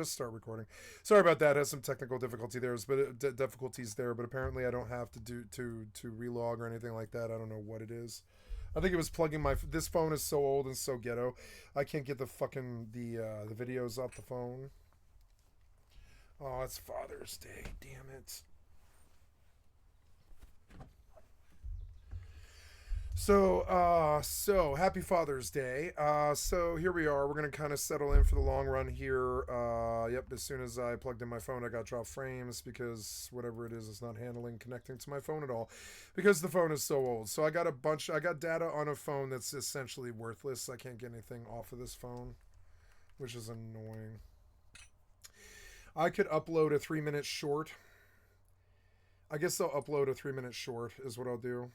start recording. Sorry about that. It has some technical difficulty there, but difficulties there. But apparently, I don't have to do to relog or anything like that. I don't know what it is. I think it was plugging my. This phone is so old and so ghetto. I can't get the videos off the phone. Oh, it's Father's Day. Damn it. So happy Father's Day. So here we are. We're gonna kind of settle in for the long run here. Yep. As soon as I plugged in my phone, I got drop frames because whatever it is not handling connecting to my phone at all, because the phone is so old. So I got I got data on a phone that's essentially worthless. I can't get anything off of this phone, which is annoying. I could upload a 3 minute short. I guess I'll upload a 3 minute short is what I'll do.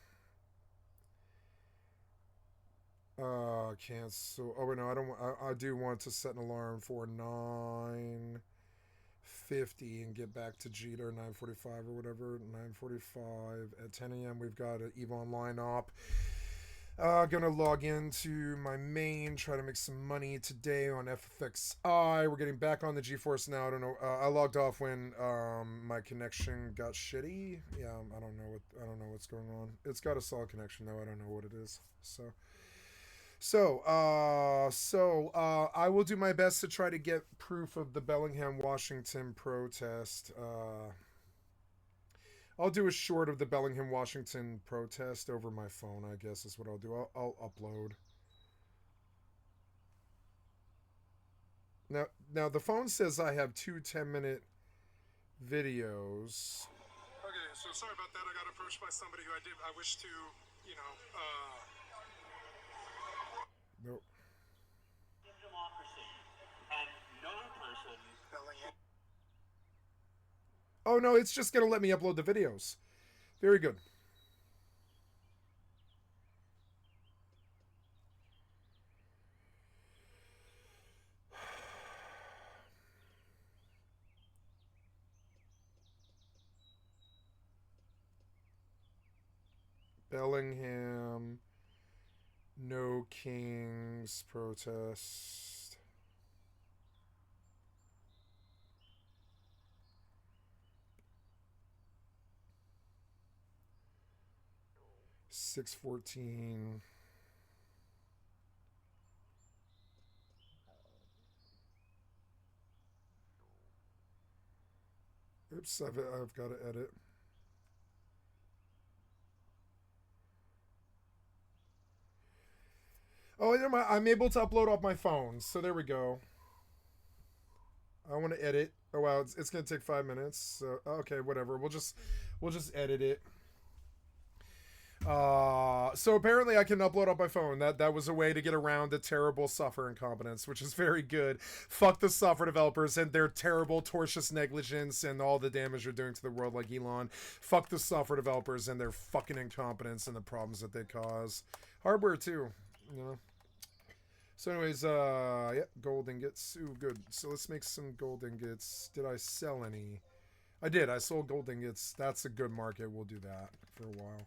Cancel. Oh wait, no, I don't. I do want to set an alarm for 9:50 and get back to Jeter 9:45 or whatever. 9:45 at 10 a.m. We've got an EVE Online op. Gonna log into my main, try to make some money today on FFXI. We're getting back on the GeForce now. I don't know. I logged off when my connection got shitty. Yeah, I don't know what's going on. It's got a solid connection though. I don't know what it is. I will do my best to try to get proof of the Bellingham, Washington protest. I'll do a short of the Bellingham, Washington protest over my phone, I guess is what I'll do. I'll upload. Now the phone says I have two 10-minute videos. Okay, so sorry about that. I got approached by somebody who I wish to, Nope. Democracy and no person Bellingham. Oh no, it's just gonna let me upload the videos. Very good. Bellingham, no Kings protest. $6.14. Oops, I've got to edit. Oh, I'm able to upload off my phone, so there we go. I want to edit. Oh wow, it's gonna take 5 minutes. So okay, whatever. We'll just edit it. So apparently I can upload on my phone. That was a way to get around the terrible software incompetence, which is very good. Fuck the software developers and their terrible tortious negligence and all the damage they're doing to the world, like Elon. Fuck the software developers and their fucking incompetence and the problems that they cause. Hardware too, you know. So anyways, yeah, gold ingots. Ooh, good. So let's make some gold ingots. Did I sell any? I did. I sold gold ingots. That's a good market. We'll do that for a while.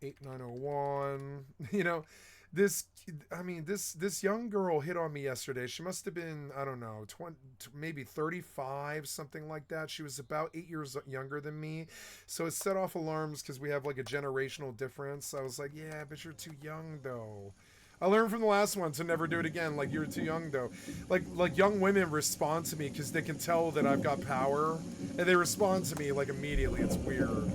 8901. You know, this young girl hit on me yesterday. She must have been, I don't know, 20, maybe 35, something like that. She was about 8 years younger than me. So it set off alarms because we have like a generational difference. I was like, yeah, but you're too young though. I learned from the last one to never do it again. Like, you're too young though. Like young women respond to me because they can tell that I've got power, and they respond to me like immediately. It's weird.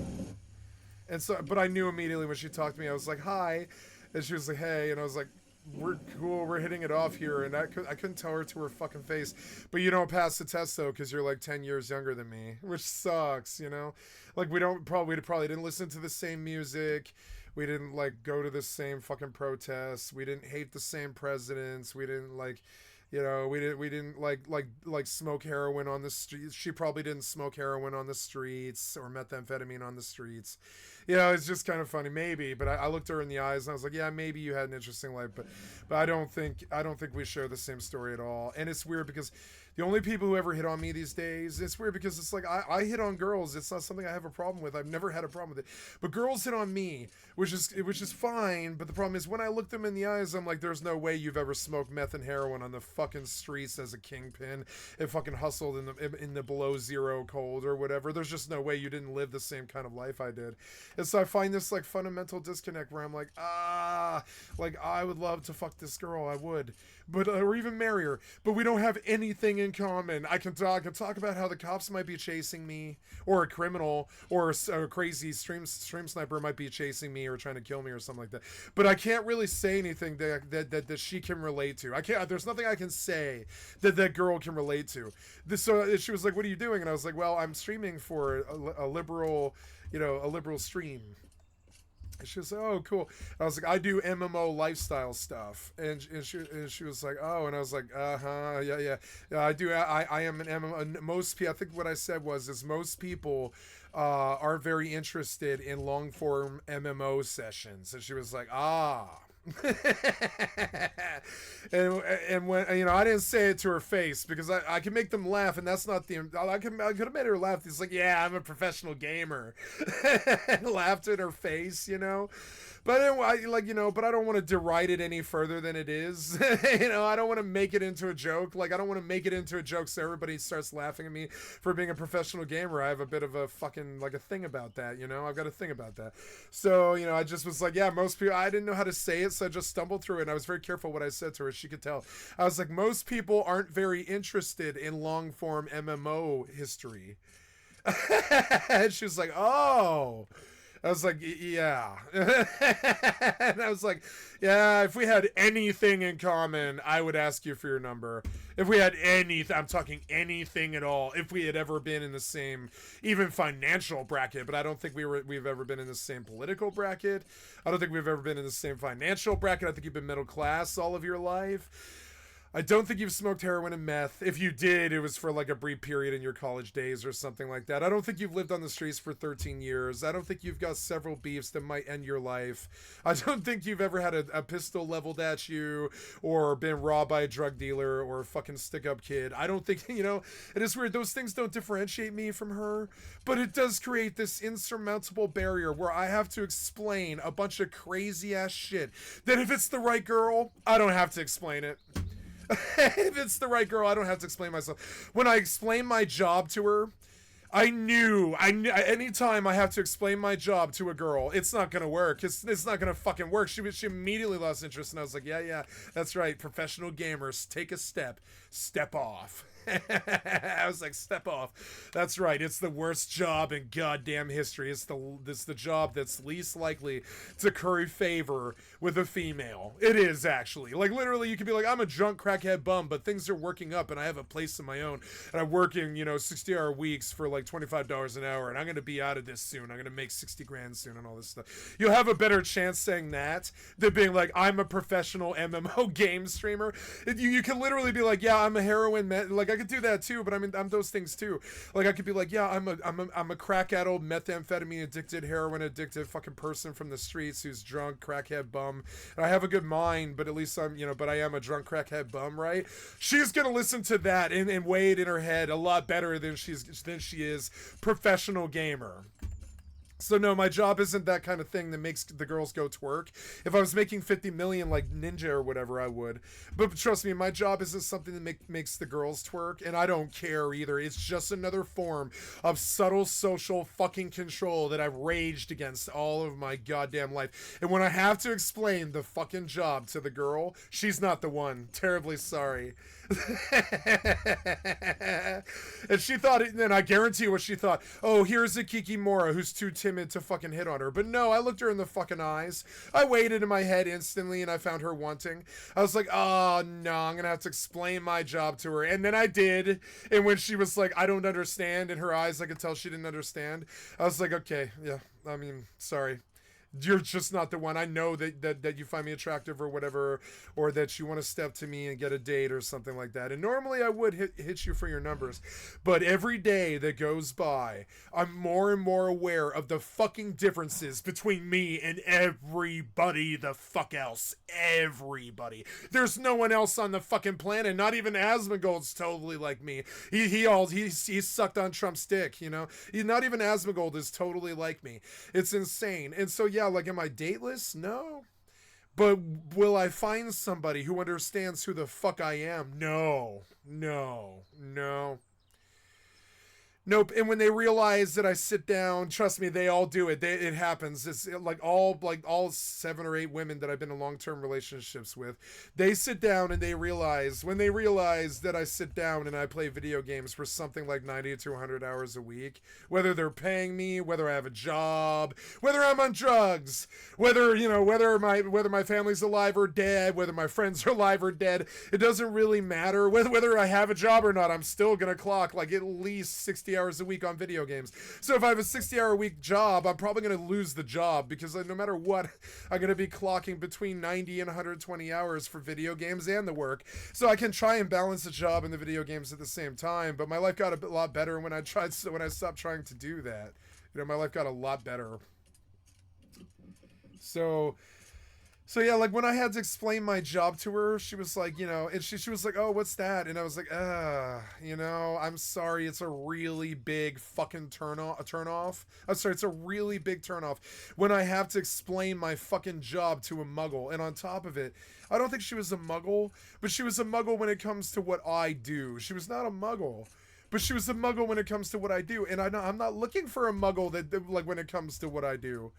And so, but I knew immediately when she talked to me, I was like, hi. And she was like, hey. And I was like, we're cool. We're hitting it off here. And I couldn't tell her to her fucking face. But you don't pass the test, though, because you're like 10 years younger than me, which sucks, you know? Like, we probably didn't listen to the same music. We didn't, like, go to the same fucking protests. We didn't hate the same presidents. We didn't, like... You know, we didn't like smoke heroin on the streets. She probably didn't smoke heroin on the streets or methamphetamine on the streets. Yeah, it's just kind of funny, maybe. But I looked her in the eyes and I was like, yeah, maybe you had an interesting life, but I don't think we share the same story at all. And it's weird because the only people who ever hit on me these days, it's weird because it's like I hit on girls. It's not something I have a problem with. I've never had a problem with it. But girls hit on me, which is fine. But the problem is when I look them in the eyes, I'm like, there's no way you've ever smoked meth and heroin on the fucking streets as a kingpin and fucking hustled in the below zero cold or whatever. There's just no way you didn't live the same kind of life I did. And so I find this like fundamental disconnect where I'm like, like I would love to fuck this girl, I would, but or even marry her, but we don't have anything in common. I can talk about how the cops might be chasing me, or a criminal, or a crazy stream sniper might be chasing me or trying to kill me or something like that. But I can't really say anything that she can relate to. I can't. There's nothing I can say that girl can relate to. So she was like, "What are you doing?" And I was like, "Well, I'm streaming for a liberal." A liberal stream. And she was like, "Oh, cool." And I was like, "I do MMO lifestyle stuff," and she was like, "Oh," and I was like, yeah, I do. I am an MMO. Most people, I think what I said is most people are very interested in long form MMO sessions." And she was like, "Ah." and when I didn't say it to her face because I can make them laugh, and that's not the I could have made her laugh. It's like, yeah, I'm a professional gamer. And laughed at her face. But but I don't want to deride it any further than it is. I don't want to make it into a joke. Like, I don't want to make it into a joke so everybody starts laughing at me for being a professional gamer. I have a bit of a fucking, like, a thing about that, I've got a thing about that. So, I just was like, yeah, most people, I didn't know how to say it, so I just stumbled through it, and I was very careful what I said to her. She could tell. I was like, most people aren't very interested in long-form MMO history. And she was like, oh. I was like, yeah. And I was like, yeah, if we had anything in common, I would ask you for your number. If we had anything, I'm talking anything at all, if we had ever been in the same, even financial bracket, but I don't think we've ever been in the same political bracket. I don't think we've ever been in the same financial bracket. I think you've been middle class all of your life. I don't think you've smoked heroin and meth. If you did, it was for like a brief period in your college days or something like that. I don't think you've lived on the streets for 13 years. I don't think you've got several beefs that might end your life. I don't think you've ever had a pistol leveled at you or been robbed by a drug dealer or a fucking stick-up kid. I don't think, it is weird. Those things don't differentiate me from her, but it does create this insurmountable barrier where I have to explain a bunch of crazy-ass shit that if it's the right girl, I don't have to explain it. If it's the right girl, I don't have to explain myself. When I explain my job to her, I knew anytime I have to explain my job to a girl, it's not gonna work. It's not gonna fucking work. She immediately lost interest, and I was like, yeah, that's right. Professional gamers, take a step off. I was like, step off. That's right. It's the worst job in goddamn history. It's the job that's least likely to curry favor with a female. It is, actually. Like, literally, you could be like, I'm a drunk crackhead bum, but things are working up and I have a place of my own. And I'm working, 60-hour weeks for like $25 an hour, and I'm going to be out of this soon. I'm going to make 60 grand soon and all this stuff. You'll have a better chance saying that than being like, I'm a professional MMO game streamer. You can literally be like, yeah, I'm a heroin man. Like, I could do that too, but I'm those things too. Like, I could be like, yeah, I'm a crack-addled, methamphetamine addicted, heroin addicted fucking person from the streets who's drunk, crackhead bum. And I have a good mind, but at least but I am a drunk crackhead bum, right? She's gonna listen to that and weigh it in her head a lot better than she is professional gamer. So no, my job isn't that kind of thing that makes the girls go twerk. If I was making 50 million like Ninja or whatever, I would. But trust me, my job isn't something that makes the girls twerk, and I don't care either. It's just another form of subtle social fucking control that I've raged against all of my goddamn life. And when I have to explain the fucking job to the girl, she's not the one. Terribly sorry. And she thought it, and I guarantee what she thought. Oh, here's a Kikimora who's too timid to fucking hit on her. But no, I looked her in the fucking eyes. I weighed it in my head instantly, and I found her wanting. I was like, oh no, I'm gonna have to explain my job to her. And then I did. And when she was like, I don't understand, in her eyes I could tell she didn't understand. I was like, okay, yeah, I mean, sorry. You're just not the one. I know that you find me attractive or whatever, or that you want to step to me and get a date or something like that. And normally I would hit you for your numbers, but every day that goes by, I'm more and more aware of the fucking differences between me and everybody the fuck else. Everybody. There's no one else on the fucking planet. Not even Asmongold's totally like me. He sucked on Trump's dick, you know? Not even Asmongold is totally like me. It's insane. And so yeah, like, am I dateless? No. But will I find somebody who understands who the fuck I am? No. No. No. Nope. And when they realize that I sit down, trust me, they all do it. It happens. It's like all 7 or 8 women that I've been in long-term relationships with. They sit down and they realize, when they realize that I sit down and I play video games for something like 90 to 100 hours a week, whether they're paying me, whether I have a job, whether I'm on drugs, whether, you know, whether my family's alive or dead, whether my friends are alive or dead, it doesn't really matter. Whether I have a job or not, I'm still gonna clock like at least 60 hours a week on video games. So if I have a 60-hour a week job, I'm probably going to lose the job, because no matter what, I'm going to be clocking between 90 and 120 hours for video games and the work. So I can try and balance the job and the video games at the same time, but my life got a lot better when I stopped trying to do that. You know, my life got a lot better. So yeah, like when I had to explain my job to her, she was like, you know, and she was like, oh, what's that? And I was like, you know, I'm sorry, it's a really big fucking turn off. I'm sorry, it's a really big turn off when I have to explain my fucking job to a muggle. And on top of it, I don't think she was a muggle, but she was a muggle when it comes to what I do. She was not a muggle, but she was a muggle when it comes to what I do. And I'm not looking for a muggle that like when it comes to what I do.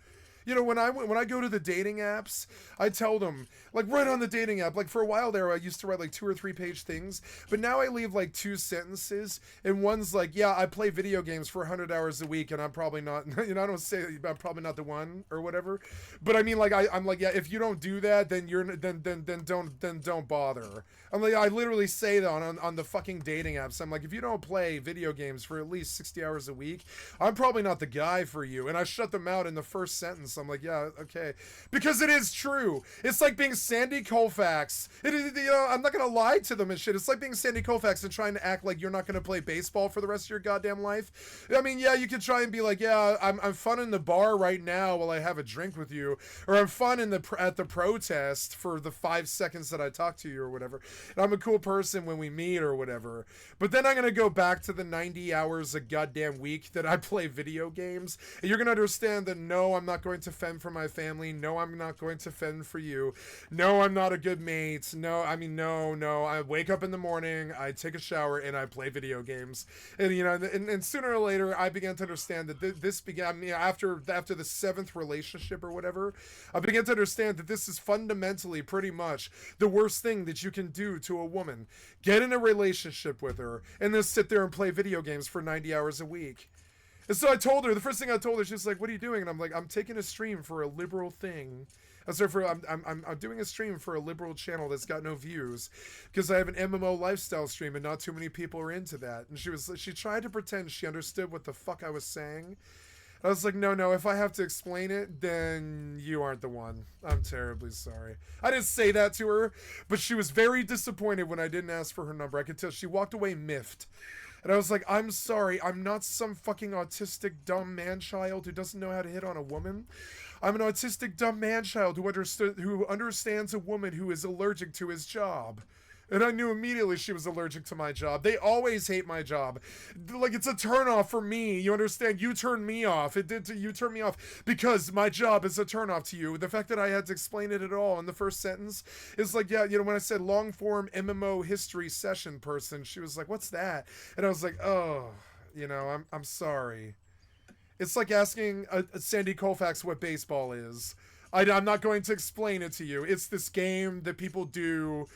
You know, when I go to the dating apps, I tell them, like, right on the dating app, like, for a while there, I used to write, like, 2 or 3 page things, but now I leave, like, 2 sentences, and one's like, yeah, I play video games for 100 hours a week, and I'm probably not, you know, I don't say I'm probably not the one, or whatever, but I mean, like, I'm like, yeah, if you don't do that, then don't bother. I'm like, I literally say that on the fucking dating apps. I'm like, if you don't play video games for at least 60 hours a week, I'm probably not the guy for you. And I shut them out in the first sentence. I'm like, yeah, okay. Because it is true. It's like being Sandy Koufax. You know, I'm not going to lie to them and shit. It's like being Sandy Koufax and trying to act like you're not going to play baseball for the rest of your goddamn life. I mean, yeah, you can try and be like, yeah, I'm fun in the bar right now while I have a drink with you. Or I'm fun at the protest for the 5 seconds that I talk to you or whatever. And I'm a cool person when we meet or whatever. But then I'm going to go back to the 90 hours a goddamn week that I play video games. And you're going to understand that no, I'm not going to fend for my family. No, I'm not going to fend for you. No, I'm not a good mate. No, I mean, no. I wake up in the morning, I take a shower, and I play video games. And, you know, and sooner or later, I began to understand that this began, I mean, after the 7th relationship or whatever, I began to understand that this is fundamentally pretty much the worst thing that you can do to a woman. Get in a relationship with her and then sit there and play video games for 90 hours a week. And so I told her, the first thing I told her, she's like, what are you doing? And I'm like, I'm taking a stream for a liberal thing. I'm doing a stream for a liberal channel that's got no views because I have an MMO lifestyle stream and not too many people are into that. And she tried to pretend she understood what the fuck I was saying. I was like, no, if I have to explain it, then you aren't the one. I'm terribly sorry. I didn't say that to her, but she was very disappointed when I didn't ask for her number. I could tell she walked away miffed. And I was like, I'm sorry, I'm not some fucking autistic dumb man-child who doesn't know how to hit on a woman. I'm an autistic dumb man-child who understands a woman who is allergic to his job. And I knew immediately she was allergic to my job. They always hate my job. Like, it's a turnoff for me. You understand? You turned me off. You turned me off because my job is a turnoff to you. The fact that I had to explain it at all in the first sentence is like, yeah, you know, when I said long form MMO history session person, she was like, what's that? And I was like, oh, you know, I'm sorry. It's like asking a Sandy Koufax what baseball is. I'm not going to explain it to you. It's this game that people do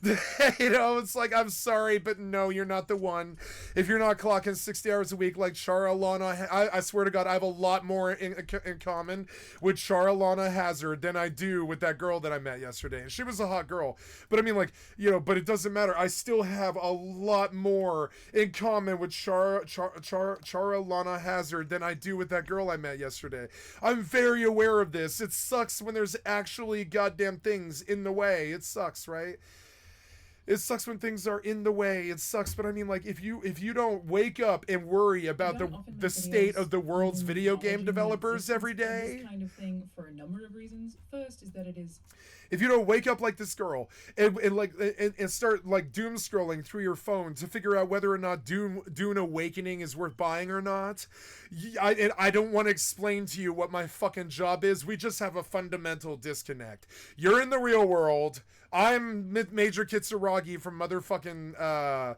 You know, it's like, I'm sorry, but no, you're not the one. If you're not clocking 60 hours a week like Chara Lana, I swear to God, I have a lot more in common with Chara Lana Hazard than I do with that girl that I met yesterday. And she was a hot girl. But I mean, like, you know, but it doesn't matter. I still have a lot more in common with Chara Lana Hazard than I do with that girl I met yesterday. I'm very aware of this. It sucks when there's actually goddamn things in the way. It sucks, right? It sucks when things are in the way. It sucks, but I mean, like, if you don't wake up and worry about the state of the world's video game developers every day, this kind of thing for a number of reasons. First is that it is. If you don't wake up like this girl and start like doom scrolling through your phone to figure out whether or not Dune Awakening is worth buying or not, I don't want to explain to you what my fucking job is. We just have a fundamental disconnect. You're in the real world. I'm Major Kitsuragi from motherfucking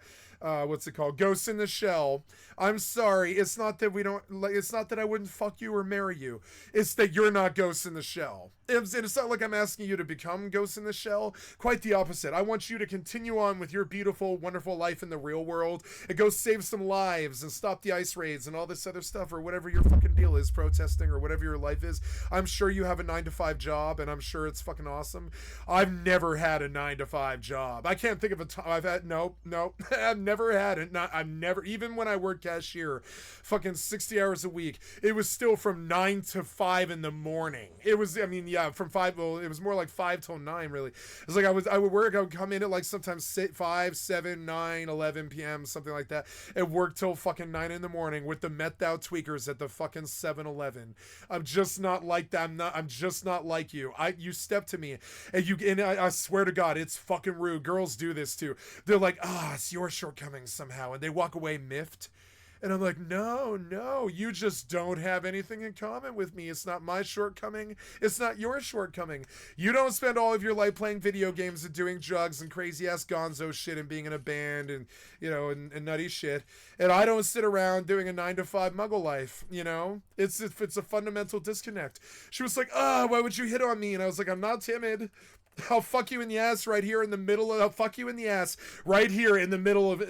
what's it called? Ghost in the Shell. I'm sorry. It's not that we don't like. It's not that I wouldn't fuck you or marry you. It's that you're not Ghost in the Shell. It's not like I'm asking you to become Ghost in the Shell. Quite the opposite. I want you to continue on with your beautiful, wonderful life in the real world and go save some lives and stop the ice raids and all this other stuff or whatever your fucking deal is, protesting or whatever your life is. I'm sure you have a 9-to-5 job and I'm sure it's fucking awesome. I've never had a 9-to-5 job. I can't think of a time I've had. Nope. I've never had it. I've never, even when I worked cashier, fucking 60 hours a week, it was still from 9 to 5 in the morning. It was, I mean, yeah, from 5, well, it was more like 5 till 9, really. It's like I would work, I would come in at like sometimes 5, 7, 9, 11 p.m., something like that, and work till fucking 9 in the morning with the met out tweakers at the fucking 7-Eleven. I'm just not like that. I'm just not like you. You step to me, and I swear to God, it's fucking rude. Girls do this too. They're like, it's your shortcomings somehow, and they walk away miffed. And I'm like, no, you just don't have anything in common with me. It's not my shortcoming. It's not your shortcoming. You don't spend all of your life playing video games and doing drugs and crazy ass gonzo shit and being in a band and, you know, and nutty shit. And I don't sit around doing a 9-to-5 muggle life, you know? It's a fundamental disconnect. She was like, why would you hit on me? And I was like, I'm not timid. I'll fuck you in the ass right here in the middle of, I'll fuck you in the ass right here in the middle of,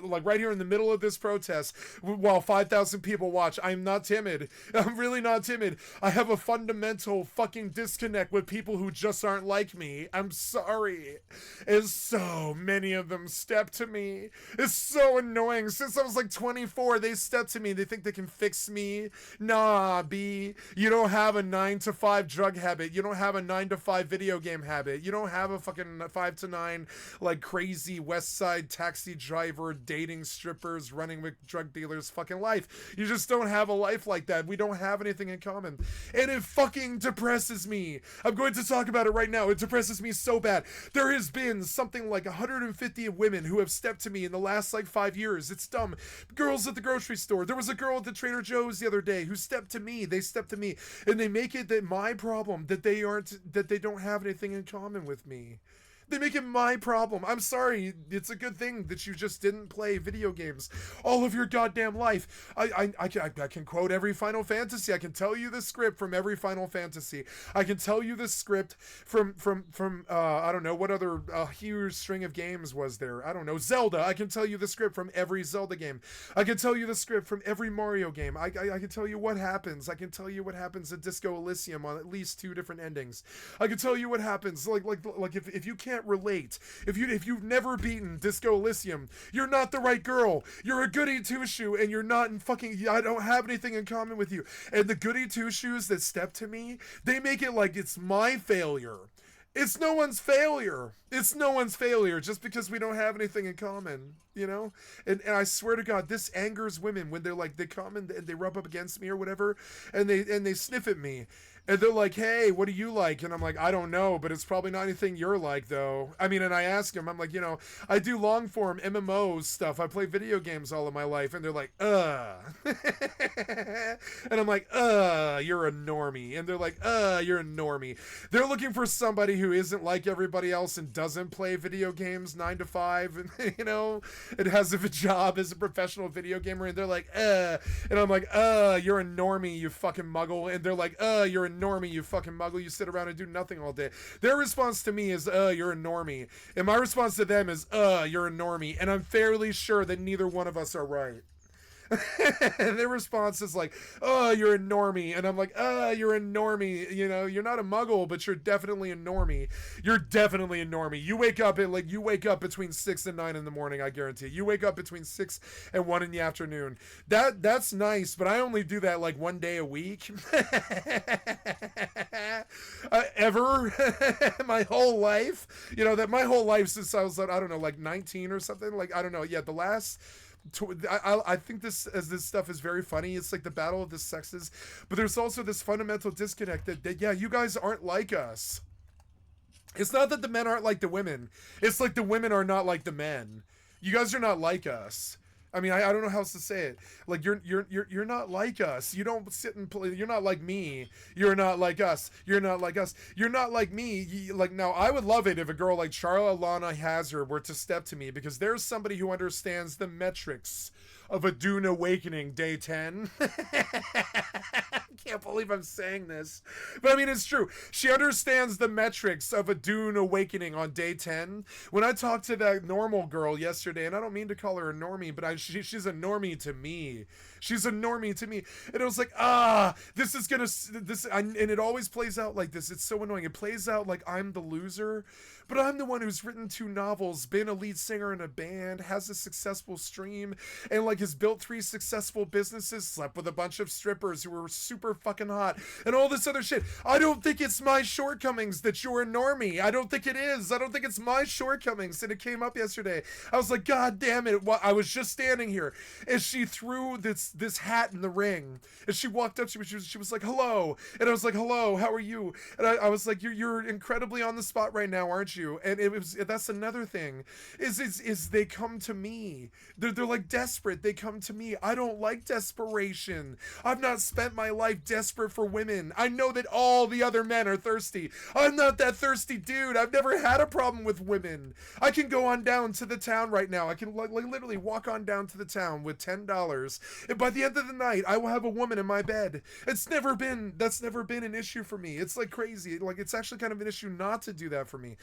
like right here in the middle of this protest while 5,000 people watch. I'm not timid. I'm really not timid. I have a fundamental fucking disconnect with people who just aren't like me. I'm sorry. And so many of them step to me. It's so annoying. Since I was like 24, they step to me. They think they can fix me. Nah, B. You don't have a 9-to-5 drug habit. You don't have a 9-to-5 video game habit. You don't have a fucking 5 to 9 like crazy West Side taxi driver dating strippers running with drug dealers fucking life. You just don't have a life like that. We don't have anything in common, and it fucking depresses me. I'm going to talk about it right now. It depresses me so bad. There has been something like 150 women who have stepped to me in the last like 5 years. It's dumb. Girls at the grocery store. There was a girl at the Trader Joe's the other day who stepped to me. They stepped to me, and they make it that my problem that they don't have anything in common with me. They make it my problem. I'm sorry. It's a good thing that you just didn't play video games all of your goddamn life. I can quote every Final Fantasy. I can tell you the script from every Final Fantasy. I can tell you the script from I don't know, what other huge string of games was there? I don't know. Zelda. I can tell you the script from every Zelda game. I can tell you the script from every Mario game. I can tell you what happens. I can tell you what happens at Disco Elysium on at least 2 different endings. I can tell you what happens. Like if you can't relate, if you've never beaten Disco Elysium, you're not the right girl. You're a goody two shoe, and you're not in fucking. I don't have anything in common with you. And the goody two shoes that step to me, they make it like it's my failure. It's no one's failure. It's no one's failure just because we don't have anything in common, you know? And I swear to God, this angers women when they're like, they come and they rub up against me or whatever, and they sniff at me. And they're like, hey, what do you like? And I'm like, I don't know, but it's probably not anything you're like, though. I mean, and I ask them, I'm like, you know, I do long form MMOs stuff. I play video games all of my life. And they're like, and I'm like, you're a normie. And they're like, you're a normie. They're looking for somebody who isn't like everybody else and doesn't play video games 9 to 5. And, you know, it has a job as a professional video gamer. And they're like, and I'm like, you're a normie, you fucking muggle. And they're like, you're a normie, you fucking muggle. You sit around and do nothing all day. Their response to me is, you're a normie. And my response to them is, you're a normie. And I'm fairly sure that neither one of us are right. And their response is like, oh, you're a normie. And I'm like, you're a normie. You know, you're not a muggle, but you're definitely a normie. You're definitely a normie. You wake up between 6 and 9 in the morning, I guarantee. You wake up between 6 and 1 in the afternoon. That's nice, but I only do that like one day a week. Ever. My whole life. You know, that my whole life since I was, I don't know, like 19 or something. Like, I don't know. Yeah, the last... I think this stuff is very funny. It's like the battle of the sexes, but there's also this fundamental disconnect that yeah, you guys aren't like us. It's not that the men aren't like the women. It's like the women are not like the men. You guys are not like us. I mean, I don't know how else to say it. Like you're not like us. You don't sit and play. You're not like me. You're not like us. You're not like us. You're not like me. Like now, I would love it if a girl like Charla Lana Hazard were to step to me, because there's somebody who understands the metrics of a Dune Awakening Day 10. Can't believe I'm saying this. But I mean, it's true. She understands the metrics of a Dune Awakening on Day 10. When I talked to that normal girl yesterday, and I don't mean to call her a normie, but she's a normie to me. She's a normie to me. And I was like, this is gonna, and it always plays out like this. It's so annoying. It plays out like I'm the loser, but I'm the one who's written 2 novels, been a lead singer in a band, has a successful stream, and like has built 3 successful businesses, slept with a bunch of strippers who were super fucking hot, and all this other shit. I don't think it's my shortcomings that you're a normie. I don't think it is. I don't think it's my shortcomings. And it came up yesterday. I was like, God damn it. I was just standing here, and she threw this hat in the ring, and she walked up to me. She was like, hello. And I was like, hello, how are you? And I was like, you're incredibly on the spot right now, aren't you? And that's another thing is they come to me. They're like desperate. They come to me. I don't like desperation. I've not spent my life desperate for women. I know that all the other men are thirsty. I'm not that thirsty dude. I've never had a problem with women. I can go on down to the town right now. I can like literally walk on down to the town with $10, and by the end of the night I will have a woman in my bed. That's never been an issue for me. It's like crazy. Like it's actually kind of an issue not to do that for me.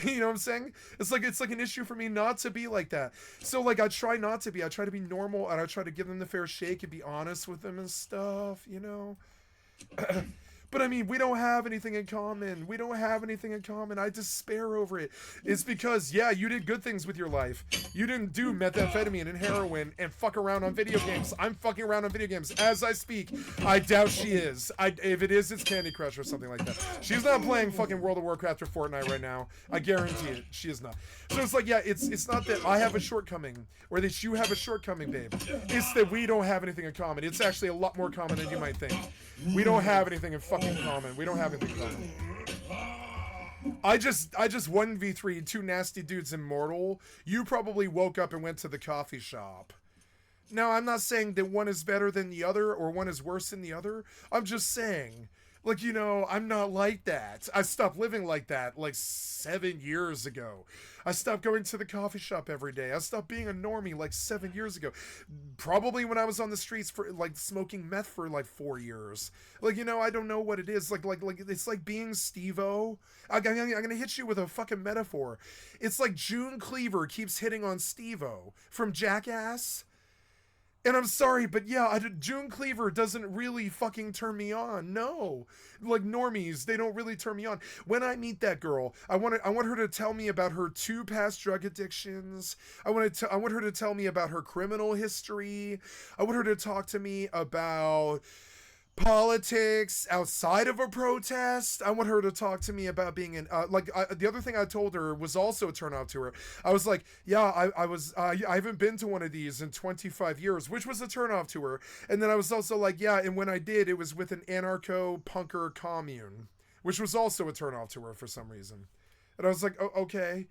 You know what I'm saying? It's like an issue for me not to be like that. So like I try not to be. I try to be normal, and I try to give them the fair shake and be honest with them and stuff, you know. But I mean, we don't have anything in common. We don't have anything in common. I despair over it. It's because, yeah, you did good things with your life. You didn't do methamphetamine and heroin and fuck around on video games. I'm fucking around on video games as I speak. I doubt she is. If it is, it's Candy Crush or something like that. She's not playing fucking World of Warcraft or Fortnite right now. I guarantee it. She is not. So it's like, yeah, it's not that I have a shortcoming or that you have a shortcoming, babe. It's that we don't have anything in common. It's actually a lot more common than you might think. We don't have anything in fucking common. We don't have anything in common. I just 1v3 2 nasty dudes immortal. You probably woke up and went to the coffee shop. Now, I'm not saying that one is better than the other or one is worse than the other. I'm just saying, like, you know, I'm not like that. I stopped living like that like 7 years ago. I stopped going to the coffee shop every day. I stopped being a normie like 7 years ago. Probably when I was on the streets for like smoking meth for like 4 years. Like, you know, I don't know what it is. Like it's like being Steve-O. I'm gonna hit you with a fucking metaphor. It's like June Cleaver keeps hitting on Steve-O from Jackass. And I'm sorry, but yeah, June Cleaver doesn't really fucking turn me on. No. Like normies, they don't really turn me on. When I meet that girl, I want her to tell me about her 2 past drug addictions. I want her to tell me about her criminal history. I want her to talk to me about politics outside of a protest. I want her to talk to me about being in the other thing I told her was also a turn off to her. I was like, yeah, I haven't been to one of these in 25 years, which was a turn off to her. And then I was also like, yeah, and when I did, it was with an anarcho punker commune, which was also a turn off to her for some reason. And I was like, oh, okay.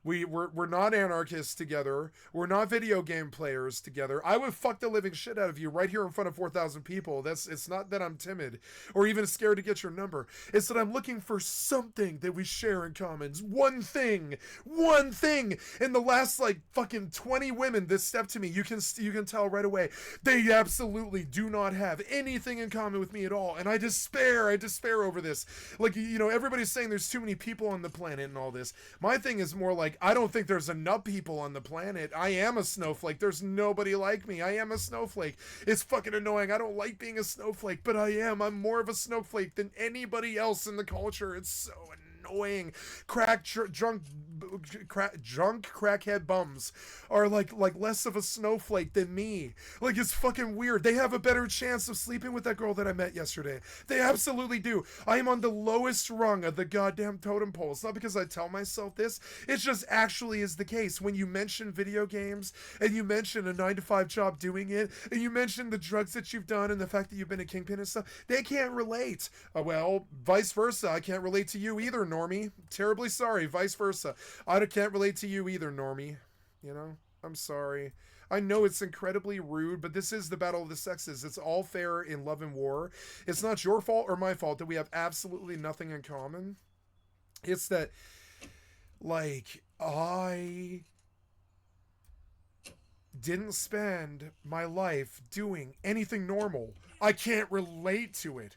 We're not anarchists together. We're not video game players together. I would fuck the living shit out of you right here in front of 4,000 people. It's not that I'm timid or even scared to get your number. It's that I'm looking for something that we share in common. One thing. And the last like fucking 20 women that step to me, you can tell right away they absolutely do not have anything in common with me at all. And I despair over this. Like, you know, everybody's saying there's too many people on the planet and all this. My thing is more like, I don't think there's enough people on the planet. I am a snowflake. There's nobody like me. I am a snowflake. It's fucking annoying. I don't like being a snowflake, but I am. I'm more of a snowflake than anybody else in the culture. It's so annoying. Drunk crackhead bums are like less of a snowflake than me. Like, it's fucking weird. They have a better chance of sleeping with that girl that I met yesterday. They absolutely do. I am on the lowest rung of the goddamn totem pole. It's not because I tell myself this. It just actually is the case. When you mention video games and you mention a 9-to-5 job doing it and you mention the drugs that you've done and the fact that you've been a kingpin and stuff, they can't relate. Well, vice versa. I can't relate to you either, Normie. Terribly sorry. Vice versa. I can't relate to you either, Normie. You know? I'm sorry. I know it's incredibly rude, but this is the battle of the sexes. It's all fair in love and war. It's not your fault or my fault that we have absolutely nothing in common. It's that, like, I didn't spend my life doing anything normal. I can't relate to it.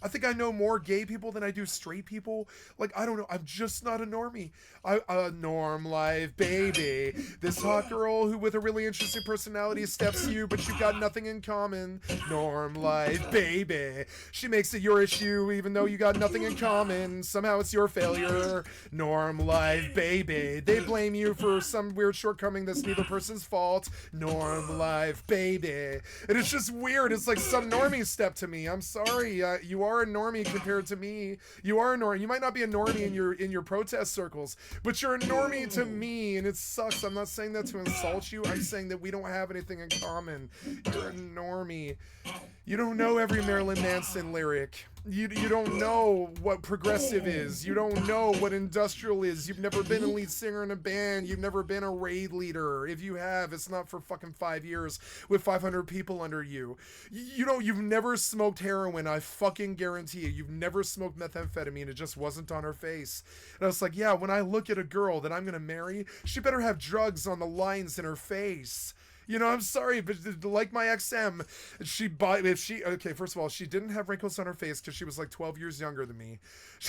I think I know more gay people than I do straight people. Like, I don't know. I'm just not a normie. Norm life, baby. This hot girl who with a really interesting personality steps to you, but you've got nothing in common. Norm life, baby. She makes it your issue, even though you got nothing in common. Somehow it's your failure. Norm life, baby. They blame you for some weird shortcoming that's neither person's fault. Norm life, baby. And it's just weird. It's like some normies step to me. I'm sorry. You are a normie compared to me. You are a normie. You might not be a normie in your protest circles, but you're a normie to me, and it sucks. I'm not saying that to insult you. I'm saying that we don't have anything in common. You're a normie. You don't know every Marilyn Manson lyric. You don't know what progressive is. You don't know what industrial is. You've never been a lead singer in a band. You've never been a raid leader. If you have, it's not for fucking 5 years with 500 people under you. You've never smoked heroin. I fucking guarantee you. You've never smoked methamphetamine. It just wasn't on her face. And I was like, yeah, when I look at a girl that I'm going to marry, she better have drugs on the lines in her face. You know, I'm sorry, but like my XM, first of all, she didn't have wrinkles on her face because she was like 12 years younger than me.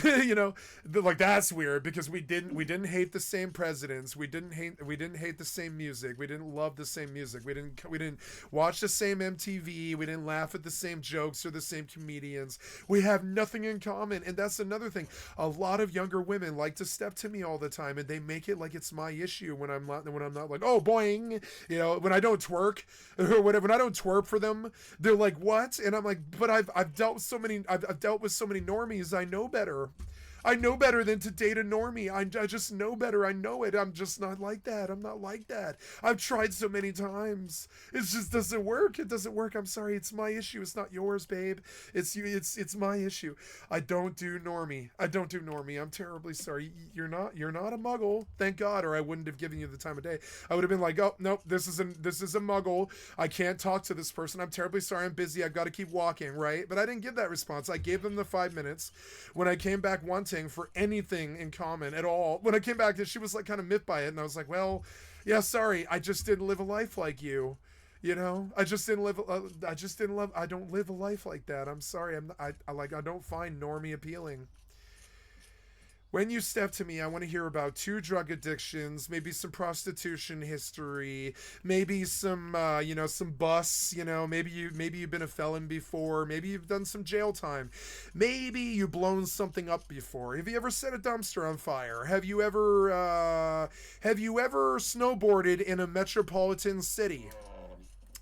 You know, like, that's weird because we didn't hate the same presidents. We didn't hate the same music. We didn't love the same music. We didn't watch the same MTV. We didn't laugh at the same jokes or the same comedians. We have nothing in common. And that's another thing. A lot of younger women like to step to me all the time and they make it like it's my issue when I'm not like, oh, boing, you know, when I don't twerk or whatever. When I don't twerk for them, they're like, what? And I'm like, but I've dealt with so many normies. I know better. I know better than to date a normie. I just know better. I know it. I'm just not like that. I'm not like that. I've tried so many times. It just doesn't work. It doesn't work. I'm sorry. It's my issue. It's not yours, babe. It's you. It's my issue. I don't do normie. I'm terribly sorry. You're not a muggle. Thank God, or I wouldn't have given you the time of day. I would have been like, oh, nope, this is a muggle. I can't talk to this person. I'm terribly sorry. I'm busy. I've got to keep walking, right? But I didn't give that response. I gave them the 5 minutes. When I came back wanting for anything in common at all, when I came back, she was like kind of miffed by it, and I was like, well, yeah, sorry, I just didn't live a life like you. You know, I don't live a life like that. I'm sorry. I don't find normie appealing. When you step to me, I want to hear about 2 drug addictions, maybe some prostitution history, maybe some, some busts, maybe you've been a felon before, maybe you've done some jail time, maybe you've blown something up before. Have you ever set a dumpster on fire? Have you ever snowboarded in a metropolitan city?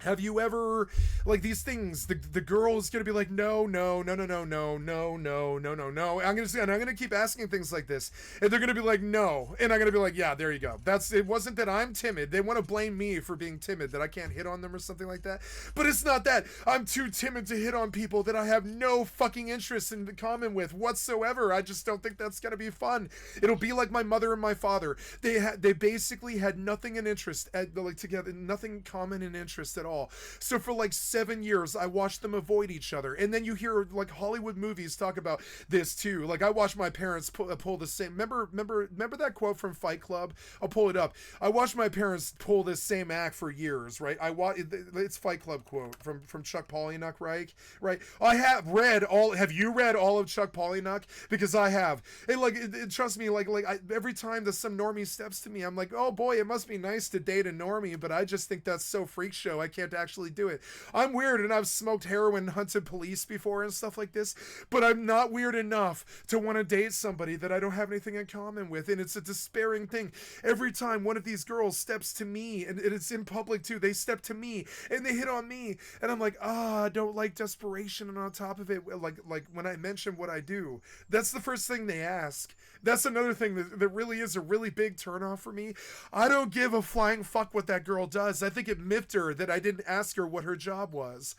Have you ever, like, these things, the girl's gonna be like, no, no, no, no, no, no, no, no, no, no, no. I'm gonna keep asking things like this, and they're gonna be like, no, and I'm gonna be like, yeah, there you go. It wasn't that I'm timid. They want to blame me for being timid, that I can't hit on them or something like that. But it's not that. I'm too timid to hit on people that I have no fucking interest in common with whatsoever. I just don't think that's gonna be fun. It'll be like my mother and my father. They basically had nothing in interest like together, nothing common in interest at all. So for like 7 years, I watched them avoid each other. And then you hear like Hollywood movies talk about this too. Like I watched my parents pull the same. Remember that quote from Fight Club? I'll pull it up. I watched my parents pull this same act for years. Right? It's Fight Club quote from Chuck Palahniuk. Right? I have read all. Have you read all of Chuck Palahniuk? Because I have. And trust me. Every time that some normie steps to me, I'm like, oh boy, it must be nice to date a normie. But I just think that's so freak show. I can't actually do it. I'm weird and I've smoked heroin, hunted police before and stuff like this, but I'm not weird enough to want to date somebody that I don't have anything in common with. And it's a despairing thing. Every time one of these girls steps to me, and it's in public too, they step to me and they hit on me, and I'm like, I don't like desperation. And on top of it, like when I mention what I do, that's the first thing they ask. That's another thing that really is a really big turnoff for me. I don't give a flying fuck what that girl does. I think it miffed her that I didn't ask her what her job was.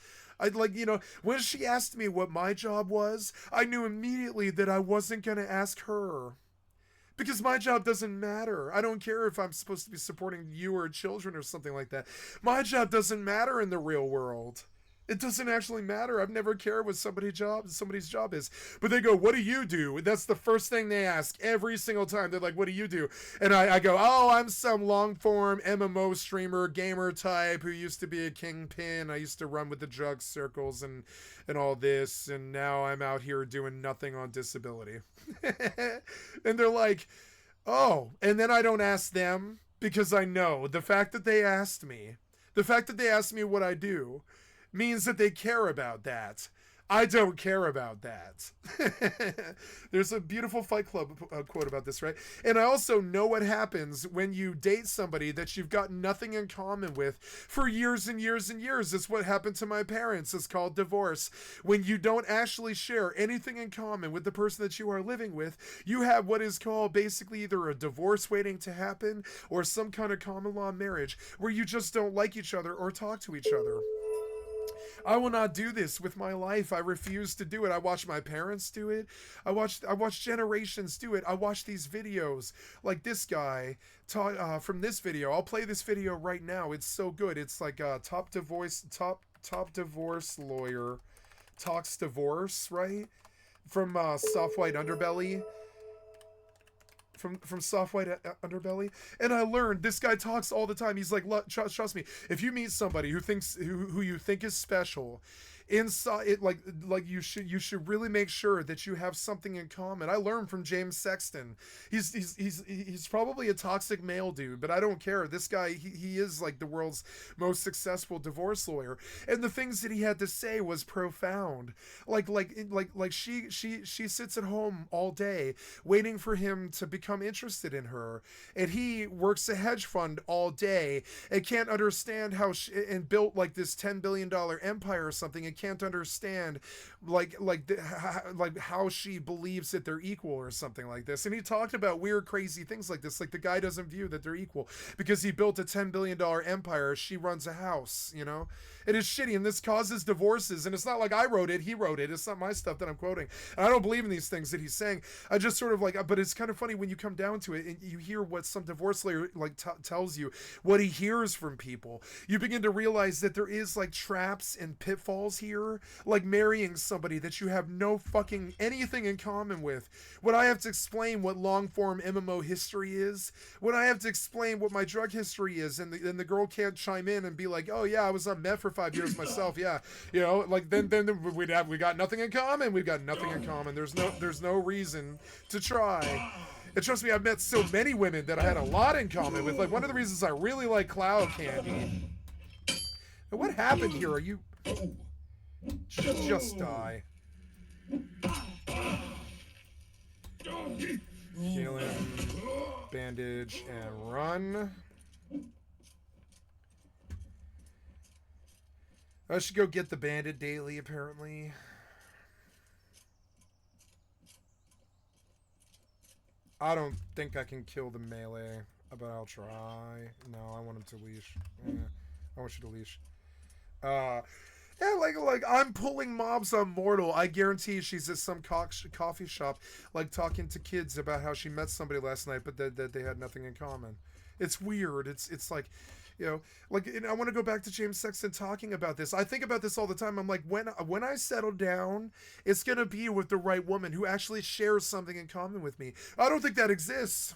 When she asked me what my job was, I knew immediately that I wasn't going to ask her. Because my job doesn't matter. I don't care if I'm supposed to be supporting you or children or something like that. My job doesn't matter in the real world. It doesn't actually matter. I've never cared what somebody's job is. But they go, what do you do? And that's the first thing they ask every single time. They're like, what do you do? And I go, oh, I'm some long-form MMO streamer, gamer type who used to be a kingpin. I used to run with the drug circles and all this. And now I'm out here doing nothing on disability. And they're like, oh. And then I don't ask them because I know the fact that they asked me what I do means that they care about that. I don't care about that. There's a beautiful Fight Club quote about this, right? And I also know what happens when you date somebody that you've got nothing in common with for years and years and years. It's what happened to my parents. It's called divorce. When you don't actually share anything in common with the person that you are living with, you have what is called basically either a divorce waiting to happen or some kind of common law marriage where you just don't like each other or talk to each other. I will not do this with my life. I refuse to do it. I watched my parents do it. I watched generations do it. I watched these videos like this guy from this video. I'll play this video right now. It's so good. It's like top divorce lawyer talks divorce, right? From Soft White Underbelly. From Soft White Underbelly, and I learned this guy talks all the time. He's like, trust me, if you meet somebody who you think is special, inside it, like you should really make sure that you have something in common. I learned from James Sexton. He's probably a toxic male dude, but I don't care. This guy, he is like the world's most successful divorce lawyer, and the things that he had to say was profound. Like she sits at home all day waiting for him to become interested in her, and he works a hedge fund all day and can't understand how and built like this $10 billion empire or something, and can't understand like how she believes that they're equal or something like this. And he talked about weird crazy things like this, like the guy doesn't view that they're equal because he built a $10 billion empire, she runs a house, you know. It is shitty, and this causes divorces. And it's not like I wrote it, he wrote it. It's not my stuff that I'm quoting. And I don't believe in these things that he's saying. I just sort of but it's kind of funny when you come down to it and you hear what some divorce lawyer tells you, what he hears from people. You begin to realize that there is like traps and pitfalls here, like marrying somebody that you have no fucking anything in common with. When I have to explain what long form MMO history is, when I have to explain what my drug history is, and the girl can't chime in and be like, oh yeah, I was on meth for 5 years myself, yeah, you know, like then we got nothing in common. We've got nothing in common. There's no reason to try. And trust me, I've met so many women that I had a lot in common with. Like one of the reasons I really like cloud candy. And what happened here? Are you just die? Heal him, bandage, and run. I should go get the bandit daily, apparently. I don't think I can kill the melee, but I'll try. No, I want him to leash. Yeah, I want you to leash. Uh, yeah, like I'm pulling mobs on Mortal. I guarantee she's at some coffee shop, like talking to kids about how she met somebody last night, but that they had nothing in common. It's weird. It's like, you know, like, and I want to go back to James Sexton talking about this. I think about this all the time. I'm like, when I settle down, it's gonna be with the right woman who actually shares something in common with me. I don't think that exists.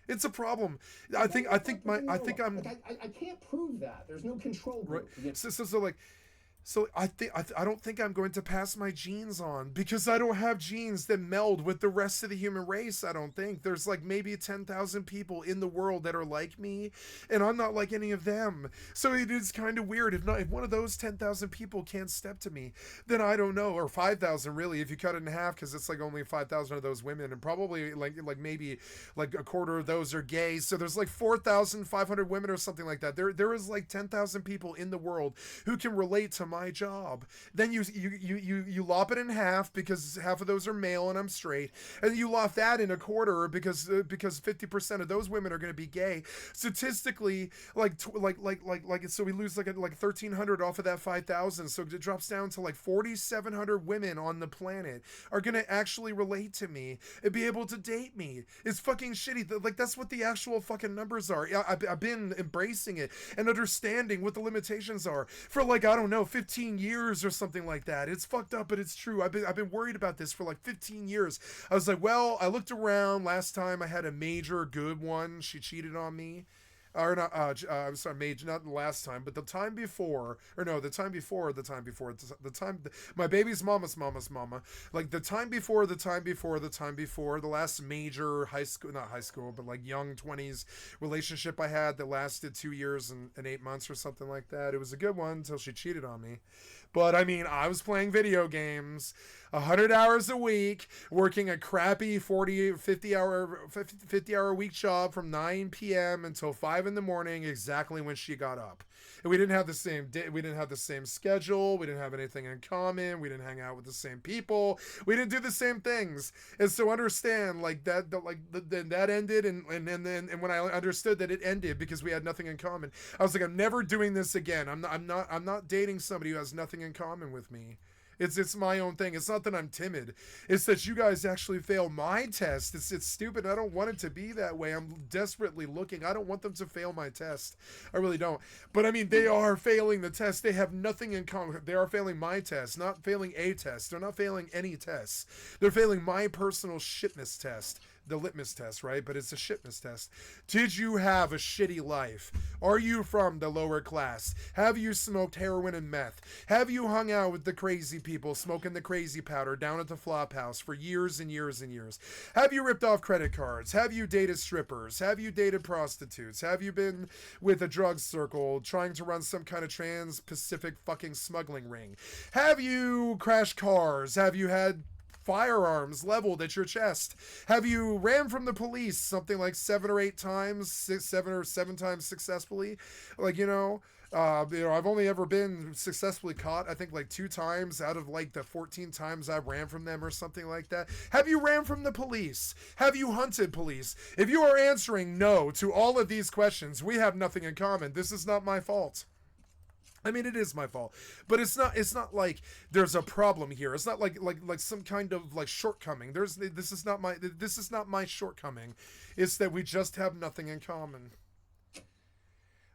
It's a problem. I think I'm like I can't prove that. There's no control group. right. So like. So I don't think I'm going to pass my genes on because I don't have genes that meld with the rest of the human race. I don't think there's like maybe 10,000 people in the world that are like me, and I'm not like any of them. So it is kind of weird. If one of those 10,000 people can't step to me, then I don't know. Or 5,000 really, if you cut it in half, because it's like only 5,000 of those women, and probably like maybe like a quarter of those are gay. So there's like 4,500 women or something like that. There is like 10,000 people in the world who can relate to my job. Then you lop it in half because half of those are male and I'm straight, and you lop that in a quarter because 50% of those women are going to be gay. Statistically, so we lose like 1,300 off of that 5,000. So it drops down to like 4,700 women on the planet are going to actually relate to me and be able to date me. It's fucking shitty. Like that's what the actual fucking numbers are. I've been embracing it and understanding what the limitations are for like, I don't know, 15 years or something like that. It's fucked up, but it's true. I've been worried about this for like 15 years. I was like, well, I looked around last time I had a major good one. She cheated on me. Or not, I'm sorry, major, not the last time, but the time before, or no, the time before, my baby's mama's mama, like the time before, the last major not high school, but like young 20s relationship I had that lasted 2 years and 8 months or something like that. It was a good one until she cheated on me. But I mean, I was playing video games 100 hours a week, working a crappy 50 hour week job from 9 p.m. until 5 in the morning, exactly when she got up. And we didn't have the same we didn't have the same schedule, we didn't have anything in common, we didn't hang out with the same people, we didn't do the same things. And so understand like that ended, and when I understood that it ended because we had nothing in common, I was like, I'm never doing this again. I'm not dating somebody who has nothing in common with me. It's my own thing. It's not that I'm timid. It's that you guys actually fail my test. It's stupid. I don't want it to be that way. I'm desperately looking. I don't want them to fail my test. I really don't. But I mean, they are failing the test. They have nothing in common. They are failing my test, not failing a test. They're not failing any tests. They're failing my personal shitness test. The litmus test, right? But it's a shitness test. Did you have a shitty life? Are you from the lower class? Have you smoked heroin and meth? Have you hung out with the crazy people smoking the crazy powder down at the flop house for years and years and years? Have you ripped off credit cards? Have you dated strippers? Have you dated prostitutes? Have you been with a drug circle trying to run some kind of trans-Pacific fucking smuggling ring? Have you crashed cars? Have you had firearms leveled at your chest? Have you ran from the police something like 7 or 8 times, 7 or 7 times successfully? Like, I've only ever been successfully caught, I think like 2 times out of like the 14 times I ran from them or something like that. Have you ran from the police? Have you hunted police? If you are answering no to all of these questions, we have nothing in common. This is not my fault. I mean, it is my fault, but it's not like there's a problem here. It's not like some kind of like shortcoming. This is not my shortcoming. It's that we just have nothing in common.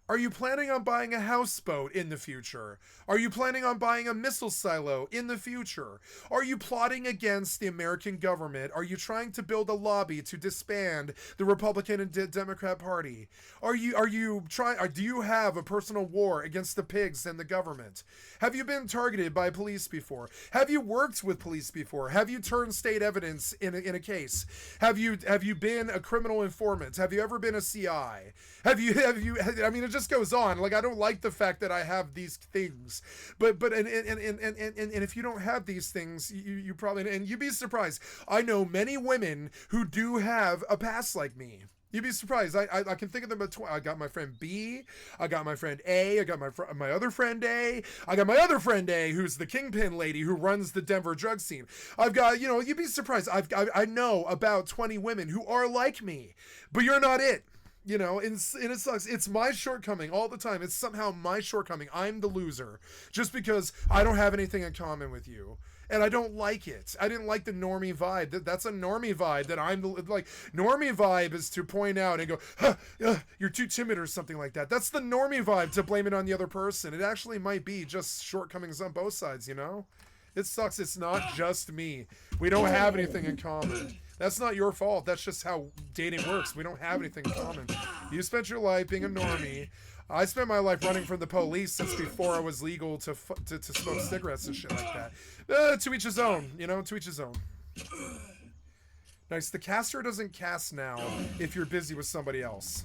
Are you planning on buying a houseboat in the future? Are you planning on buying a missile silo in the future? Are you plotting against the American government? Are you trying to build a lobby to disband the Republican and Democrat Party? Do you have a personal war against the pigs and the government? Have you been targeted by police before? Have you worked with police before? Have you turned state evidence in a case? Have you been a criminal informant? Have you ever been a CI? I mean, it just goes on. Like, I don't like the fact that I have these things, but if you don't have these things, you probably, and you'd be surprised. I know many women who do have a past like me. You'd be surprised. I can think of them at I got my friend B, I got my friend A, I got my other friend A, I got my other friend A, who's the kingpin lady who runs the Denver drug scene. I've got, you'd be surprised. I know about 20 women who are like me, but you're not it. And it sucks. It's my shortcoming all the time. It's somehow my shortcoming. I'm the loser just because I don't have anything in common with you. And I don't like it. I didn't like the normie vibe. That's a normie vibe that I'm like. Normie vibe is to point out and go, you're too timid or something like that. That's the normie vibe, to blame it on the other person. It actually might be just shortcomings on both sides, It sucks. It's not just me. We don't have anything in common. That's not your fault. That's just how dating works. We don't have anything in common. You spent your life being a normie. I spent my life running from the police since before I was legal to smoke cigarettes and shit like that. To each his own, to each his own. Nice. The caster doesn't cast now if you're busy with somebody else.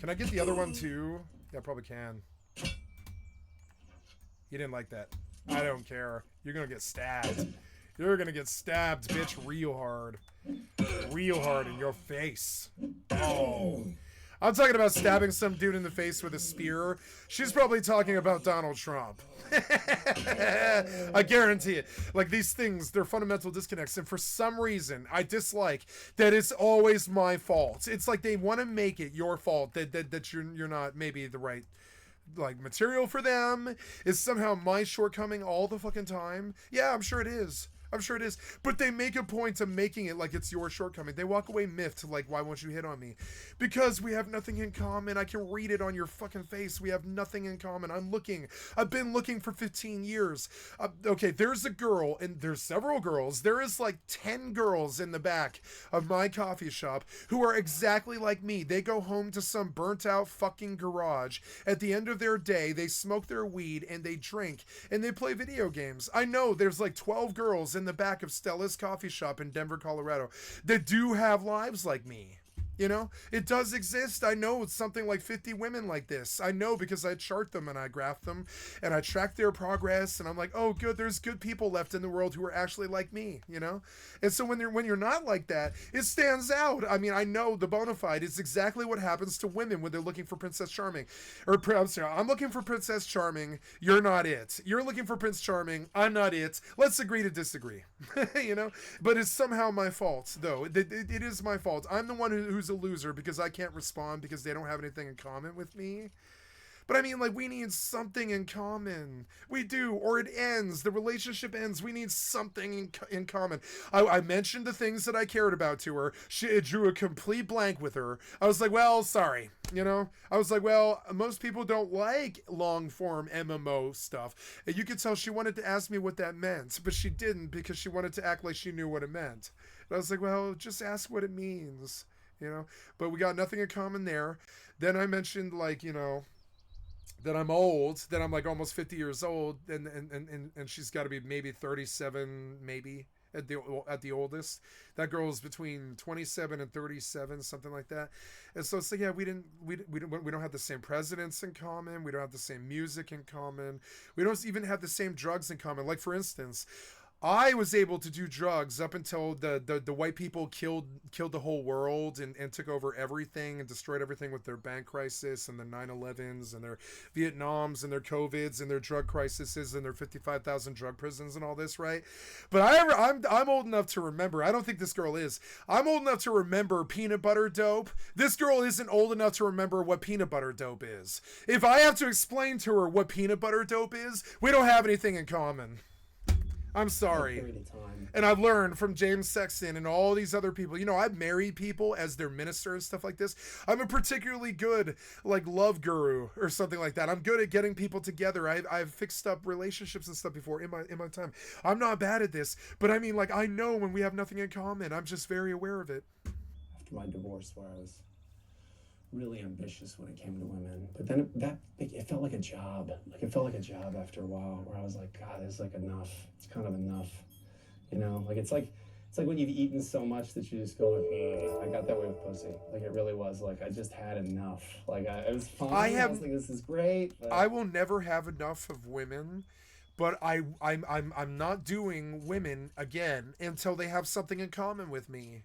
Can I get the other one too? Yeah, I probably can. You didn't like that. I don't care. You're gonna get stabbed. You're gonna get stabbed, bitch, real hard. Real hard in your face. Oh. I'm talking about stabbing some dude in the face with a spear. She's probably talking about Donald Trump. I guarantee it. Like, these things, they're fundamental disconnects. And for some reason, I dislike that it's always my fault. It's like they want to make it your fault that you're not maybe the right material for them. Is somehow my shortcoming all the fucking time. Yeah, I'm sure it is. But they make a point of making it like it's your shortcoming. They walk away miffed, like, why won't you hit on me? Because we have nothing in common. I can read it on your fucking face. We have nothing in common. I've been looking for 15 years. Okay, there's a girl, and there's several girls. There is like 10 girls in the back of my coffee shop who are exactly like me. They go home to some burnt out fucking garage. At the end of their day, they smoke their weed, and they drink, and they play video games. I know there's like 12 girls in the back of Stella's coffee shop in Denver, Colorado that do have lives like me. It does exist. I know it's something like 50 women like this. I know because I chart them and I graph them and I track their progress, and I'm like, oh, good, there's good people left in the world who are actually like me, And so when you're not like that, it stands out. I mean, I know the bona fide is exactly what happens to women when they're looking for Princess Charming. I'm sorry, I'm looking for Princess Charming. You're not it. You're looking for Prince Charming. I'm not it. Let's agree to disagree. But it's somehow my fault, though. It is my fault. I'm the one who's a loser because I can't respond because they don't have anything in common with me. But I mean, like, we need something in common. We do, or it ends. The relationship ends. We need something in common. I mentioned the things that I cared about to her. It drew a complete blank with her. I was like, well, sorry. I was like, well, most people don't like long form MMO stuff. And you could tell she wanted to ask me what that meant, but she didn't because she wanted to act like she knew what it meant. And I was like, well, just ask what it means. But we got nothing in common there. Then I mentioned, like, that I'm old, that I'm like almost 50 years old, and she's got to be maybe 37, maybe at the oldest. That girl's between 27 and 37, something like that. And so it's like, yeah, we don't have the same presidents in common. We don't have the same music in common. We don't even have the same drugs in common. Like, for instance, I was able to do drugs up until the white people killed the whole world and took over everything and destroyed everything with their bank crisis and their 9/11s and their Vietnams and their COVIDs and their drug crises and their 55,000 drug prisons and all this, right? But I'm old enough to remember. I don't think this girl is. I'm old enough to remember peanut butter dope. This girl isn't old enough to remember what peanut butter dope is. If I have to explain to her what peanut butter dope is, we don't have anything in common. I'm sorry. And I've learned from James Sexton and all these other people. I've married people as their minister and stuff like this. I'm a particularly good, like, love guru or something like that. I'm good at getting people together. I've fixed up relationships and stuff before in my time. I'm not bad at this, but I mean, like, I know when we have nothing in common. I'm just very aware of it. After my divorce, where I was really ambitious when it came to women, but then it felt like a job. Like, it felt like a job after a while, where I was like, God, it's like enough. It's kind of enough, like it's like when you've eaten so much that you just go like, I got that way with pussy. Like, it really was like I just had enough. Like, it was fun. I was like, this is great. But I will never have enough of women, but I'm not doing women again until they have something in common with me.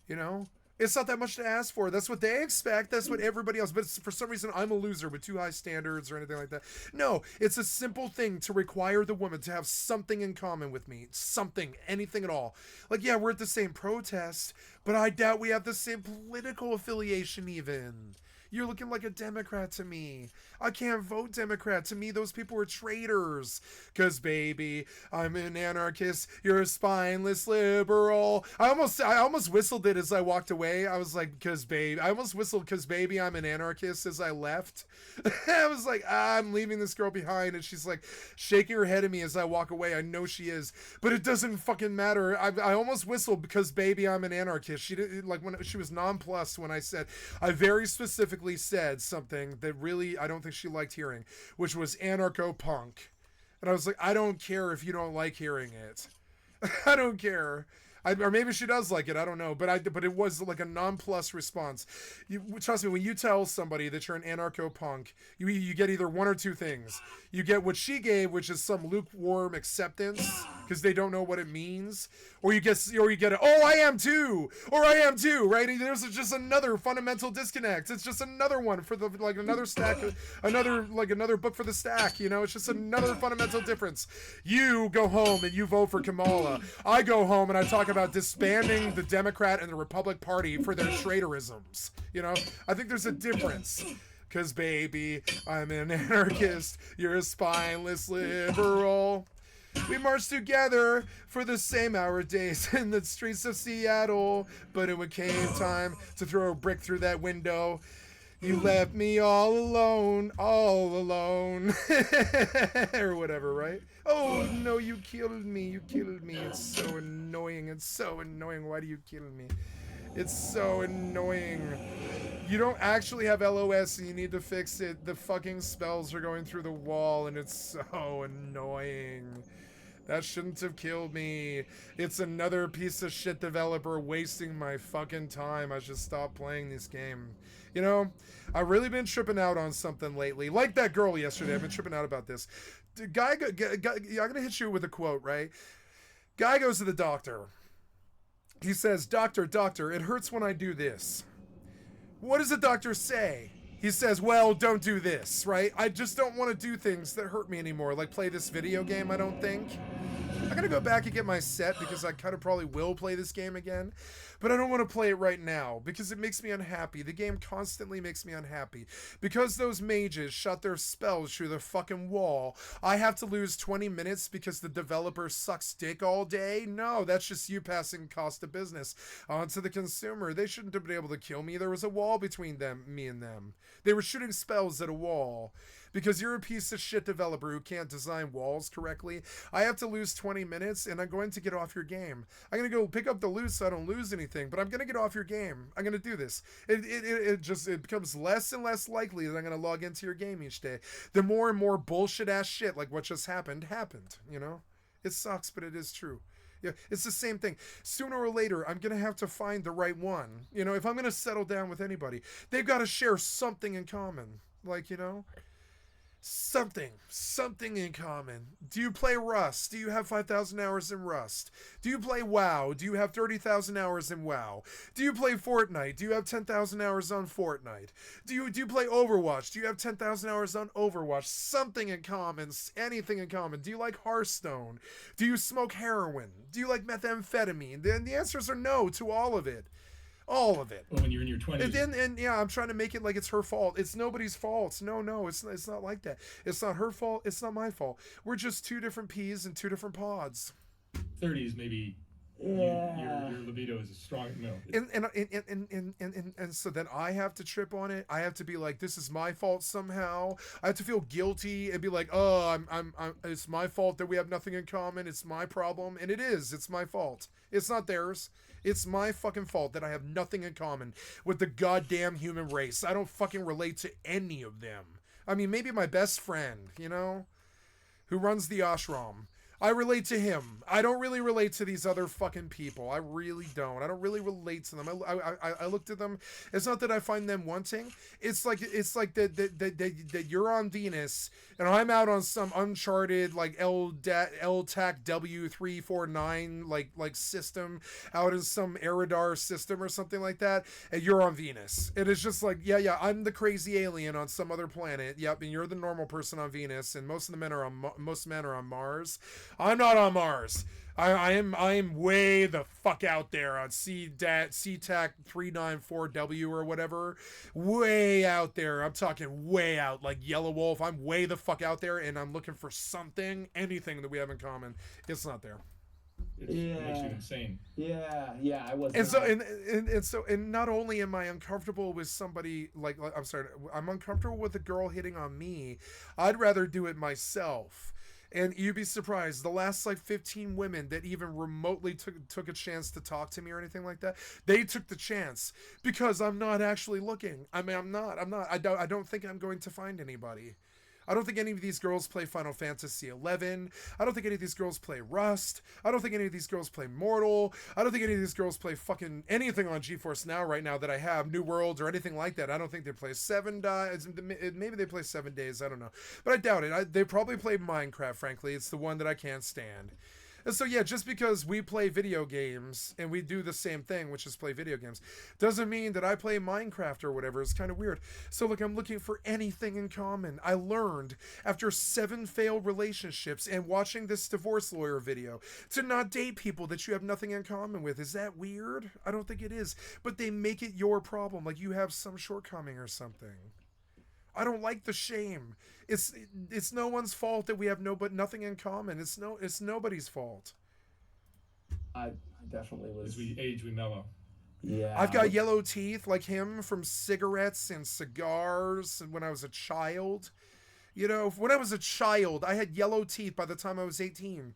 You know? It's not that much to ask for. That's what they expect. That's what everybody else. But for some reason, I'm a loser with too high standards or anything like that. No, it's a simple thing to require the woman to have something in common with me. Something, anything at all. Like, yeah, we're at the same protest, but I doubt we have the same political affiliation even. You're looking like a Democrat to me. I can't vote Democrat. To me, those people are traitors. Cause baby, I'm an anarchist. You're a spineless liberal. I almost whistled it as I walked away. I was like, cause baby, I almost whistled cause baby, I'm an anarchist as I left. I was like, I'm leaving this girl behind. And she's like shaking her head at me as I walk away. I know she is, but it doesn't fucking matter. I almost whistled because baby, I'm an anarchist. She did, like when she was nonplussed when I said, I very specifically said something that really I don't think she liked hearing, which was anarcho-punk. And I was like, I don't care if you don't like hearing it. I don't care. Or maybe she does like it. I don't know. But it was like a nonplus response. Trust me, when you tell somebody that you're an anarcho-punk, you get either one or two things. You get what she gave, which is some lukewarm acceptance because they don't know what it means, or you get it. Oh, I am too, or I am too, right? And there's just another fundamental disconnect. It's just another one for the like another stack, another book for the stack. You know, it's just another fundamental difference. You go home and you vote for Kamala. I go home and I talk about disbanding the Democrat and the Republic Party for their traitorisms. You know, I think there's a difference. Cause baby, I'm an anarchist. You're a spineless liberal. We marched together for the same hour days in the streets of Seattle. But when it came time to throw a brick through that window, you left me all alone. Or whatever, right? Oh, no, you killed me. It's so annoying. Why do you kill me? It's so annoying. You don't actually have LOS and you need to fix it. The fucking spells are going through the wall and it's so annoying. That shouldn't have killed me. It's another piece of shit developer wasting my fucking time. I should stop playing this game. You know, I've really been tripping out on something lately. Like that girl yesterday. I've been tripping out about this. I'm going to hit you with a quote, right? Guy goes to the doctor. He says, doctor, it hurts when I do this. What does the doctor say? He says, well, don't do this, right? I just don't want to do things that hurt me anymore, like play this video game, I don't think. I'm going to go back and get my set because I kind of probably will play this game again. But I don't want to play it right now because it makes me unhappy. The game constantly makes me unhappy. Because those mages shot their spells through the fucking wall, I have to lose 20 minutes because the developer sucks dick all day? No, that's just you passing cost of business on to the consumer. They shouldn't have been able to kill me. There was a wall between me and them. They were shooting spells at a wall. Because you're a piece of shit developer who can't design walls correctly, I have to lose 20 minutes and I'm going to get off your game. I'm going to go pick up the loot so I don't lose anything, but I'm going to get off your game. I'm going to do this. It becomes less and less likely that I'm going to log into your game each day. The more and more bullshit ass shit like what just happened, you know? It sucks, but it is true. Yeah, it's the same thing. Sooner or later, I'm going to have to find the right one. You know, if I'm going to settle down with anybody, they've got to share something in common. Like, you know? Something in common. Do you play Rust? Do you have 5,000 hours in Rust? Do you play WoW? Do you have 30,000 hours in WoW? Do you play Fortnite? Do you have 10,000 hours on Fortnite? Do you play Overwatch? Do you have 10,000 hours on Overwatch? Something in common, anything in common. Do you like Hearthstone? Do you smoke heroin? Do you like methamphetamine? Then the answers are no to all of it. All of it. Well, when you're in your 20s. And yeah, I'm trying to make it like it's her fault. It's nobody's fault. No, it's not like that. It's not her fault. It's not my fault. We're just two different peas in two different pods. 30s, maybe. Yeah. Your libido is strong. No. And so then I have to trip on it. I have to be like, this is my fault somehow. I have to feel guilty and be like, oh, I'm it's my fault that we have nothing in common. It's my problem. And it is. It's my fault. It's not theirs. It's my fucking fault that I have nothing in common with the goddamn human race. I don't fucking relate to any of them. I mean, maybe my best friend, you know, who runs the ashram. I relate to him. I don't really relate to these other fucking people. I really don't. I don't really relate to them. I looked at them. It's not that I find them wanting. It's like that you're on Venus and I'm out on some uncharted like LTAC W349 like system out in some Eridar system or something like that, and you're on Venus. It is just like yeah, I'm the crazy alien on some other planet. Yep, and you're the normal person on Venus, and most men are on Mars. I'm not on Mars. I am way the fuck out there on CTAC 394W or whatever. Way out there. I'm talking way out, like Yellow Wolf. I'm way the fuck out there, and I'm looking for something, anything that we have in common. It's not there. It makes you insane. Yeah, I was. And so and not only am I uncomfortable with somebody like I'm sorry, I'm uncomfortable with a girl hitting on me. I'd rather do it myself. And you'd be surprised, the last like 15 women that even remotely took a chance to talk to me or anything like that, they took the chance because I'm not actually looking. I mean, I'm not. I don't think I'm going to find anybody. I don't think any of these girls play Final Fantasy 11. I don't think any of these girls play Rust. I don't think any of these girls play Mortal. I don't think any of these girls play fucking anything on GeForce Now right now that I have, New Worlds or anything like that. I don't think they play Seven Days. Maybe they play 7 Days. I don't know. But I doubt it. They probably play Minecraft, frankly. It's the one that I can't stand. And so, yeah, just because we play video games and we do the same thing, which is play video games, doesn't mean that I play Minecraft or whatever. It's kind of weird. So, look, I'm looking for anything in common. I learned after 7 failed relationships and watching this divorce lawyer video to not date people that you have nothing in common with. Is that weird? I don't think it is. But they make it your problem, like you have some shortcoming or something. I don't like the shame. It's no one's fault that we have nothing in common. It's nobody's fault. I definitely was. As we age, we mellow. Yeah. I've got yellow teeth like him from cigarettes and cigars when I was a child. You know, when I was a child, I had yellow teeth by the time I was 18.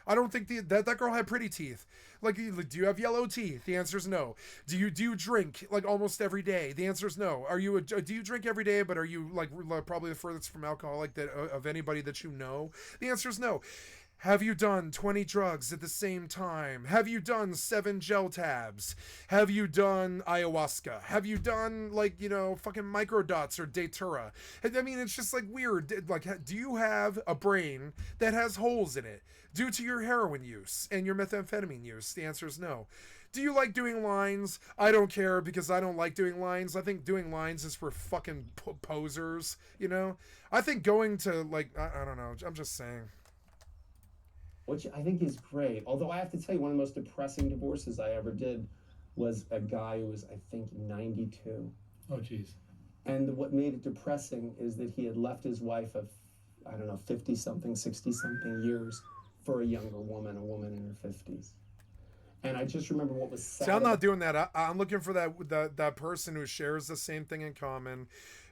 I don't think that girl had pretty teeth. Like, do you have yellow teeth? The answer is no. Do you drink like almost every day? The answer is no. Do you drink every day? But are you like probably the furthest from alcoholic that of anybody that you know? The answer is no. Have you done 20 drugs at the same time? Have you done 7 gel tabs? Have you done ayahuasca? Have you done, like, you know, fucking microdots or datura? I mean, it's just, like, weird. Like, do you have a brain that has holes in it due to your heroin use and your methamphetamine use? The answer is no. Do you like doing lines? I don't care because I don't like doing lines. I think doing lines is for fucking posers, you know? I think going to, like, I don't know. I'm just saying. Which I think is great. Although I have to tell you, one of the most depressing divorces I ever did was a guy who was, I think, 92. Oh, jeez. And what made it depressing is that he had left his wife of, I don't know, 50-something, 60-something years for a younger woman, a woman in her 50s. And I just remember what was sad. See, I'm not doing that. I'm looking for that person who shares the same thing in common,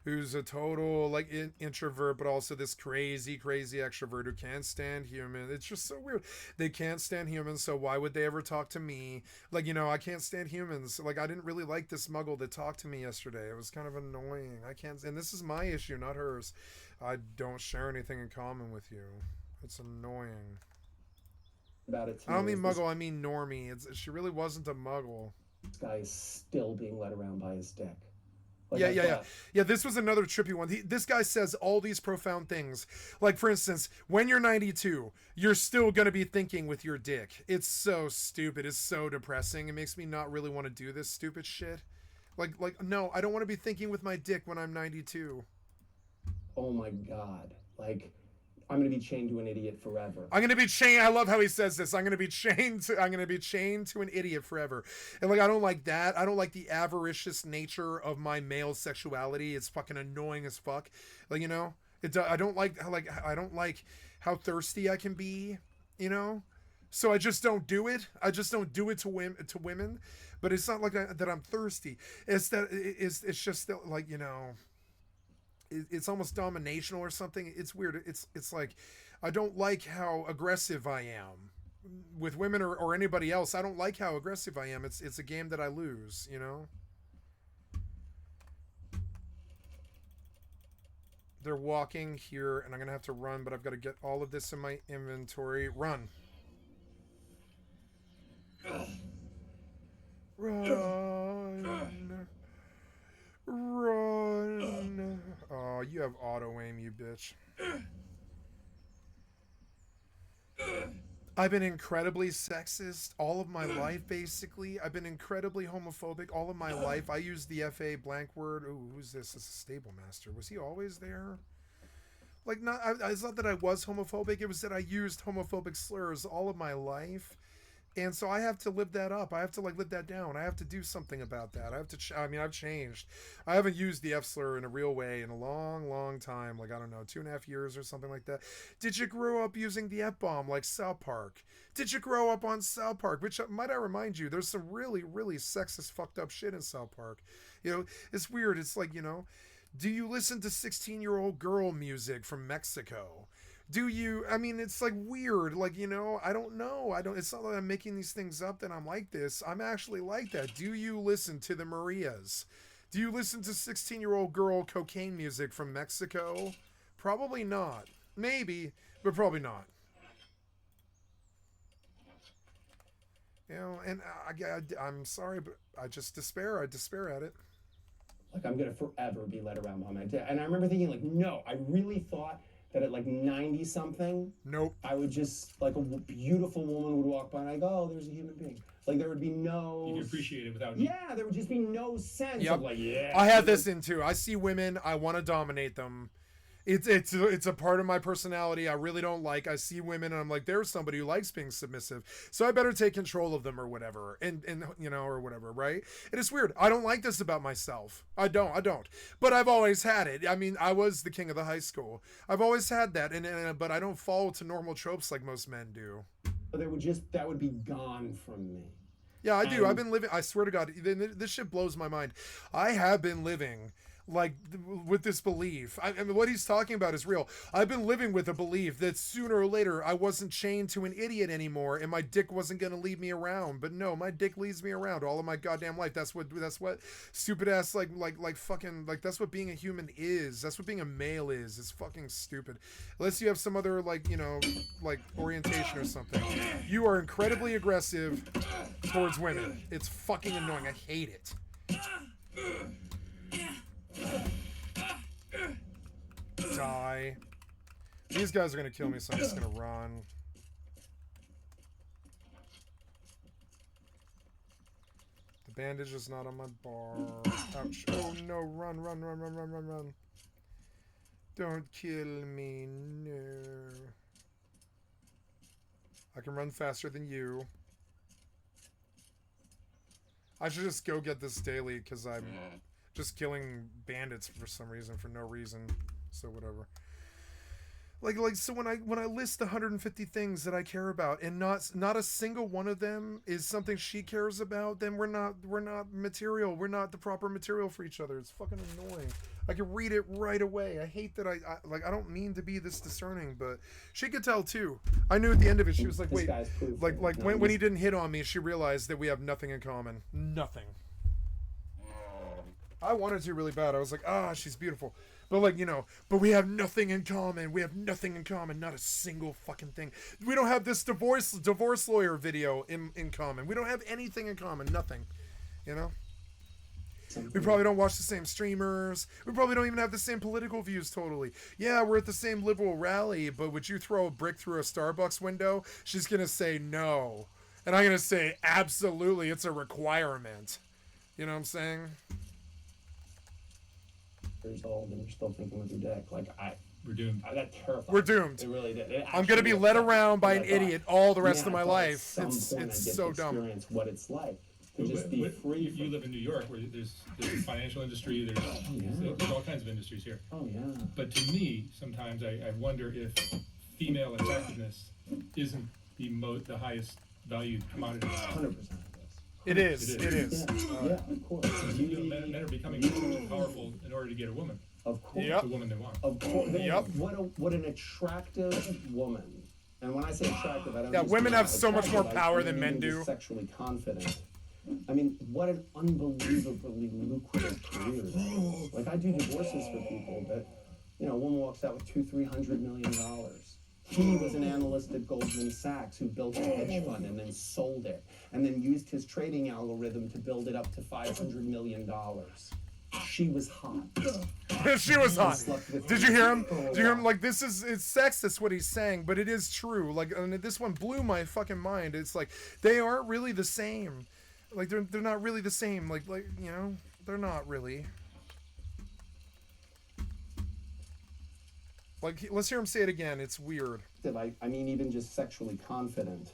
who's a total like introvert, but also this crazy extrovert who can't stand humans. It's just so weird. They can't stand humans, so why would they ever talk to me? Like, you know, I can't stand humans. Like, I didn't really like this muggle that talked to me yesterday. It was kind of annoying. I can't, and this is my issue, not hers. I don't share anything in common with you. It's annoying. About it I don't mean muggle, I mean normie. She really wasn't a muggle. This guy is still being led around by his dick. Like Yeah, this was another trippy one. This guy says all these profound things. Like, for instance, when you're 92, you're still going to be thinking with your dick. It's so stupid. It's so depressing. It makes me not really want to do this stupid shit. Like no, I don't want to be thinking with my dick when I'm 92. Oh my God. Like, I'm going to be chained to an idiot forever. I'm going to be chained. I love how he says this. I'm going to be chained to an idiot forever. And like, I don't like that. I don't like the avaricious nature of my male sexuality. It's fucking annoying as fuck. Like, you know, I don't like how thirsty I can be, you know? So I just don't do it. I just don't do it to women. But it's not like that I'm thirsty. It's just that, like, you know, it's almost dominational or something. It's weird. It's like, I don't like how aggressive I am with women or anybody else. I don't like how aggressive I am. It's a game that I lose, you know? They're walking here, and I'm gonna have to run, but I've got to get all of this in my inventory. Run. Run. Run. Oh, you have auto aim, you bitch. I've been incredibly sexist all of my life, basically. I've been incredibly homophobic all of my life. I use the FA blank word. Ooh, who's this? This is Stable Master. Was he always there? Like, not. It's not that I was homophobic. It was that I used homophobic slurs all of my life. And so I have to live that up. I have to, like, live that down. I have to do something about that. I have to, I mean, I've changed. I haven't used the F slur in a real way in a long, long time. Like, I don't know, 2.5 years or something like that. Did you grow up using the F-bomb like South Park? Did you grow up on South Park? Which, might I remind you, there's some really, really sexist, fucked up shit in South Park. You know, it's weird. It's like, you know, do you listen to 16-year-old girl music from Mexico? Do you, I mean, it's like weird, like, you know, I don't know. It's not that I'm making these things up that I'm like this. I'm actually like that. Do you listen to the Marias? Do you listen to 16-year-old girl cocaine music from Mexico? Probably not. Maybe, but probably not. You know, and I'm sorry, but I just despair. I despair at it. Like, I'm gonna forever be led around by my dad. And I remember thinking, like, no, I really thought that at like 90 something, nope, I would just, like, a beautiful woman would walk by and I'd go, oh, there's a human being. Like, there would be no... You can appreciate it without... Yeah, there would just be no sense of, like, yeah. I have this in too. I see women, I want to dominate them. It's a part of my personality I really don't like. I see women and I'm like, there's somebody who likes being submissive, so I better take control of them or whatever, and you know, or whatever, right? And it's weird. I don't like this about myself. I don't. But I've always had it. I mean, I was the king of the high school. I've always had that, but I don't fall to normal tropes like most men do. But that would be gone from me. Yeah, I do. I've been living, I swear to God, this shit blows my mind. I have been living like with this belief. I mean, what he's talking about is real. I've been living with a belief that sooner or later I wasn't chained to an idiot anymore and my dick wasn't going to leave me around. But no, my dick leaves me around all of my goddamn life. That's what stupid ass like fucking, like, that's what being a human is. That's what being a male is. It's fucking stupid. Unless you have some other, like, you know, like orientation or something. You are incredibly aggressive towards women. It's fucking annoying. I hate it. Die. These guys are gonna kill me, so I'm just gonna run. The bandage is not on my bar. Ouch. Oh no, run. Don't kill me, no. I can run faster than you. I should just go get this daily, because I'm just killing bandits for some reason, for no reason. So whatever. Like so when I list 150 things that I care about and not a single one of them is something she cares about, then we're not material. We're not the proper material for each other. It's fucking annoying. I can read it right away. I hate that I don't mean to be this discerning, but she could tell too. I knew at the end of it, she was like, wait, like when he didn't hit on me, she realized that we have nothing in common. Nothing. I wanted to really bad. I was like, she's beautiful. But, like, you know, but we have nothing in common. We have nothing in common. Not a single fucking thing. We don't have this divorce lawyer video in common. We don't have anything in common. Nothing. You know? We probably don't watch the same streamers. We probably don't even have the same political views totally. Yeah, we're at the same liberal rally, but would you throw a brick through a Starbucks window? She's going to say no. And I'm going to say, absolutely, it's a requirement. You know what I'm saying? Years old and you're still thinking with your dick. Like, we're doomed. That terrified. We're doomed. It really did. I'm gonna be led around by an idiot all the rest of my life. It's so dumb. Experience what it's like to just be free. You live in New York, where there's the financial industry. There's all kinds of industries here. Oh yeah. But to me, sometimes I wonder if female attractiveness isn't the highest valued commodity. 100%. It is. Yeah, of course. Men are becoming more powerful in order to get a woman. Of course. Yep. The woman they want. Of course. Yep. What an attractive woman. And when I say attractive, I don't. Yeah, women have so much more power than men do. Sexually confident. I mean, what an unbelievably lucrative career. Like, I do divorces for people that You know, a woman walks out with $200-300 million. He was an analyst at Goldman Sachs who built a hedge fund and then sold it, and then used his trading algorithm to build it up to $500 million. She was hot. She was hot. Did you hear him? Did you hear him? Like, it's sexist what he's saying, but it is true. Like, and this one blew my fucking mind. It's like, they aren't really the same. Like, they're not really the same. Like, you know, they're not really. Like, let's hear him say it again. It's weird. I mean, even just sexually confident.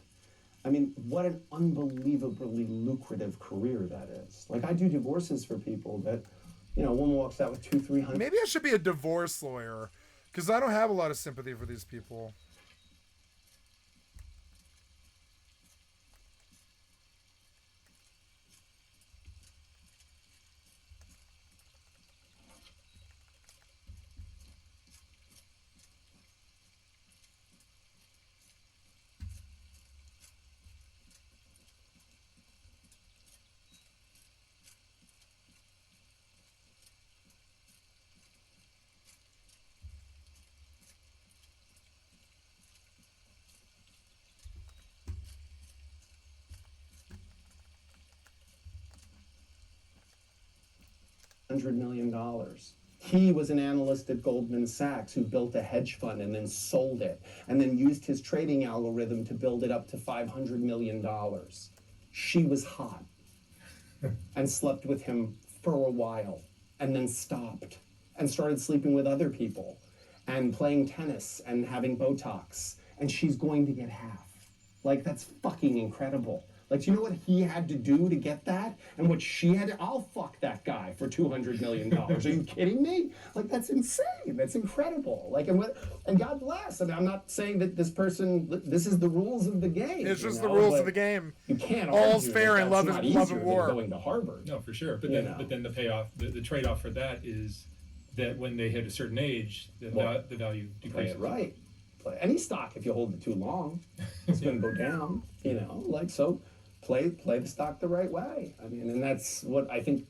I mean, what an unbelievably lucrative career that is. Like, I do divorces for people that, you know, a woman walks out with $200-300. Maybe I should be a divorce lawyer, because I don't have a lot of sympathy for these people. $100 million. He was an analyst at Goldman Sachs who built a hedge fund and then sold it, and then used his trading algorithm to build it up to $500 million. She was hot and slept with him for a while, and then stopped and started sleeping with other people and playing tennis and having Botox, and she's going to get half. Like, that's fucking incredible. Like, do you know what he had to do to get that? And what she had to, I'll fuck that guy for $200 million. Are you kidding me? Like, that's insane. That's incredible. Like, and God bless. I mean, I'm not saying that this is the rules of the game. It's just the rules of the game. You can't All's argue fair in love that's and not easier war. than going to Harvard. No, for sure. But You know. then the payoff, the trade-off for that is that when they hit a certain age, the value Play decreases. it right. Play any stock, if you hold it too long, it's going to go down. You know, like, so play the stock the right way. I mean, and that's what I think.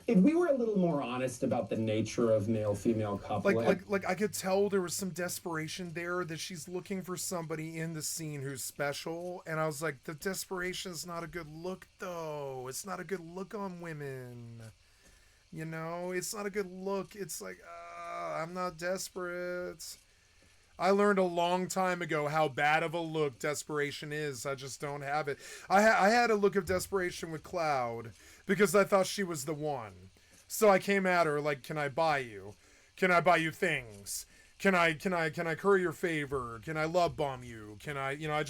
If we were a little more honest about the nature of male-female coupling, like I could tell there was some desperation there, that she's looking for somebody in the scene who's special, and I was like, the desperation is not a good look, though. It's not a good look on women. You know, it's not a good look. It's like, I'm not desperate. I learned a long time ago how bad of a look desperation is. I just don't have it. I had a look of desperation with Cloud because I thought she was the one. So I came at her like, can I buy you? Can I buy you things? Can I curry your favor? Can I love bomb you? Can I, you know,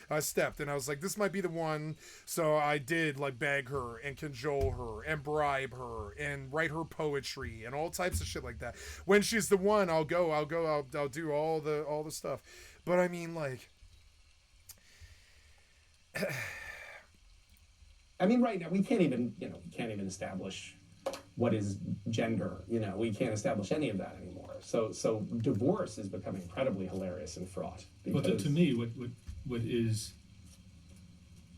I stepped and I was like, this might be the one. So I did like beg her and cajole her and bribe her and write her poetry and all types of shit like that. When she's the one, I'll do all the stuff. But I mean, like, I mean, right now we can't even establish what is gender. You know, we can't establish any of that anymore. So divorce is becoming incredibly hilarious and fraught. Well, to me, what is,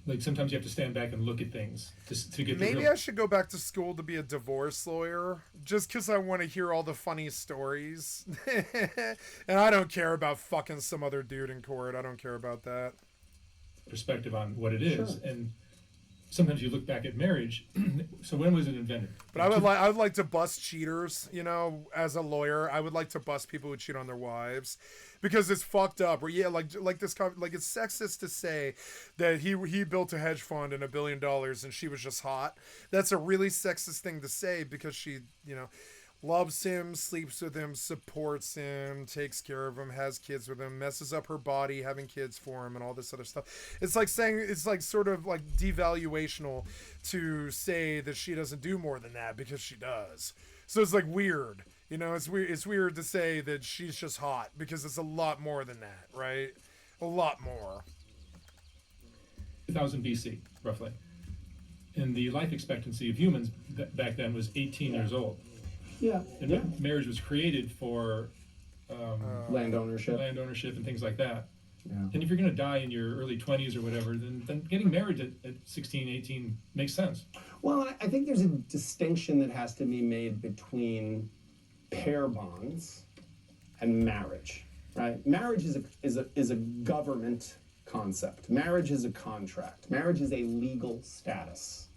like, sometimes you have to stand back and look at things to get. Maybe I should go back to school to be a divorce lawyer, just because I want to hear all the funny stories, and I don't care about fucking some other dude in court. I don't care about that. Perspective on what it is, Sure. and sometimes you look back at marriage. So when was it invented? But I would like to bust cheaters, you know, as a lawyer. I would like to bust people who cheat on their wives, because it's fucked up. Or like it's sexist to say that he built a hedge fund and $1 billion and she was just hot. That's a really sexist thing to say, because she, you know, loves him, sleeps with him, supports him, takes care of him, has kids with him, messes up her body having kids for him, and all this other stuff. It's like saying, it's like sort of like devaluational to say that she doesn't do more than that, because she does. So it's like weird, you know, it's weird to say that she's just hot, because it's a lot more than that, right? A lot more. 2000 BC, roughly. And the life expectancy of humans back then was 18 years old. Yeah. And marriage was created for Land ownership and things like that. Yeah. And if you're going to die in your early 20s or whatever, then getting married at 16, 18 makes sense. Well, I think there's a distinction that has to be made between pair bonds and marriage, right? Marriage is a government concept. Marriage is a contract. Marriage is a legal status.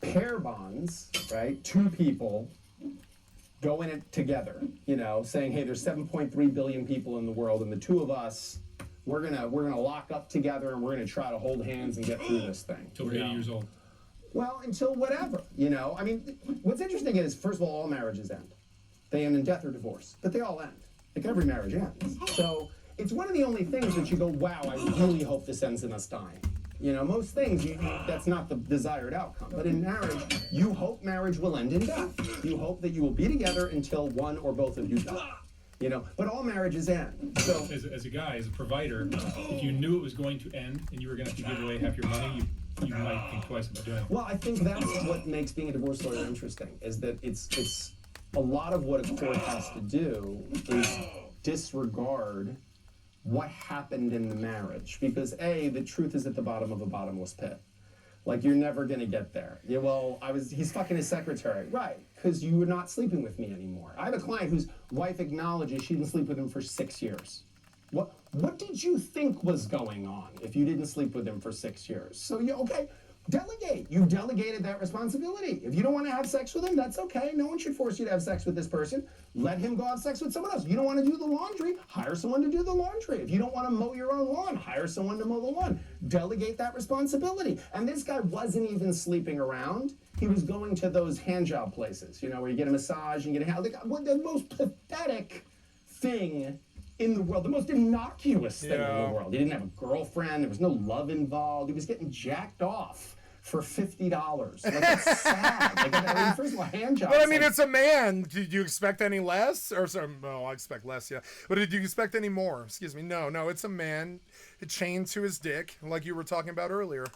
Pair bonds, right? Two people go in it together, saying, hey, there's 7.3 billion people in the world, and the two of us, we're gonna lock up together, and we're gonna try to hold hands and get through this thing. Till we're 80 years old. Well, until whatever, I mean, what's interesting is, first of all marriages end. They end in death or divorce, but they all end. Like every marriage ends. So it's one of the only things that you go, wow, I really hope this ends in us dying. Most things, that's not the desired outcome. But in marriage, you hope marriage will end in death. You hope that you will be together until one or both of you die. But all marriages end. So as a guy, as a provider, if you knew it was going to end and you were going to have to give away half your money, you might think twice about doing it. Well, I think that's what makes being a divorce lawyer interesting, is that it's a lot of what a court has to do is disregard what happened in the marriage, because the truth is at the bottom of a bottomless pit. Like, you're never gonna get there. Yeah, well, he's fucking his secretary. Right, because you were not sleeping with me anymore. I have a client whose wife acknowledges she didn't sleep with him for 6 years. What did you think was going on if you didn't sleep with him for 6 years? So delegate. You delegated that responsibility. If you don't want to have sex with him, that's okay. No one should force you to have sex with this person. Let him go have sex with someone else. You don't want to do the laundry, hire someone to do the laundry. If you don't want to mow your own lawn, hire someone to mow the lawn. Delegate that responsibility. And this guy wasn't even sleeping around. He was going to those hand job places, where you get a massage and get a hand. The most pathetic thing in the world, the most innocuous thing in the world. He didn't have a girlfriend. There was no love involved. He was getting jacked off for $50. Like, that's sad. First of all, hand jobs. But I mean, it's a man. Did you expect any less? Or sorry, no, I expect less, yeah. But did you expect any more? Excuse me. No, it's a man chained to his dick, like you were talking about earlier.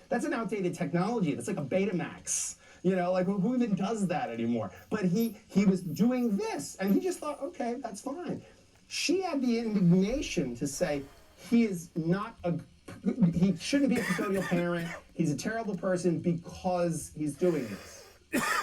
That's an outdated technology. That's like a Betamax. Who even does that anymore? But he was doing this, and he just thought, okay, that's fine. She had the indignation to say, he shouldn't be a custodial parent. He's a terrible person because he's doing this.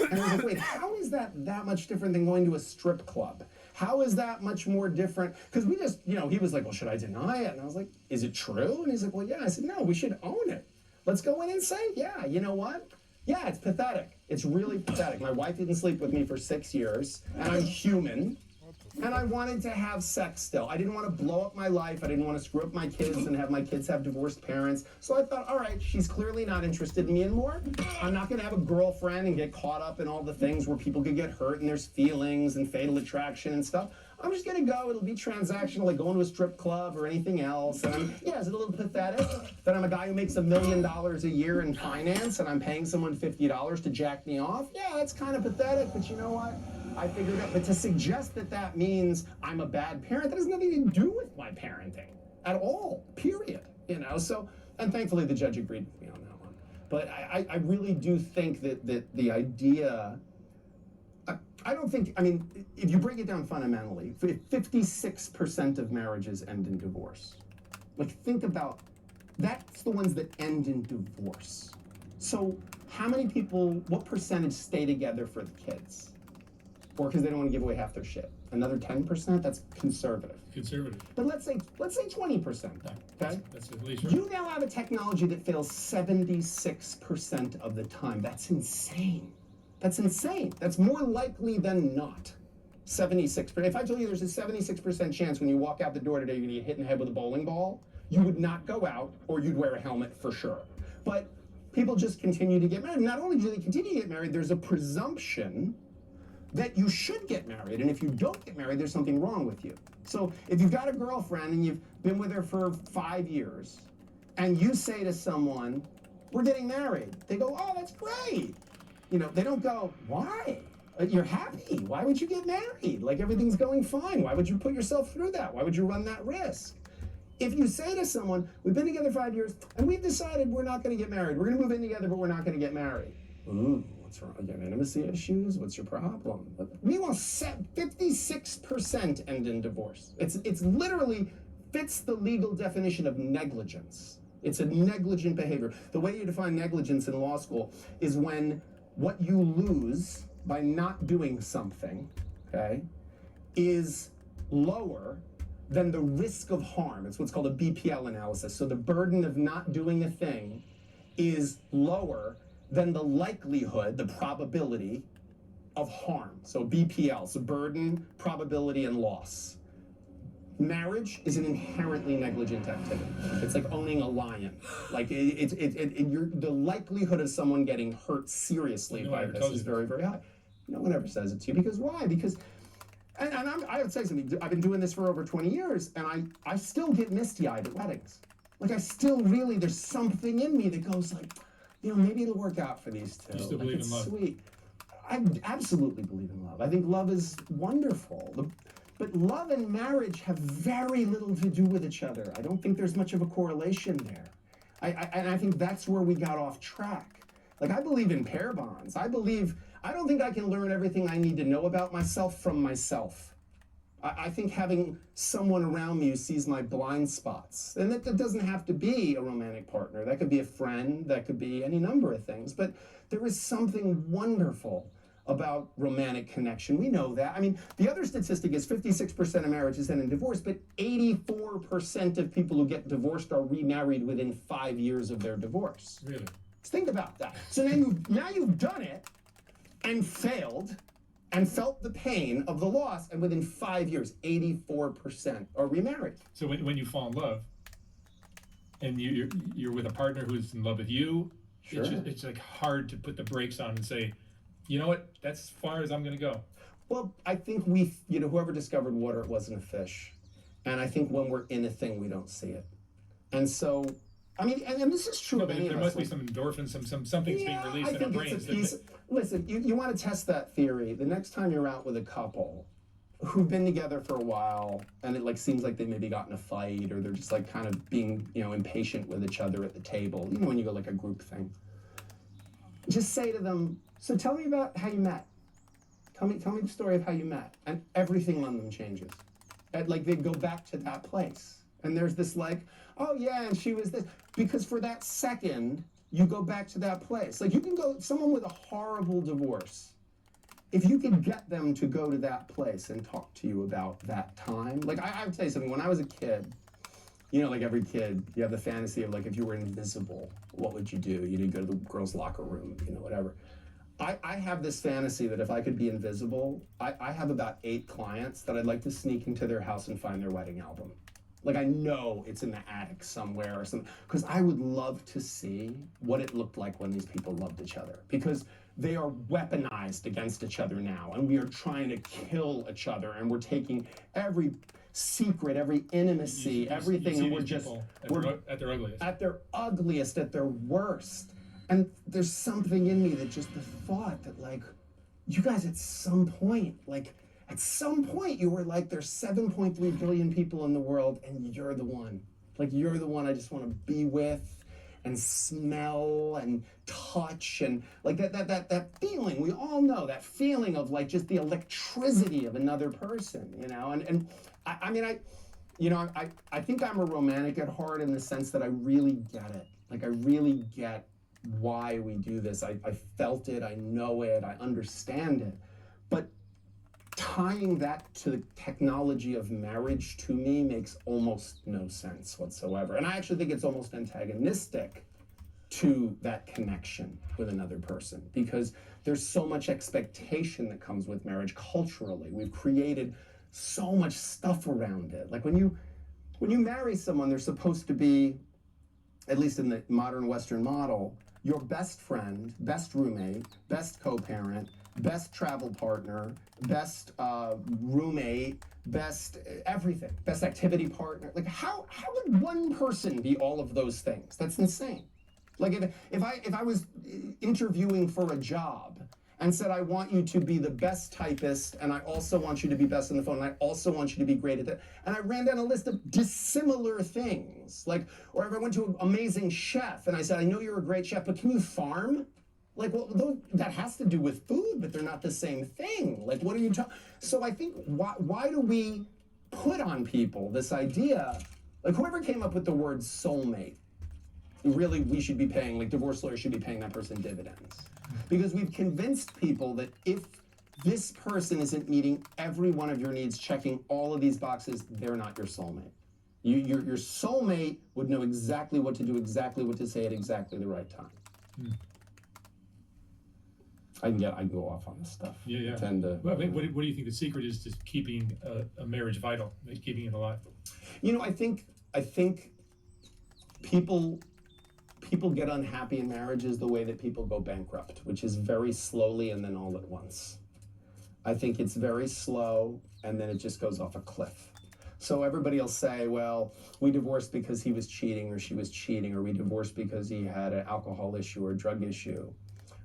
And I was like, wait, how is that much different than going to a strip club? How is that much more different? Because we just, he was like, well, should I deny it? And I was like, is it true? And he's like, well, yeah. I said, no, we should own it. Let's go in and say, yeah, you know what? Yeah, it's pathetic. It's really pathetic. My wife didn't sleep with me for 6 years, and I'm human. And I wanted to have sex still. I didn't want to blow up my life. I didn't want to screw up my kids and have my kids have divorced parents. So I thought, all right, she's clearly not interested in me anymore. I'm not going to have a girlfriend and get caught up in all the things where people could get hurt and there's feelings and fatal attraction and stuff. I'm just going to go. It'll be transactional, like going to a strip club or anything else. And is it a little pathetic that I'm a guy who makes $1 million a year in finance and I'm paying someone $50 to jack me off? Yeah, it's kind of pathetic, but you know what? I figured out, but to suggest that means I'm a bad parent, that has nothing to do with my parenting at all, period. So, and thankfully the judge agreed with me on that one. But I really do think that the idea, I don't think, if you break it down fundamentally, 56% of marriages end in divorce. Think about, that's the ones that end in divorce. So how many people, what percentage stay together for the kids? Or because they don't want to give away half their shit. Another 10%, that's conservative. But let's say 20%, okay? That's at least right. You now have a technology that fails 76% of the time. That's insane. That's more likely than not. 76%. If I told you there's a 76% chance when you walk out the door today you're going to get hit in the head with a bowling ball, you would not go out, or you'd wear a helmet for sure. But people just continue to get married. Not only do they continue to get married, there's a presumption that you should get married, and if you don't get married, there's something wrong with you. So if you've got a girlfriend and you've been with her for 5 years, and you say to someone, we're getting married, they go, oh, that's great. They don't go, why? You're happy. Why would you get married? Like, everything's going fine. Why would you put yourself through that? Why would you run that risk? If you say to someone, we've been together 5 years, and we've decided we're not going to get married. We're going to move in together, but we're not going to get married. Ooh. What's wrong? You have intimacy issues? What's your problem? But meanwhile, 56% end in divorce. It's literally fits the legal definition of negligence. It's a negligent behavior. The way you define negligence in law school is when what you lose by not doing something, okay, is lower than the risk of harm. It's what's called a BPL analysis. So the burden of not doing a thing is lower than the likelihood, the probability of harm. So BPL, so burden, probability, and loss. Marriage is an inherently negligent activity. It's like owning a lion. Like the likelihood of someone getting hurt seriously by this is very, very high. No one ever says it to you, because why? Because, I would say something, I've been doing this for over 20 years, and I still get misty-eyed at weddings. Like, I still really, there's something in me that goes like, maybe it'll work out for these two. You still like, believe it's in love? Sweet. I absolutely believe in love. I think love is wonderful. But love and marriage have very little to do with each other. I don't think there's much of a correlation there. And I think that's where we got off track. Like, I believe in pair bonds. I don't think I can learn everything I need to know about myself from myself. I think having someone around me who sees my blind spots, and that doesn't have to be a romantic partner. That could be a friend, that could be any number of things. But there is something wonderful about romantic connection. We know that. I mean, the other statistic is 56% of marriages end in divorce, but 84% of people who get divorced are remarried within 5 years of their divorce. Really? Think about that. So now you've done it and failed and felt the pain of the loss, and within 5 years, 84% are remarried. So when you fall in love, and you're with a partner who's in love with you, Sure. it's like hard to put the brakes on and say, you know what, that's as far as I'm going to go. Well, I think whoever discovered water, it wasn't a fish. And I think when we're in a thing, we don't see it. And so, I mean, and this is true No, of but any there of must us. be some endorphins, something's being released in our brains. Listen, you want to test that theory. The next time you're out with a couple who've been together for a while, and it seems like they maybe got in a fight, or they're just kind of being, impatient with each other at the table, when you go a group thing. Just say to them, so tell me about how you met. Tell me the story of how you met. And everything on them changes. They go back to that place. And there's this oh yeah, and she was this. Because for that second, you go back to that place. You can go, someone with a horrible divorce, if you can get them to go to that place and talk to you about that time. I would tell you something, when I was a kid, every kid, you have the fantasy of if you were invisible, what would you do? You'd go to the girls' locker room, whatever. I have this fantasy that if I could be invisible, I have about 8 clients that I'd like to sneak into their house and find their wedding album. I know it's in the attic somewhere or something, because I would love to see what it looked like when these people loved each other, because they are weaponized against each other now, and we are trying to kill each other, and we're taking every secret, every intimacy, everything, and we're just at their ugliest. At their ugliest, at their worst. And there's something in me that just the thought that you guys at some point you were there's 7.3 billion people in the world, and you're the one. You're the one I just want to be with and smell and touch, and that feeling, we all know that feeling of just the electricity of another person, and I think I'm a romantic at heart in the sense that I really get it. I really get why we do this. I felt it, I know it, I understand it. But tying that to the technology of marriage, to me, makes almost no sense whatsoever. And I actually think it's almost antagonistic to that connection with another person, because there's so much expectation that comes with marriage culturally. We've created so much stuff around it. When you marry someone, they're supposed to be, at least in the modern Western model, your best friend, best roommate, best co-parent, best travel partner, best roommate, best everything, best activity partner. How would one person be all of those things? That's insane. If I was interviewing for a job and said, I want you to be the best typist, and I also want you to be best on the phone, and I also want you to be great at that, and I ran down a list of dissimilar things, or if I went to an amazing chef, and I said, I know you're a great chef, but can you farm? That has to do with food, but they're not the same thing. What are you talking? So I think, why do we put on people this idea, whoever came up with the word soulmate, really we should be paying, divorce lawyers should be paying that person dividends. Because we've convinced people that if this person isn't meeting every one of your needs, checking all of these boxes, they're not your soulmate. Your soulmate would know exactly what to do, exactly what to say at exactly the right time. I can go off on this stuff. Yeah. I tend to, Well, what do you think the secret is to keeping a marriage vital, keeping it alive? I think people get unhappy in marriages the way that people go bankrupt, which is very slowly and then all at once. I think it's very slow and then it just goes off a cliff. So everybody will say, well, we divorced because he was cheating or she was cheating, or we divorced because he had an alcohol issue or a drug issue,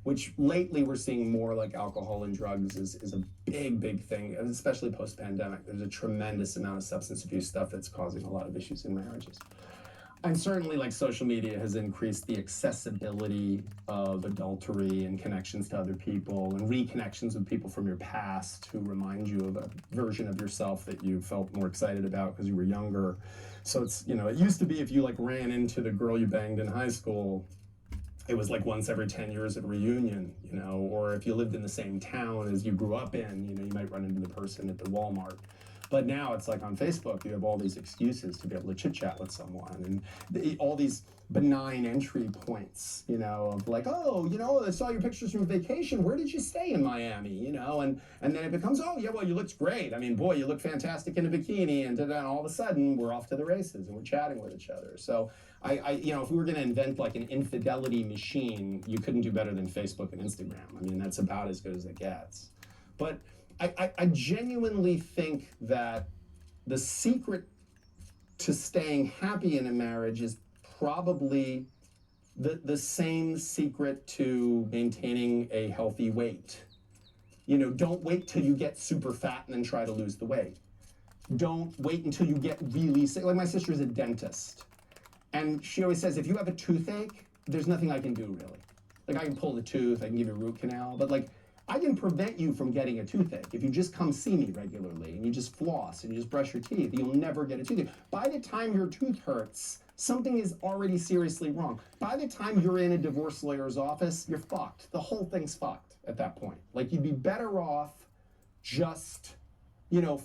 which lately we're seeing more like alcohol and drugs is a big thing, especially post-pandemic. There's a tremendous amount of substance abuse stuff that's causing a lot of issues in marriages. And certainly, like, social media has increased the accessibility of adultery and connections to other people and reconnections with people from your past who remind you of a version of yourself that you felt more excited about because you were younger. So it's, it used to be if you, like, ran into the girl you banged in high school, it was like once every 10 years at a reunion, or if you lived in the same town as you grew up in, you might run into the person at the Walmart. But now it's like on Facebook, you have all these excuses to be able to chit chat with someone, and all these benign entry points, of like, oh, I saw your pictures from vacation. Where did you stay in Miami? And then it becomes, oh yeah, well, you looked great. I mean, boy, you look fantastic in a bikini, and then all of a sudden we're off to the races and we're chatting with each other. So if we were going to invent like an infidelity machine, you couldn't do better than Facebook and Instagram. I mean, that's about as good as it gets. But I genuinely think that the secret to staying happy in a marriage is probably the same secret to maintaining a healthy weight. Don't wait till you get super fat and then try to lose the weight. Don't wait until you get really sick. Like, my sister's a dentist, and she always says, if you have a toothache, there's nothing I can do, really. Like, I can pull the tooth, I can give you a root canal, but like, I can prevent you from getting a toothache. If you just come see me regularly and you just floss and you just brush your teeth, you'll never get a toothache. By the time your tooth hurts, something is already seriously wrong. By the time you're in a divorce lawyer's office, you're fucked. The whole thing's fucked at that point. Like, you'd be better off just,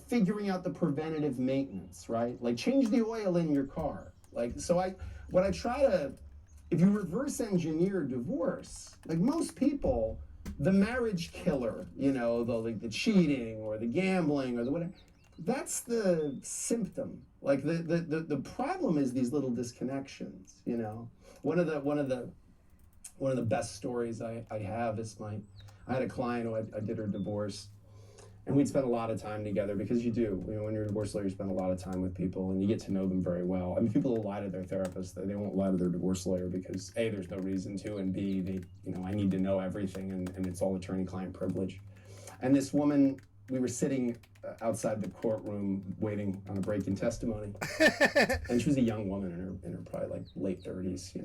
figuring out the preventative maintenance, right? Like, change the oil in your car. Like, so if you reverse engineer divorce, like most people, the marriage killer, the cheating or the gambling or the whatever, that's the symptom. Like, the problem is these little disconnections. One of the best stories I have is I had a client who I did her divorce, and we'd spend a lot of time together, because you do. When you're a divorce lawyer, you spend a lot of time with people and you get to know them very well. I mean, people will lie to their therapist. They won't lie to their divorce lawyer because A, there's no reason to, and B, I need to know everything, and it's all attorney-client privilege. And this woman, we were sitting outside the courtroom waiting on a break in testimony. And she was a young woman in her probably like late 30s,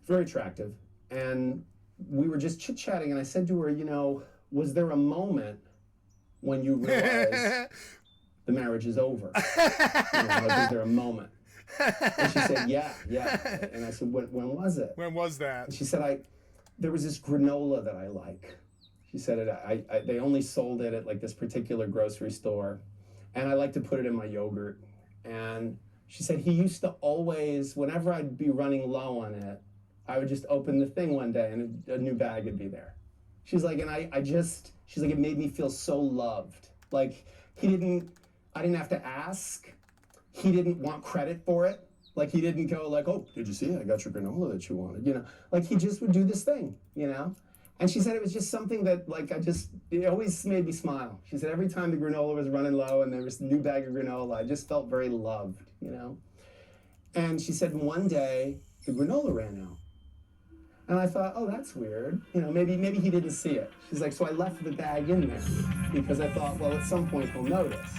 very attractive. And we were just chit-chatting, and I said to her, was there a moment when you realize the marriage is over? Was there a moment? And she said, yeah. And I said, when was it? When was that? And she said, there was this granola that I like. She said, they only sold it at like this particular grocery store, and I like to put it in my yogurt. And she said, he used to always, whenever I'd be running low on it, I would just open the thing one day and a new bag would be there. She's like, and she's like, it made me feel so loved. Like, I didn't have to ask. He didn't want credit for it. Like, he didn't go like, oh, did you see? I got your granola that you wanted, Like, he just would do this thing, And she said it was just something that, like, it always made me smile. She said every time the granola was running low and there was a new bag of granola, I just felt very loved, And she said one day the granola ran out. And I thought, oh, that's weird. Maybe he didn't see it. She's like, so I left the bag in there because I thought, well, at some point he'll notice.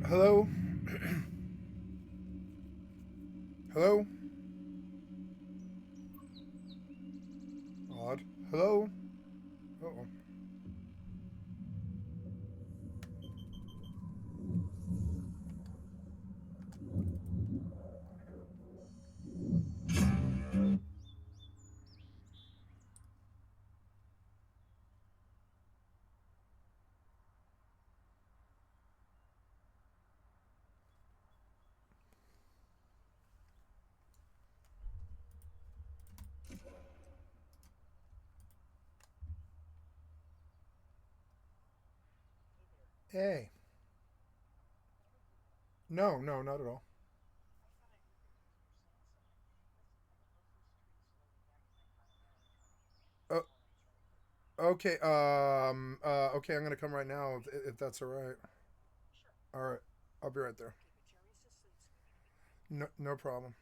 Hello? Hello? Odd. Hello? Uh-oh. Hey. No, no, not at all. Uh, okay. Okay, I'm gonna come right now if that's all right. All right. I'll be right there. No, no problem.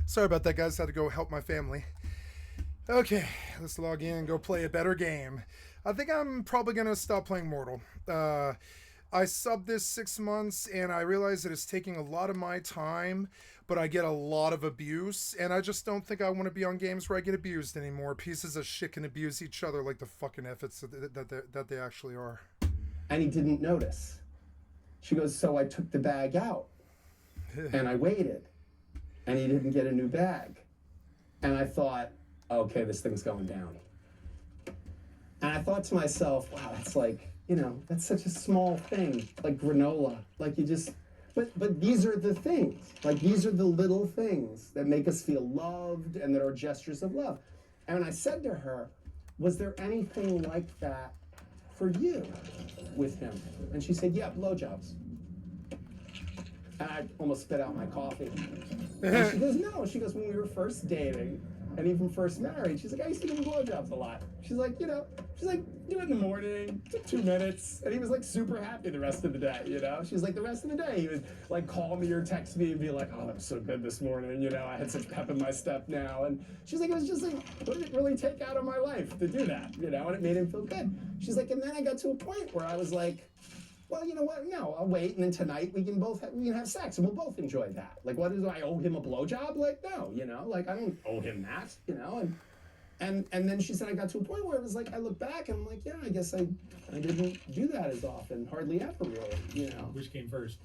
Sorry about that, guys. Had to go help my family. Okay, let's log in and go play a better game. I think I'm probably going to stop playing Mortal. I subbed this 6 months, and I realize that it's taking a lot of my time, but I get a lot of abuse, and I just don't think I want to be on games where I get abused anymore. Pieces of shit can abuse each other like the fucking efforts that they actually are. And he didn't notice. She goes, so I took the bag out, and I waited, and he didn't get a new bag. And I thought, okay, this thing's going down. And I thought to myself, wow, that's like, you know, that's such a small thing, like granola. Like you just, but these are the things. Like these are the little things that make us feel loved and that are gestures of love. And I said to her, was there anything like that for you with him? And she said, yeah, blowjobs. And I almost spit out my coffee. And she goes, no. She goes, when we were first dating and even first married, she's like, I used to give him blowjobs a lot. She's like, you know, she's like, do it in the morning, took 2 minutes. And he was like super happy the rest of the day, you know? She's like, the rest of the day, he would like call me or text me and be like, oh, that was so good this morning. You know, I had such pep in my step now. And she's like, it was just like, what did it really take out of my life to do that? You know, and it made him feel good. She's like, and then I got to a point where I was like, well, you know what? No, I'll wait, and then tonight we can have sex, and we'll both enjoy that. Like, what do I owe him a blowjob? Like, no, you know, like I don't owe him that, you know. And then she said I got to a point where it was like I look back and I'm like, yeah, I guess I didn't do that as often, hardly ever really, you know. Which came first?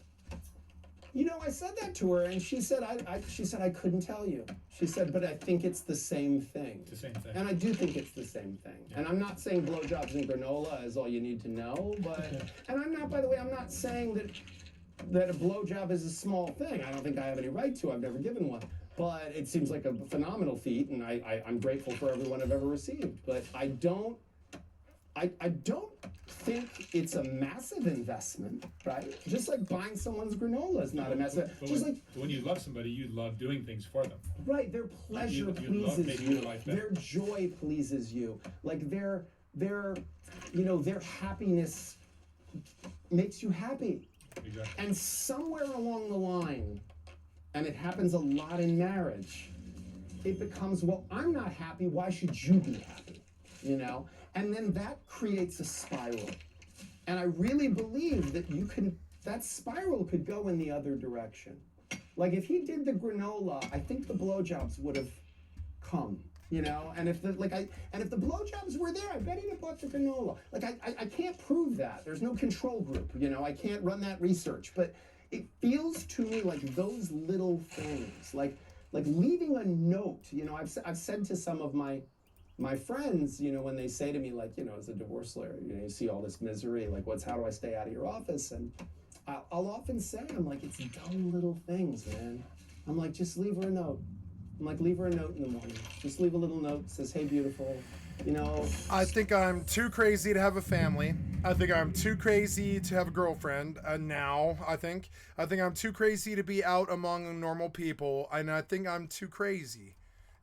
You know, I said that to her, and she said I couldn't tell you. She said, but I think it's the same thing. It's the same thing. And I do think it's the same thing. Yeah. And I'm not saying blowjobs and granola is all you need to know, but and I'm not, by the way, I'm not saying that a blowjob is a small thing. I don't think I have any right to. I've never given one. But it seems like a phenomenal feat, and I'm grateful for everyone I've ever received. But I don't think it's a massive investment, right? Just like buying someone's granola is not a massive. Just like when you love somebody, you love doing things for them. Right, their pleasure pleases you. Their joy pleases you. Like their happiness makes you happy. Exactly. And somewhere along the line, and it happens a lot in marriage, it becomes, well, I'm not happy, why should you be happy? You know? And then that creates a spiral. And I really believe that that spiral could go in the other direction. Like if he did the granola, I think the blowjobs would have come, you know? And if the blowjobs were there, I bet he'd have bought the granola. Like I can't prove that. There's no control group, you know? I can't run that research. But it feels to me like those little things, like leaving a note, you know? I've said to some of my friends, you know, when they say to me, like, you know, as a divorce lawyer, you know, you see all this misery, like, how do I stay out of your office? And I'll often say, I'm like, it's dumb little things, man. I'm like, just leave her a note. I'm like, leave her a note in the morning. Just leave a little note that says, hey, beautiful, you know. I think I'm too crazy to have a family. I think I'm too crazy to have a girlfriend now, I think I'm too crazy to be out among normal people, and I think I'm too crazy.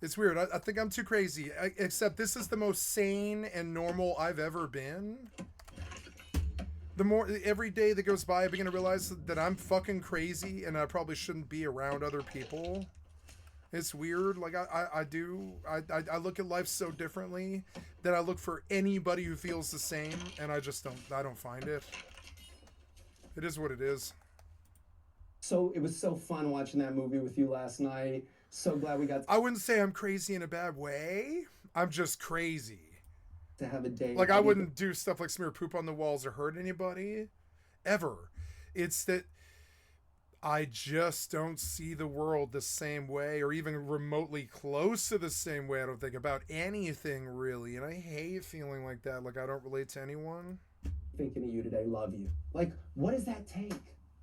It's weird. I think I'm too crazy. Except this is the most sane and normal I've ever been. Every day that goes by, I begin to realize that I'm fucking crazy and I probably shouldn't be around other people. It's weird. Like I look at life so differently that I look for anybody who feels the same, and I don't find it. It is what it is. So it was so fun watching that movie with you last night. So glad we got I wouldn't say I'm crazy in a bad way. I'm just crazy. To have a date. Like I wouldn't do stuff like smear poop on the walls or hurt anybody. Ever. It's that I just don't see the world the same way, or even remotely close to the same way, I don't think, about anything really. And I hate feeling like that. Like I don't relate to anyone. Thinking of you today, love you. Like, what does that take?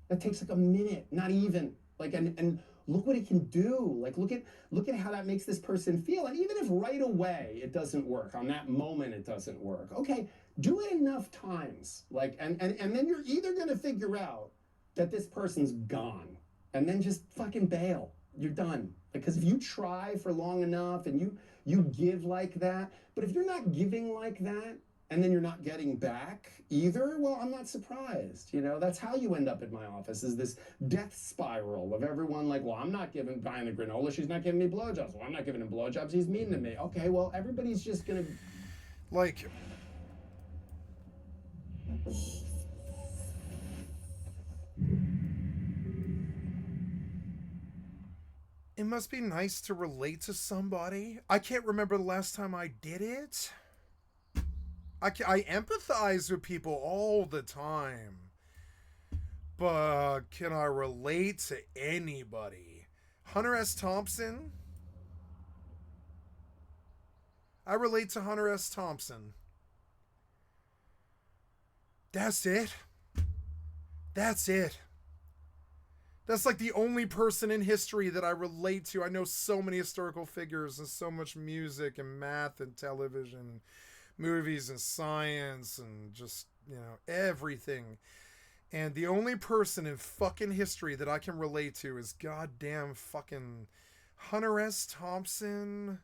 That takes like a minute, not even. Like, and look what it can do. Like, look at how that makes this person feel. And even if right away it doesn't work, on that moment it doesn't work, okay, do it enough times. Like, and then you're either gonna figure out that this person's gone, and then just fucking bail. You're done. Because if you try for long enough and you give like that, but if you're not giving like that, and then you're not getting back either, well, I'm not surprised. You know, that's how you end up in my office, is this death spiral of everyone like, well, I'm not giving buying the granola, she's not giving me blowjobs. Well, I'm not giving him blowjobs, he's mean to me. Okay, well, everybody's just gonna Like, it must be nice to relate to somebody. I can't remember the last time I did it. I empathize with people all the time. But can I relate to anybody? Hunter S. Thompson? I relate to Hunter S. Thompson. That's it. That's it. That's like the only person in history that I relate to. I know so many historical figures and so much music and math and television, movies and science and just, you know, everything. And the only person in fucking history that I can relate to is goddamn fucking Hunter S. Thompson.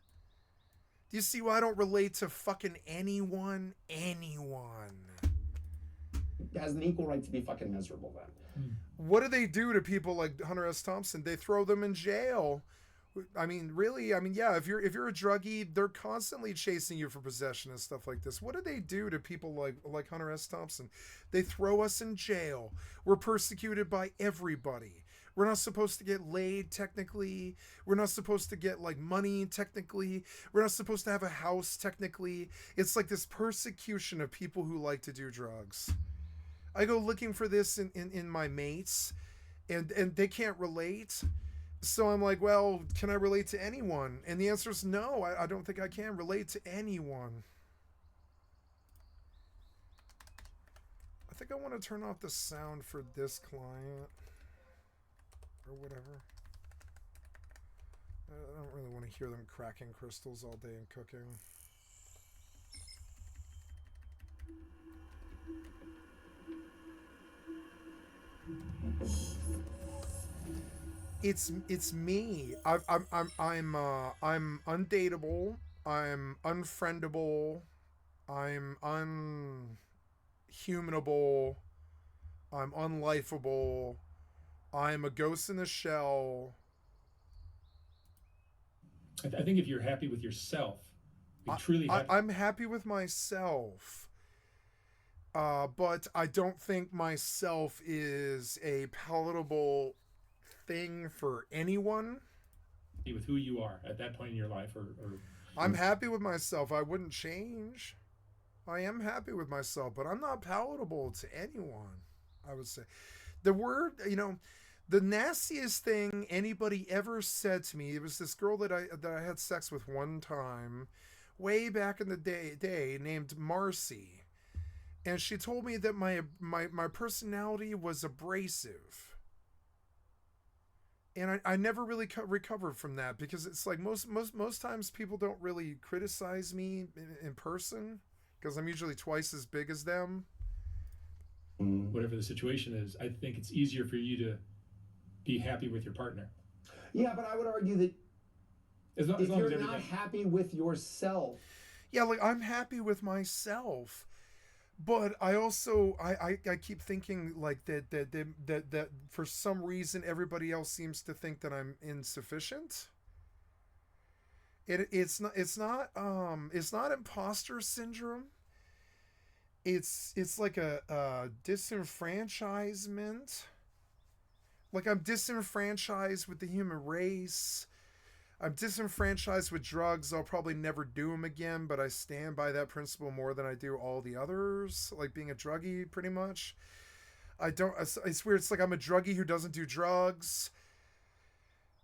Do you see why I don't relate to fucking anyone? Anyone. has an equal right to be fucking miserable then. What do they do to people like Hunter S. Thompson? They throw them in jail. I mean, really? I mean, yeah, if you're a druggie, they're constantly chasing you for possession and stuff like this. What do they do to people like Hunter S. Thompson? They throw us in jail. We're persecuted by everybody. We're not supposed to get laid, technically. We're not supposed to get, like, money, technically. We're not supposed to have a house, technically. It's like this persecution of people who like to do drugs. I go looking for this in my mates, and they can't relate. So I'm like, well, can I relate to anyone? And the answer is no. I don't think I can relate to anyone. I think I want to turn off the sound for this client. Or whatever. I don't really want to hear them cracking crystals all day and cooking. It's me. I'm undateable. I'm unfriendable. I'm unhumanable. I'm unlifeable. I'm a ghost in the shell. I think if you're happy with yourself, you're truly happy. I'm happy with myself. But I don't think myself is a palatable thing for anyone. With who you are at that point in your life, or I'm happy with myself. I wouldn't change. I am happy with myself, but I'm not palatable to anyone, I would say. The word, the nastiest thing anybody ever said to me, it was this girl that I had sex with one time, way back in the day named Marcy. And she told me that my personality was abrasive. And I never really recovered from that, because it's like most times people don't really criticize me in person, because I'm usually twice as big as them. Whatever the situation is, I think it's easier for you to be happy with your partner. Yeah, but I would argue that if you're not happy with yourself. Yeah, like, I'm happy with myself. But I also I keep thinking like that for some reason everybody else seems to think that I'm insufficient. It's not imposter syndrome. It's like a disenfranchisement. Like, I'm disenfranchised with the human race. I'm disenfranchised with drugs. I'll probably never do them again, but I stand by that principle more than I do all the others, like being a druggie, pretty much. It's weird. It's like I'm a druggie who doesn't do drugs.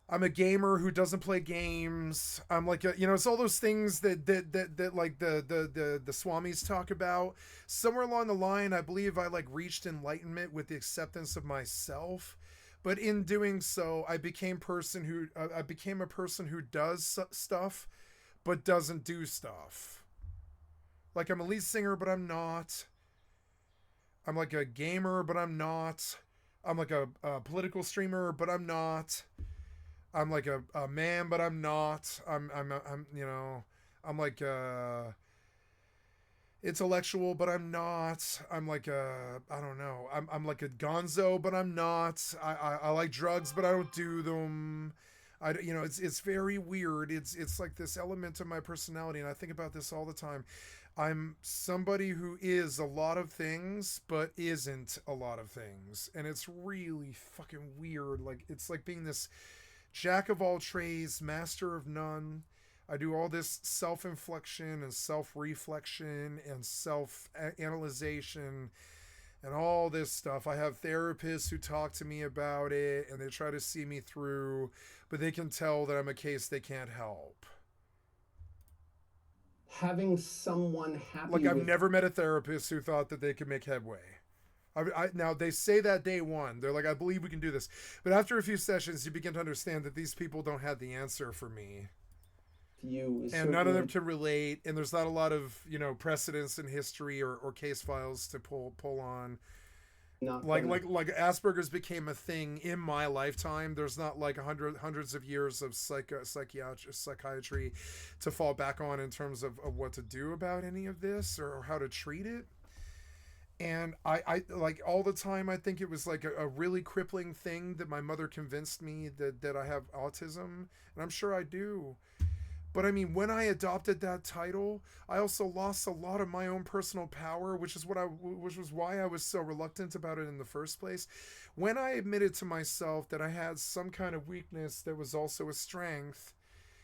I'm a gamer who doesn't play games. I'm like, it's all those things that like the swamis talk about. Somewhere along the line, I believe I like reached enlightenment with the acceptance of myself. But in doing so, I became a person who does stuff, but doesn't do stuff. Like, I'm a lead singer, but I'm not. I'm like a gamer, but I'm not. I'm like a political streamer, but I'm not. I'm like a man, but I'm not. I'm like intellectual, but I'm not. I'm like a, I don't know. I'm like a gonzo, but I'm not. I like drugs, but I don't do them. It's very weird. It's like this element of my personality, and I think about this all the time. I'm somebody who is a lot of things, but isn't a lot of things, and it's really fucking weird. Like it's like being this jack of all trades, master of none. I do all this self-inflection and self-reflection and self-analyzation and all this stuff. I have therapists who talk to me about it and they try to see me through, but they can tell that I'm a case they can't help. Having someone happy Like I've with never met a therapist who thought that they could make headway. Now they say that day one, they're like, I believe we can do this. But after a few sessions, you begin to understand that these people don't have the answer for me. you is And none of them certainly- can relate, and there's not a lot of precedents in history or case files to pull on. not Like gonna- like Asperger's became a thing in my lifetime. There's not like hundreds of years of psychiatry to fall back on in terms of what to do about any of this or how to treat it. And I like all the time I think it was like a really crippling thing that my mother convinced me that I have autism, and I'm sure I do. But I mean, when I adopted that title, I also lost a lot of my own personal power, which was why I was so reluctant about it in the first place. When I admitted to myself that I had some kind of weakness that was also a strength,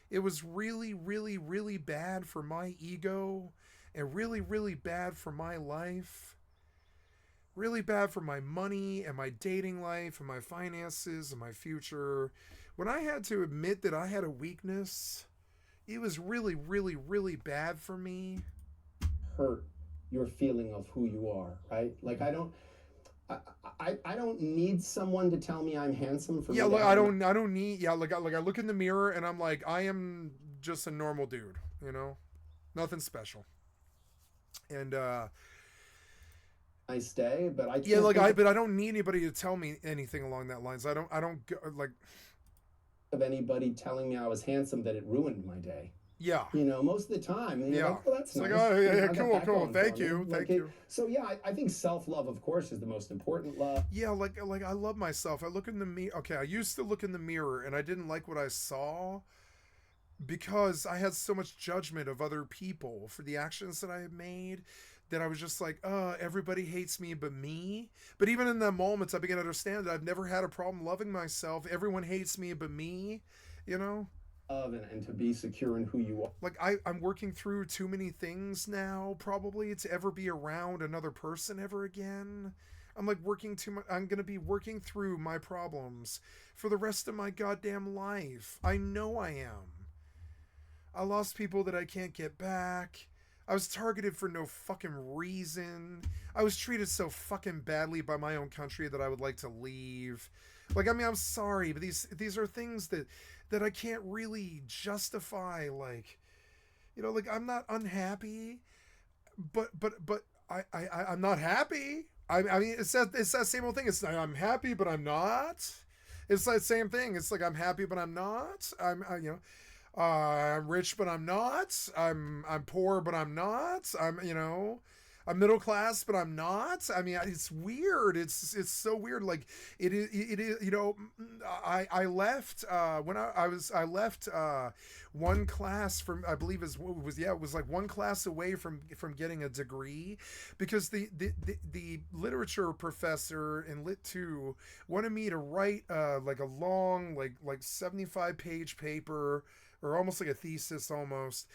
it was really, really, really bad for my ego and really, really bad for my life. Really bad for my money and my dating life and my finances and my future. When I had to admit that I had a weakness, it was really, really, really bad for me. hurt your feeling of who you are, right? Like I don't need someone to tell me I'm handsome for Yeah, me to like have I don't need. Yeah, like I look in the mirror and I'm like, I am just a normal dude, nothing special. And nice day, but I can't yeah, like think but I don't need anybody to tell me anything along that lines. I don't go, like. of anybody telling me I was handsome that it ruined my day. Yeah. Most of the time, and you're Yeah. like, oh, that's It's nice. like, oh, yeah, I got cool, that cool. going Thank for me. you, thank Like, you. So yeah, I think self-love, of course, is the most important love. Yeah, like I love myself. I look in the mirror. Okay, I used to look in the mirror and I didn't like what I saw because I had so much judgment of other people for the actions that I had made that I was just like, everybody hates me but me. But even in the moments, I began to understand that I've never had a problem loving myself. Everyone hates me but me, Love and to be secure in who you are. Like I'm working through too many things now, probably, to ever be around another person ever again. I'm like working too much. I'm going to be working through my problems for the rest of my goddamn life. I know I am. I lost people that I can't get back. I was targeted for no fucking reason. I was treated so fucking badly by my own country that I would like to leave. Like, I mean, I'm sorry, but these are things that I can't really justify. Like, like I'm not unhappy, but I'm not happy. I mean, it's that same old thing. It's like I'm happy, but I'm not. It's that same thing. It's like I'm happy, but I'm not. I'm rich, but I'm not. I'm poor, but I'm not. I'm middle class, but I'm not. I mean, it's weird. It's so weird. Like it is. I left when I left one class from, I believe it was like one class away from getting a degree, because the literature professor in Lit 2 wanted me to write like a long like 75-page paper, or almost like a thesis almost,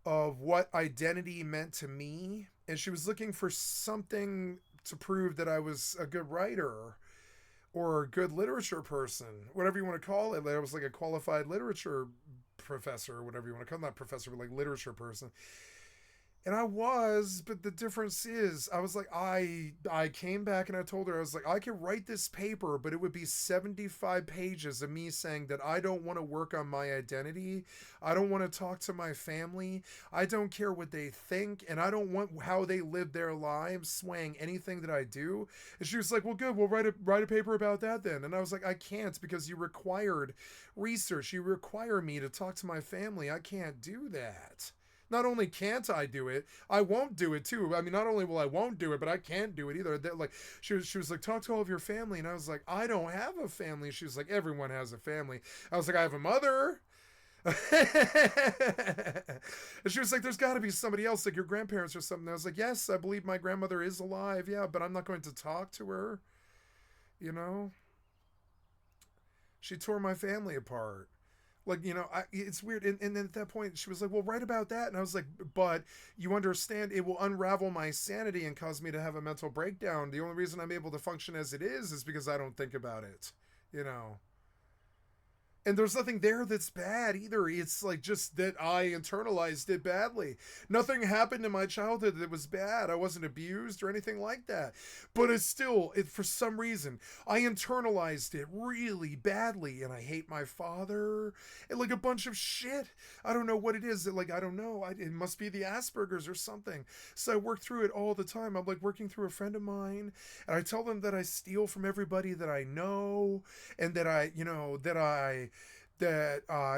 of what identity meant to me. And she was looking for something to prove that I was a good writer or a good literature person, whatever you want to call it. I was like a qualified literature professor, or whatever you want to call it. Not professor, but like literature person. And I was, but the difference is, I was like, I came back and I told her, I was like, I could write this paper, but it would be 75 pages of me saying that I don't want to work on my identity. I don't want to talk to my family. I don't care what they think. And I don't want how they live their lives swaying anything that I do. And she was like, well, good, we'll write a paper about that then. And I was like, I can't, because you required research. You require me to talk to my family. I can't do that. Not only can't I do it, I won't do it too. I mean, not only will I won't do it, but I can't do it either. Like she was like, talk to all of your family, and I was like, I don't have a family. She was like, everyone has a family. I was like, I have a mother. And she was like, there's got to be somebody else, like your grandparents or something. I was like, yes, I believe my grandmother is alive, yeah, but I'm not going to talk to her. You know, she tore my family apart. Like, you know, it's weird. And then at that point, she was like, well, write about that. And I was like, but you understand, it will unravel my sanity and cause me to have a mental breakdown. The only reason I'm able to function as it is because I don't think about it, you know. And there's nothing there that's bad either. It's like just that I internalized it badly. Nothing happened in my childhood that was bad. I wasn't abused or anything like that. But it's still, for some reason, I internalized it really badly. And I hate my father. And like a bunch of shit. I don't know what it is. Like, I don't know. It must be the Asperger's or something. So I work through it all the time. I'm like working through a friend of mine. And I tell them that I steal from everybody that I know. And that I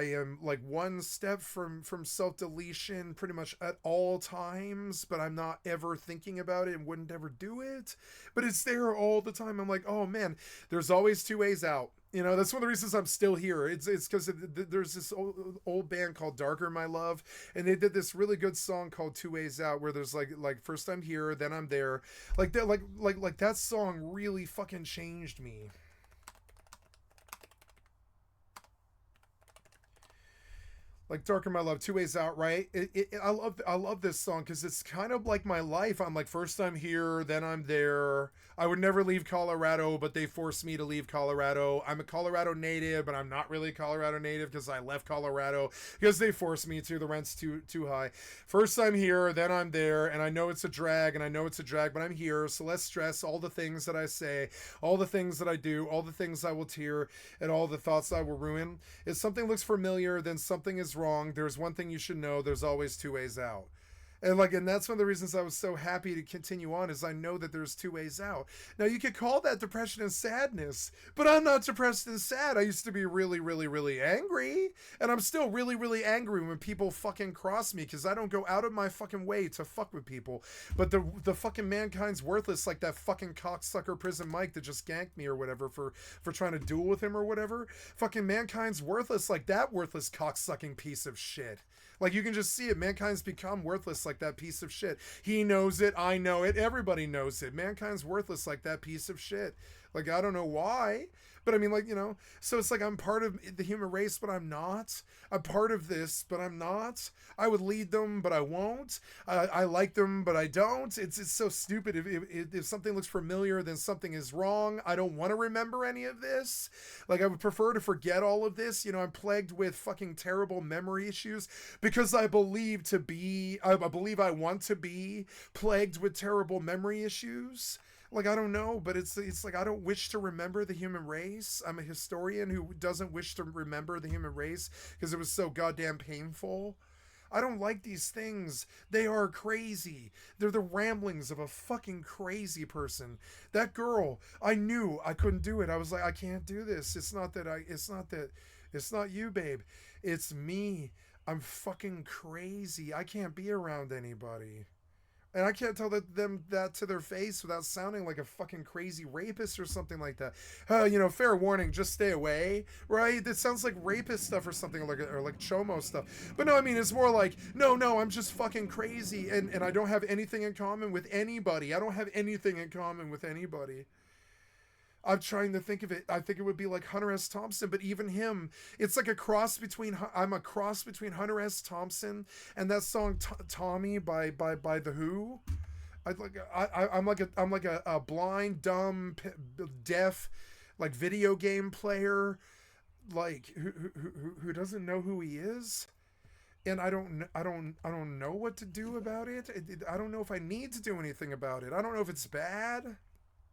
am like one step from self-deletion pretty much at all times, but I'm not ever thinking about it and wouldn't ever do it. But it's there all the time. I'm like, oh man, there's always two ways out. You know, that's one of the reasons I'm still here. It's because there's this old band called Darker My Love, and they did this really good song called Two Ways Out, where there's like first I'm here, then I'm there. Like that, like that song really fucking changed me. Like Darker My Love, Two Ways Out, right? I love this song because it's kind of like my life. I'm like, first I'm here, then I'm there. I would never leave Colorado, but they forced me to leave Colorado. I'm a Colorado native, but I'm not really a Colorado native because I left Colorado because they forced me to. The rent's too high. First I'm here, then I'm there, and I know it's a drag, but I'm here. So less stress, all the things that I say, all the things that I do, all the things I will tear, and all the thoughts I will ruin. If something looks familiar, then something is wrong. There's one thing you should know: there's always two ways out. And that's one of the reasons I was so happy to continue on, is I know that there's two ways out. Now you could call that depression and sadness, but I'm not depressed and sad. I used to be really, really, really angry, and I'm still really, really angry when people fucking cross me, because I don't go out of my fucking way to fuck with people. But the fucking mankind's worthless, like that fucking cocksucker Prison Mike that just ganked me or whatever for trying to duel with him or whatever. Fucking mankind's worthless, like that worthless cocksucking piece of shit. Like, you can just see it. Mankind's become worthless like that piece of shit. He knows it. I know it. Everybody knows it. Mankind's worthless like that piece of shit. Like, I don't know why. But I mean, like, you know, so it's like I'm part of the human race, but I'm not. I'm part of this, but I'm not. I would lead them, but I won't. I like them, but I don't. It's so stupid. If something looks familiar, then something is wrong. I don't want to remember any of this. Like, I would prefer to forget all of this. You know, I'm plagued with fucking terrible memory issues because I believe I want to be plagued with terrible memory issues. Like, I don't know, but it's like I don't wish to remember the human race. I'm a historian who doesn't wish to remember the human race because it was so goddamn painful. I don't like these things. They are crazy. They're the ramblings of a fucking crazy person. That girl, I knew I couldn't do it. I was like, I can't do this. It's not you, babe. It's me. I'm fucking crazy. I can't be around anybody. And I can't tell them that to their face without sounding like a fucking crazy rapist or something like that. You know, fair warning, just stay away, right? That sounds like rapist stuff or something, or like chomo stuff. But no, I mean, it's more like, no, I'm just fucking crazy, and I don't have anything in common with anybody. I don't have anything in common with anybody. I'm trying to think of it. I think it would be like Hunter S. Thompson, but even him, it's like I'm a cross between Hunter S. Thompson and that song Tommy by The Who. I'm like a blind, dumb, deaf, like video game player, like who doesn't know who he is. And I don't know what to do about it. I don't know if I need to do anything about it. I don't know if it's bad.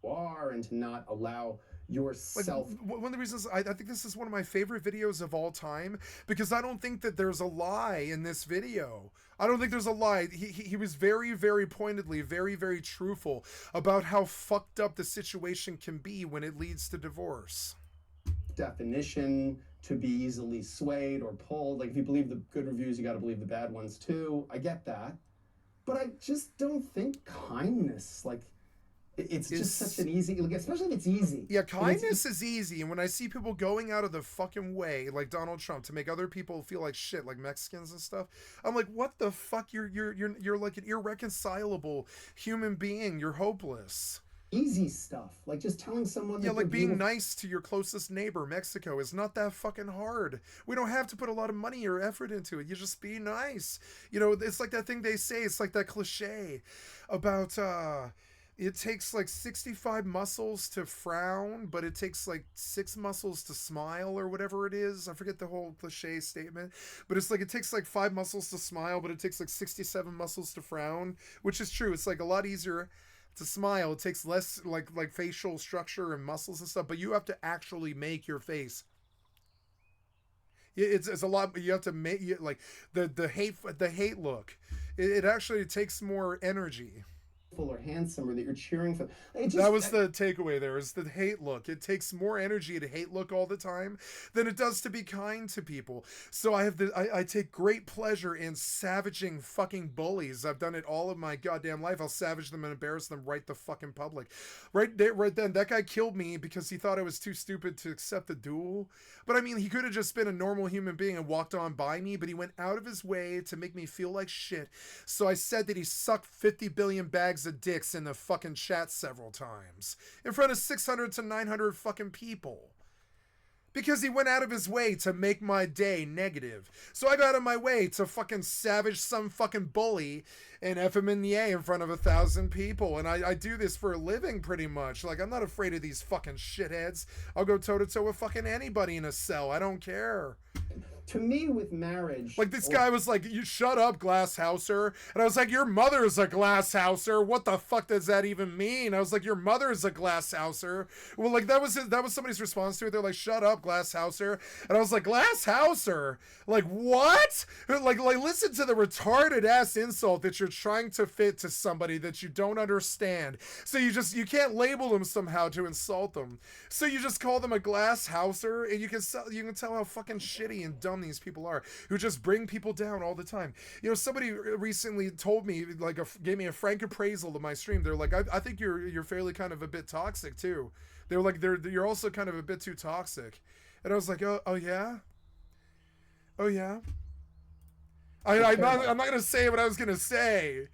Are, and to not allow yourself. Like, one of the reasons I think this is one of my favorite videos of all time, because I don't think that there's a lie in this video. I don't think there's a lie. He was very, very pointedly, very, very truthful about how fucked up the situation can be when it leads to divorce. Definition to be easily swayed or pulled. Like if you believe the good reviews, you got to believe the bad ones too. I get that. But I just don't think kindness, like, it's just such an easy, like, especially if it's easy. Yeah, kindness is easy. And when I see people going out of the fucking way, like Donald Trump, to make other people feel like shit, like Mexicans and stuff, I'm like, what the fuck? You're like an irreconcilable human being. You're hopeless. Easy stuff, like just telling someone. Yeah, like being nice to your closest neighbor, Mexico, is not that fucking hard. We don't have to put a lot of money or effort into it. You just be nice. You know, it's like that thing they say. It's like that cliche about it takes like 65 muscles to frown, but it takes like 6 muscles to smile, or whatever it is. I forget the whole cliche statement, but it's like it takes like 5 muscles to smile, but it takes like 67 muscles to frown, which is true. It's like a lot easier to smile. It takes less like facial structure and muscles and stuff, but you have to actually make your face. It's a lot. You have to make like the hate look. It actually takes more energy. Or handsome, or that you're cheering for. That was the takeaway there, is the hate look. It takes more energy to hate look all the time than it does to be kind to people. So I take great pleasure in savaging fucking bullies. I've done it all of my goddamn life. I'll savage them and embarrass them right the fucking public. Right then, that guy killed me because he thought I was too stupid to accept the duel. But I mean, he could have just been a normal human being and walked on by me, but he went out of his way to make me feel like shit. So I said that he sucked 50 billion bags of dicks in the fucking chat several times in front of 600 to 900 fucking people, because he went out of his way to make my day negative. So I got out of my way to fucking savage some fucking bully and F him in the A in front of 1,000 people. And I do this for a living pretty much. Like, I'm not afraid of these fucking shitheads. I'll go toe to toe with fucking anybody in a cell. I don't care. To me, with marriage, like this guy was like, "You shut up, glass houser," and I was like, "Your mother's a glass houser. What the fuck does that even mean?" I was like, "Your mother's a glass houser." Well, like that was somebody's response to it. They're like, "Shut up, glass houser," and I was like, "Glass houser? Like what? Like listen to the retarded ass insult that you're trying to fit to somebody that you don't understand. So you can't label them somehow to insult them. So you just call them a glass houser, and you can tell how fucking shitty and dumb these people are, who just bring people down all the time. You know, somebody recently told me, like, gave me a frank appraisal of my stream. They're like, I think you're fairly kind of a bit toxic too. They were like, you're also kind of a bit too toxic. And I was like, oh yeah? Oh yeah? I'm not gonna say what I was gonna say.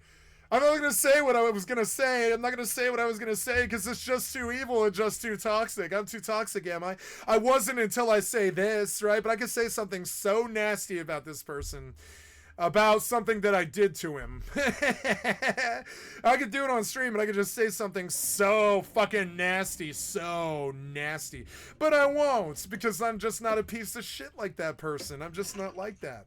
I'm not going to say what I was going to say. I'm not going to say what I was going to say because it's just too evil and just too toxic. I'm too toxic, am I? I wasn't until I say this, right? But I could say something so nasty about this person, about something that I did to him. I could do it on stream, but I could just say something so fucking nasty, so nasty. But I won't, because I'm just not a piece of shit like that person. I'm just not like that.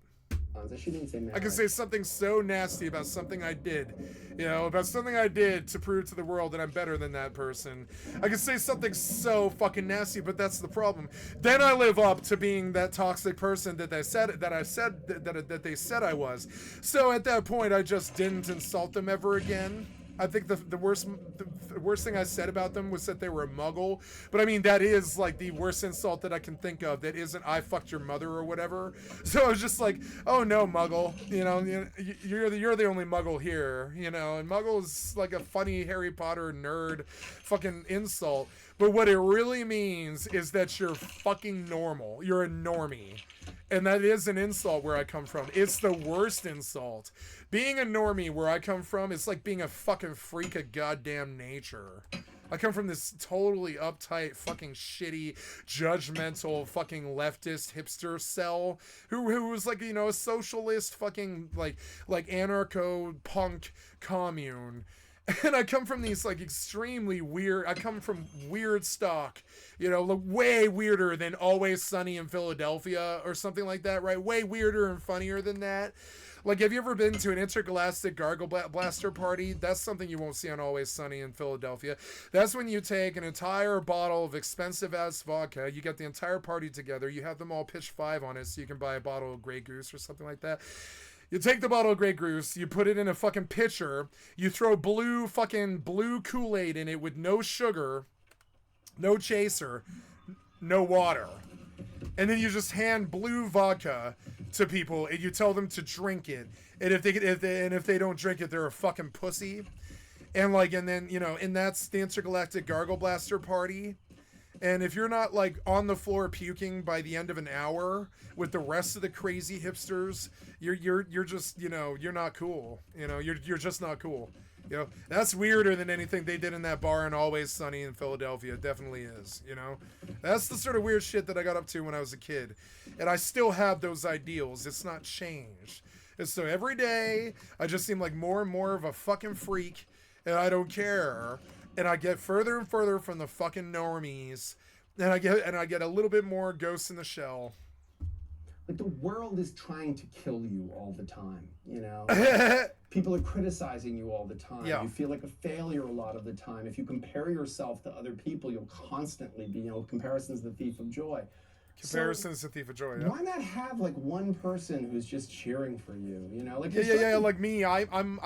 I can say something so nasty about something I did, about something I did to prove to the world that I'm better than that person. I can say something so fucking nasty, but that's the problem. Then I live up to being that toxic person that they said I was. So at that point, I just didn't insult them ever again. I think the worst thing I said about them was that they were a muggle. But I mean, that is like the worst insult that I can think of that isn't "I fucked your mother" or whatever. So I was just like, oh no, muggle, you're the only muggle here, and muggle is like a funny Harry Potter nerd fucking insult. But what it really means is that you're fucking normal. You're a normie. And that is an insult where I come from. It's the worst insult. Being a normie where I come from is like being a fucking freak of goddamn nature. I come from this totally uptight, fucking shitty, judgmental, fucking leftist hipster cell who was like, a socialist fucking like anarcho-punk commune. And I come from these like extremely weird, I come from weird stock, way weirder than Always Sunny in Philadelphia or something like that, right? Way weirder and funnier than that. Like, have you ever been to an intergalactic gargle blaster party? That's something you won't see on Always Sunny in Philadelphia. That's when you take an entire bottle of expensive ass vodka, you get the entire party together, you have them all pitch 5 on it so you can buy a bottle of Grey Goose or something like that. You take the bottle of Grey Goose, you put it in a fucking pitcher, you throw blue Kool-Aid in it with no sugar, no chaser, no water. and then you just hand blue vodka to people and you tell them to drink it, and if they don't drink it, they're a fucking pussy. And like, and then, you know, and that's the Intergalactic Gargle Blaster party. And if you're not like on the floor puking by the end of an hour with the rest of the crazy hipsters, you're just, you know, you're not cool. You know, you're just not cool. You know, that's weirder than anything they did in that bar in Always Sunny in Philadelphia. It definitely is, you know. That's the sort of weird shit that I got up to when I was a kid. And I still have those ideals. It's not changed. And so every day, I just seem like more and more of a fucking freak, and I don't care. And I get further and further from the fucking normies, and I get a little bit more Ghost in the Shell. Like, the world is trying to kill you all the time, you know? People are criticizing you all the time. Yeah. You feel like a failure a lot of the time. If you compare yourself to other people, you'll constantly be, you know, comparison's the thief of joy. Comparison's the thief of joy. Yeah. Why not have like one person who's just cheering for you? You know, like Yeah. Like me, I'm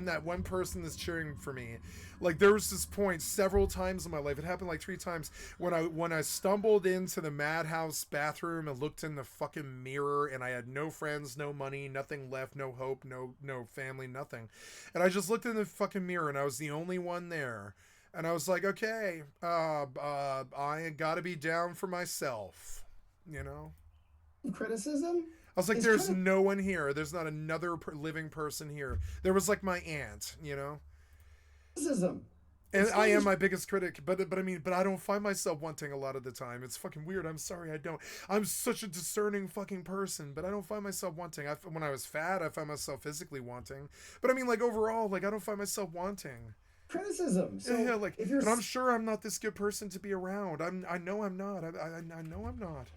that one person that's cheering for me. Like, there was this point several times in my life. It happened like 3 times when I stumbled into the madhouse bathroom and looked in the fucking mirror, and I had no friends, no money, nothing left, no hope, no family, nothing. And I just looked in the fucking mirror, and I was the only one there. And I was like, okay, I gotta be down for myself, you know? Criticism? I was like, there's no one here. There's not another living person here. There was like my aunt, you know? Criticism. And I am my biggest critic, but I don't find myself wanting a lot of the time. It's fucking weird. I'm sorry, I don't. I'm such a discerning fucking person, but I don't find myself wanting. When I was fat, I found myself physically wanting. But I mean, like, overall, like, I don't find myself wanting. Criticism. So yeah, like, if you're, and I'm sure I'm not this good person to be around. I know I'm not. I know I'm not.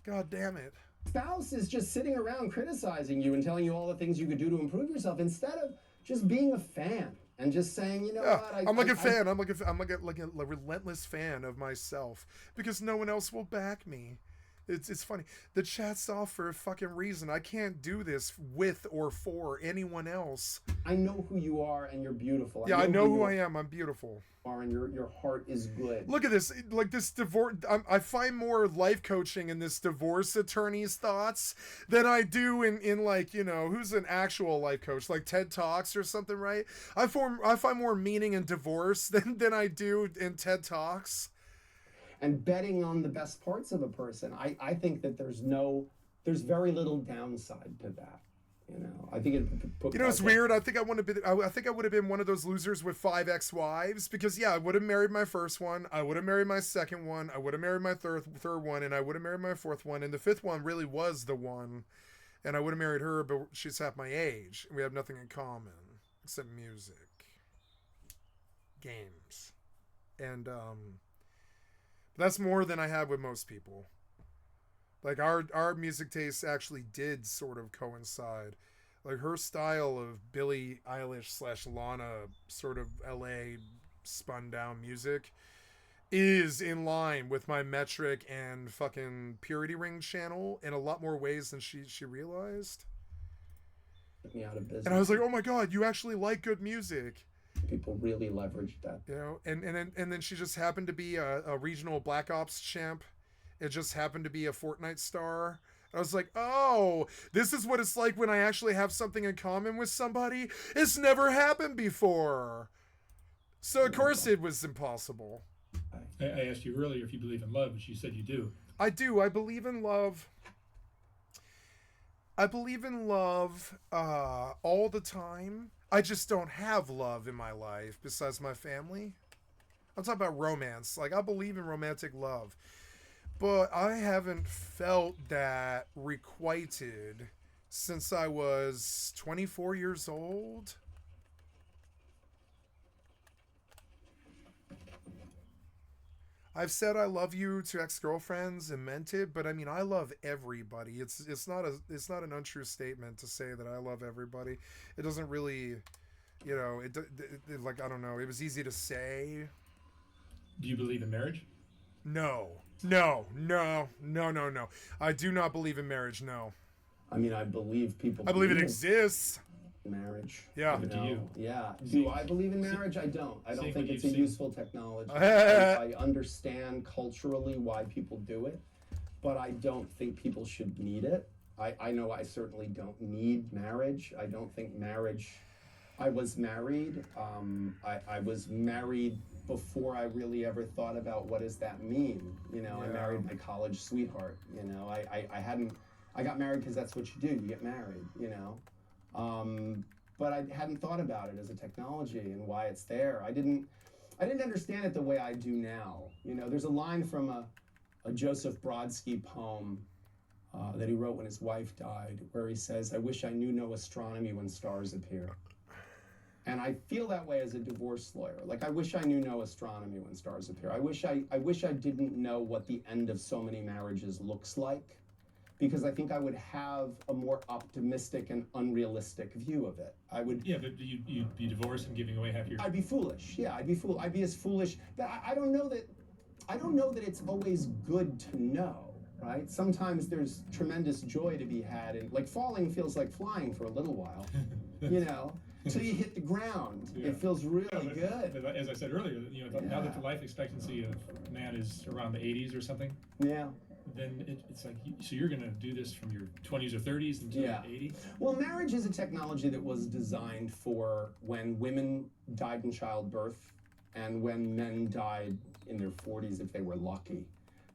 God damn it. Spouse is just sitting around criticizing you and telling you all the things you could do to improve yourself instead of just being a fan and just saying, you know what? I'm like a fan. I'm like a relentless fan of myself because no one else will back me. It's funny. The chat's off for a fucking reason. I can't do this with or for anyone else. I know who you are and you're beautiful. I know who I am. I'm beautiful. And your heart is good. Look at this. Like, this divorce. I find more life coaching in this divorce attorney's thoughts than I do in like, you know, who's an actual life coach, like TED Talks or something, right? I find more meaning in divorce than I do in TED Talks. And betting on the best parts of a person, I think that there's very little downside to that. You know, I think it's weird. I think I would have been one of those losers with 5 ex-wives because, yeah, I would have married my first one, I would have married my second one, I would have married my third one, and I would have married my fourth one, and the 5th one really was the one, and I would have married her, but she's half my age, and we have nothing in common except music, games, and that's more than I had with most people. Like, our music tastes actually did sort of coincide. Like, her style of Billie Eilish / Lana sort of LA spun down music is in line with my metric and fucking Purity Ring channel in a lot more ways than she realized. Put me out of business. And I was like, oh my god, you actually like good music. People really leveraged that. You know, and then she just happened to be a regional Black Ops champ. It just happened to be a Fortnite star. I was like, oh, this is what it's like when I actually have something in common with somebody. It's never happened before. So, of course, it was impossible. I asked you earlier if you believe in love, but you said you do. I do. I believe in love. I believe in love all the time. I just don't have love in my life besides my family. I'm talking about romance. Like, I believe in romantic love. But I haven't felt that requited since I was 24 years old. I've said I love you to ex-girlfriends and meant it, but I mean, I love everybody. It's not an untrue statement to say that I love everybody. It doesn't really, you know, it like, I don't know. It was easy to say. Do you believe in marriage? No. I do not believe in marriage, no. I mean, I believe people... I believe it exists. Marriage. Yeah. You know? Do you? Yeah. Do I believe in marriage? I don't. I don't think it's a useful technology. I I understand culturally why people do it. but I don't think people should need it. I know I certainly don't need marriage. I don't think marriage. I was married. I was married before I really ever thought about what does that mean. You know, I married my college sweetheart. You know, I got married because that's what you do. You get married. You know, but I hadn't thought about it as a technology and why it's there. I didn't understand it the way I do now. You know, there's a line from a Joseph Brodsky poem that he wrote when his wife died, where he says, "I wish I knew no astronomy when stars appear." And I feel that way as a divorce lawyer. Like, I wish I knew no astronomy when stars appear. I wish I didn't know what the end of so many marriages looks like, because I think I would have a more optimistic and unrealistic view of it. I would. Yeah, but you'd be divorced and giving away half your. I'd be foolish. Yeah, I'd be as foolish. But I don't know that it's always good to know. Right? Sometimes there's tremendous joy to be had, and like falling feels like flying for a little while, you know, until you hit the ground. Yeah. It feels really good. But as I said earlier, you know, now that the life expectancy of man is around the 80s or something, yeah, then it's like, so you're going to do this from your 20s or 30s until you're 80? Well, marriage is a technology that was designed for when women died in childbirth and when men died in their 40s if they were lucky.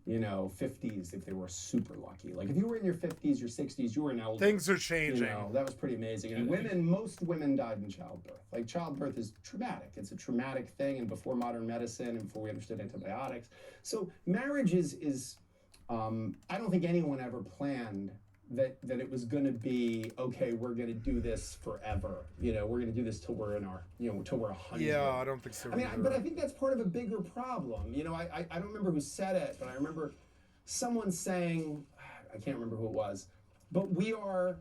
You know, 50s if they were super lucky. Like if you were in your 50s, your 60s, you were an elder. Things are changing. You know, that was pretty amazing. And most women died in childbirth. Like childbirth is traumatic. It's a traumatic thing, and before modern medicine and before we understood antibiotics. So marriage is I don't think anyone ever planned that it was going to be, okay, we're going to do this forever. You know, we're going to do this till we're in our, you know, till we're 100. Yeah, I don't think so. I mean, but I think that's part of a bigger problem. You know, I don't remember who said it, but I remember someone saying, I can't remember who it was, but we are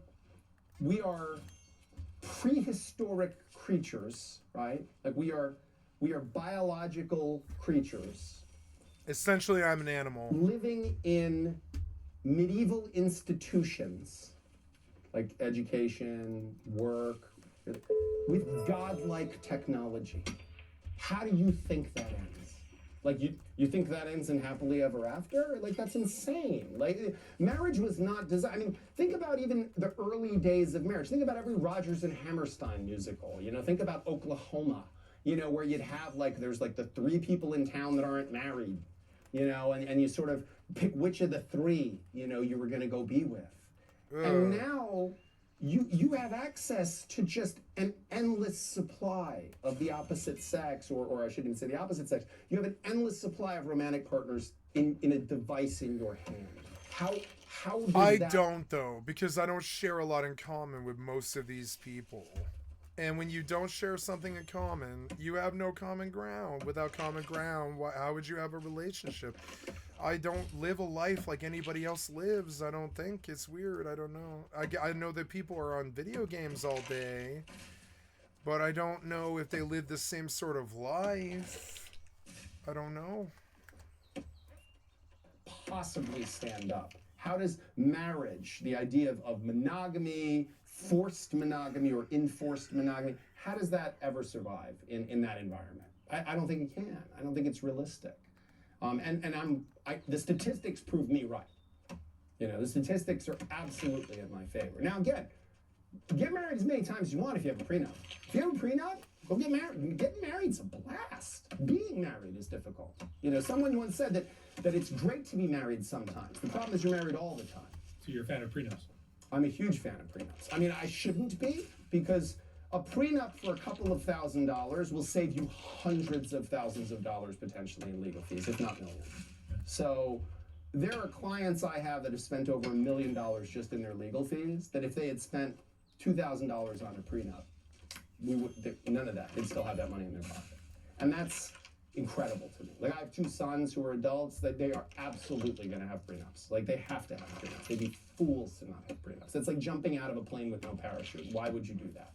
prehistoric creatures, right? Like we are biological creatures. Essentially, I'm an animal. Living in medieval institutions like education, work, with godlike technology. How do you think that ends? Like you think that ends in happily ever after? Like that's insane. Like marriage was not designed. I mean, think about even the early days of marriage. Think about every Rodgers and Hammerstein musical. You know, think about Oklahoma. You know, where you'd have like there's like the 3 people in town that aren't married. You know, and you sort of pick which of the 3, you know, you were going to go be with. And now you have access to just an endless supply of the opposite sex, or I shouldn't even say the opposite sex. You have an endless supply of romantic partners in a device in your hand. How does I that... don't, though, because I don't share a lot in common with most of these people. And when you don't share something in common, you have no common ground. Without common ground, how would you have a relationship? I don't live a life like anybody else lives. I don't think. It's weird. I don't know. I know that people are on video games all day, but I don't know if they live the same sort of life. I don't know. Possibly stand up. How does marriage, the idea of monogamy, forced monogamy or enforced monogamy, how does that ever survive in that environment? I don't think it can. I don't think it's realistic. The statistics prove me right. You know, the statistics are absolutely in my favor. Now again, get married as many times as you want if you have a prenup. If you have a prenup, go get married. Getting married's a blast. Being married is difficult. You know, someone once said that it's great to be married sometimes. The problem is you're married all the time. So you're a fan of prenups? I'm a huge fan of prenups. I mean, I shouldn't be, because a prenup for a couple of $1,000s will save you hundreds of thousands of dollars potentially in legal fees, if not millions. So there are clients I have that have spent over $1 million just in their legal fees, that if they had spent $2,000 on a prenup, none of that. They'd still have that money in their pocket. And that's incredible to me. Like, I have 2 sons who are adults, that they are absolutely going to have prenups. Like, they have to have prenups. They'd be fools to not have prenups. It's like jumping out of a plane with no parachute. Why would you do that?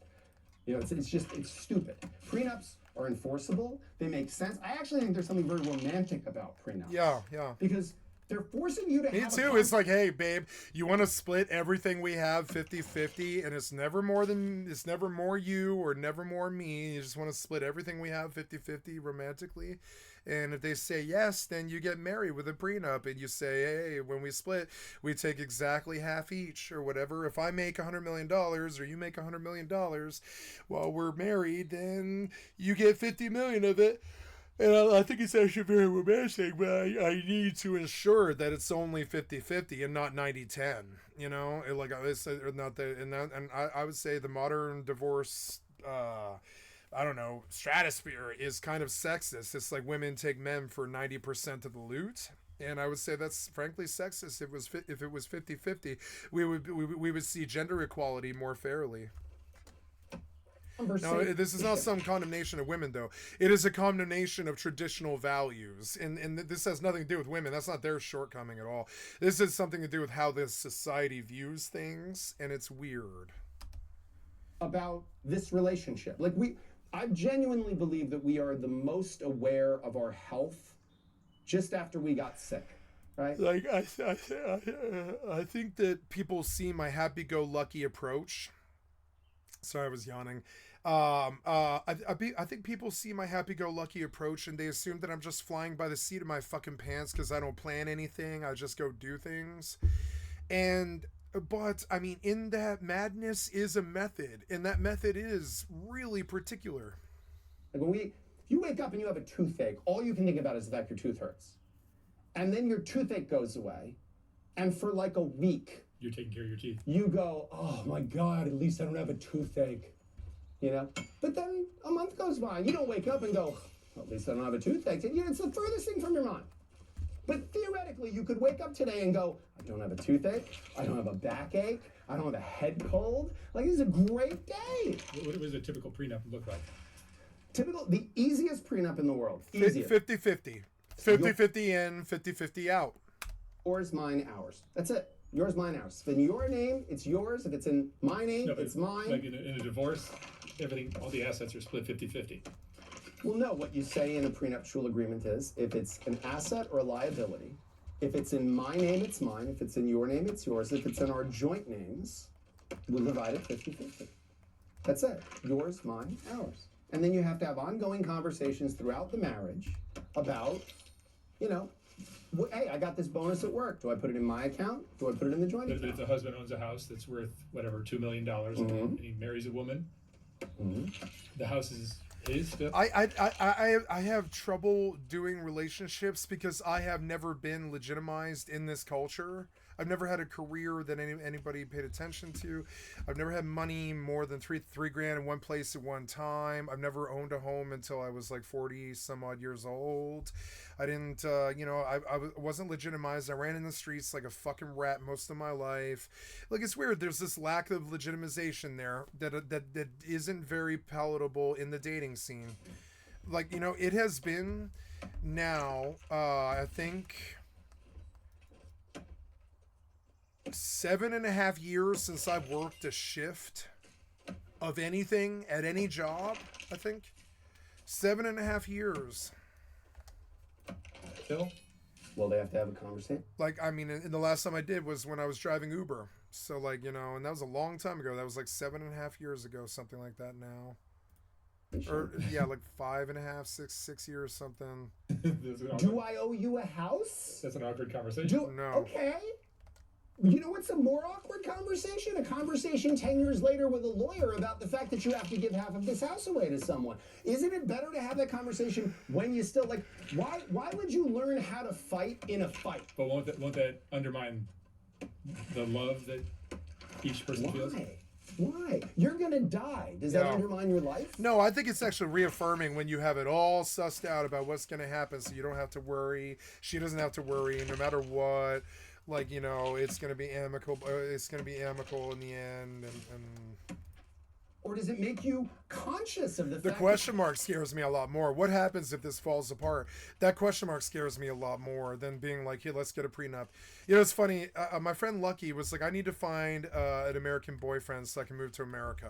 You know, it's stupid. Prenups are enforceable. They make sense. I actually think there's something very romantic about prenups. Yeah. Because They're forcing you to Me have too. It's like, hey, babe, you want to split everything we have 50-50, and it's never more you or never more me. You just want to split everything we have 50-50 romantically. And if they say yes, then you get married with a prenup, and you say, hey, when we split, we take exactly half each or whatever. If I make $100 million or you make $100 million while we're married, then you get 50 million of it. And I think it's actually very romantic, but I need to ensure that it's only 50-50 and not 90-10. You know, like I said, or not that, and I would say the modern divorce, I don't know, stratosphere is kind of sexist. It's like women take men for 90% of the loot. And I would say that's frankly sexist. If it was 50-50, we would see gender equality more fairly. No, this is not some condemnation of women, though. It is a condemnation of traditional values. And this has nothing to do with women. That's not their shortcoming at all. This has something to do with how this society views things, and it's weird. About this relationship. Like, I genuinely believe that we are the most aware of our health just after we got sick. Right? Like, I think that people see my happy-go-lucky approach. Sorry, I was yawning. I think people see my happy-go-lucky approach and they assume that I'm just flying by the seat of my fucking pants because I don't plan anything. I just go do things. But, I mean, in that madness is a method, and that method is really particular. Like if you wake up and you have a toothache, all you can think about is the fact your tooth hurts. And then your toothache goes away, and for like a week, You're taking care of your teeth. you go, oh my God, at least I don't have a toothache. You know? But then a month goes by, and you don't wake up and go, well, at least I don't have a toothache. You know, it's the furthest thing from your mind. But theoretically, you could wake up today and go, I don't have a toothache, I don't have a backache, I don't have a head cold. Like, this is a great day. What does a typical prenup look like? The easiest prenup in the world. Easiest. 50-50. 50-50 in, 50-50 out. Yours, mine, ours. That's it. Yours, mine, ours. If in your name, it's yours. If it's in my name, it's mine. Like in a divorce, everything, all the assets are split 50-50. Well, no, what you say in a prenuptial agreement is if it's an asset or a liability, if it's in my name, it's mine. If it's in your name, it's yours. If it's in our joint names, we'll divide it 50-50. That's it. Yours, mine, ours. And then you have to have ongoing conversations throughout the marriage about, you know, hey, I got this bonus at work. Do I put it in my account? Do I put it in the joint But account? if the husband owns a house that's worth, whatever, $2 million, and he marries a woman, the house is his still? I have trouble doing relationships because I have never been legitimized in this culture. I've never had a career that anybody paid attention to. I've never had money more than three grand in one place at one time. I've never owned a home until I was like 40 some odd years old. I didn't, I wasn't legitimized. I ran in the streets like a fucking rat most of my life. Like, it's weird. There's this lack of legitimization there that isn't very palatable in the dating scene. Like, you know, it has been now, I think 7.5 years since I've worked a shift of anything at any job. I think 7.5 years. Still? Well, they have to have a conversation. Like, I mean, and the last time I did was when I was driving Uber. So, like, you know, and that was a long time ago. That was like 7.5 years ago, something like that now. Or, yeah, like 5.5, 6 years, something. Do I owe you a house? That's an awkward conversation. No. Okay. You know what's a more awkward conversation? A conversation 10 years later with a lawyer about the fact that you have to give half of this house away to someone. Isn't it better to have that conversation when you still, like, why would you learn how to fight in a fight? But won't that undermine the love that each person feels? Why? You're gonna die. Does that undermine your life? No, I think it's actually reaffirming when you have it all sussed out about what's going to happen, so you don't have to worry. She doesn't have to worry, no matter what. Like, you know, it's going to be amicable. It's going to be amicable in the end, and Or does it make you conscious of the fact the question mark scares me a lot more. What happens if this falls apart? That question mark scares me a lot more than being like, hey, let's get a prenup. You know, it's funny. My friend Lucky was like, I need to find an American boyfriend so I can move to America.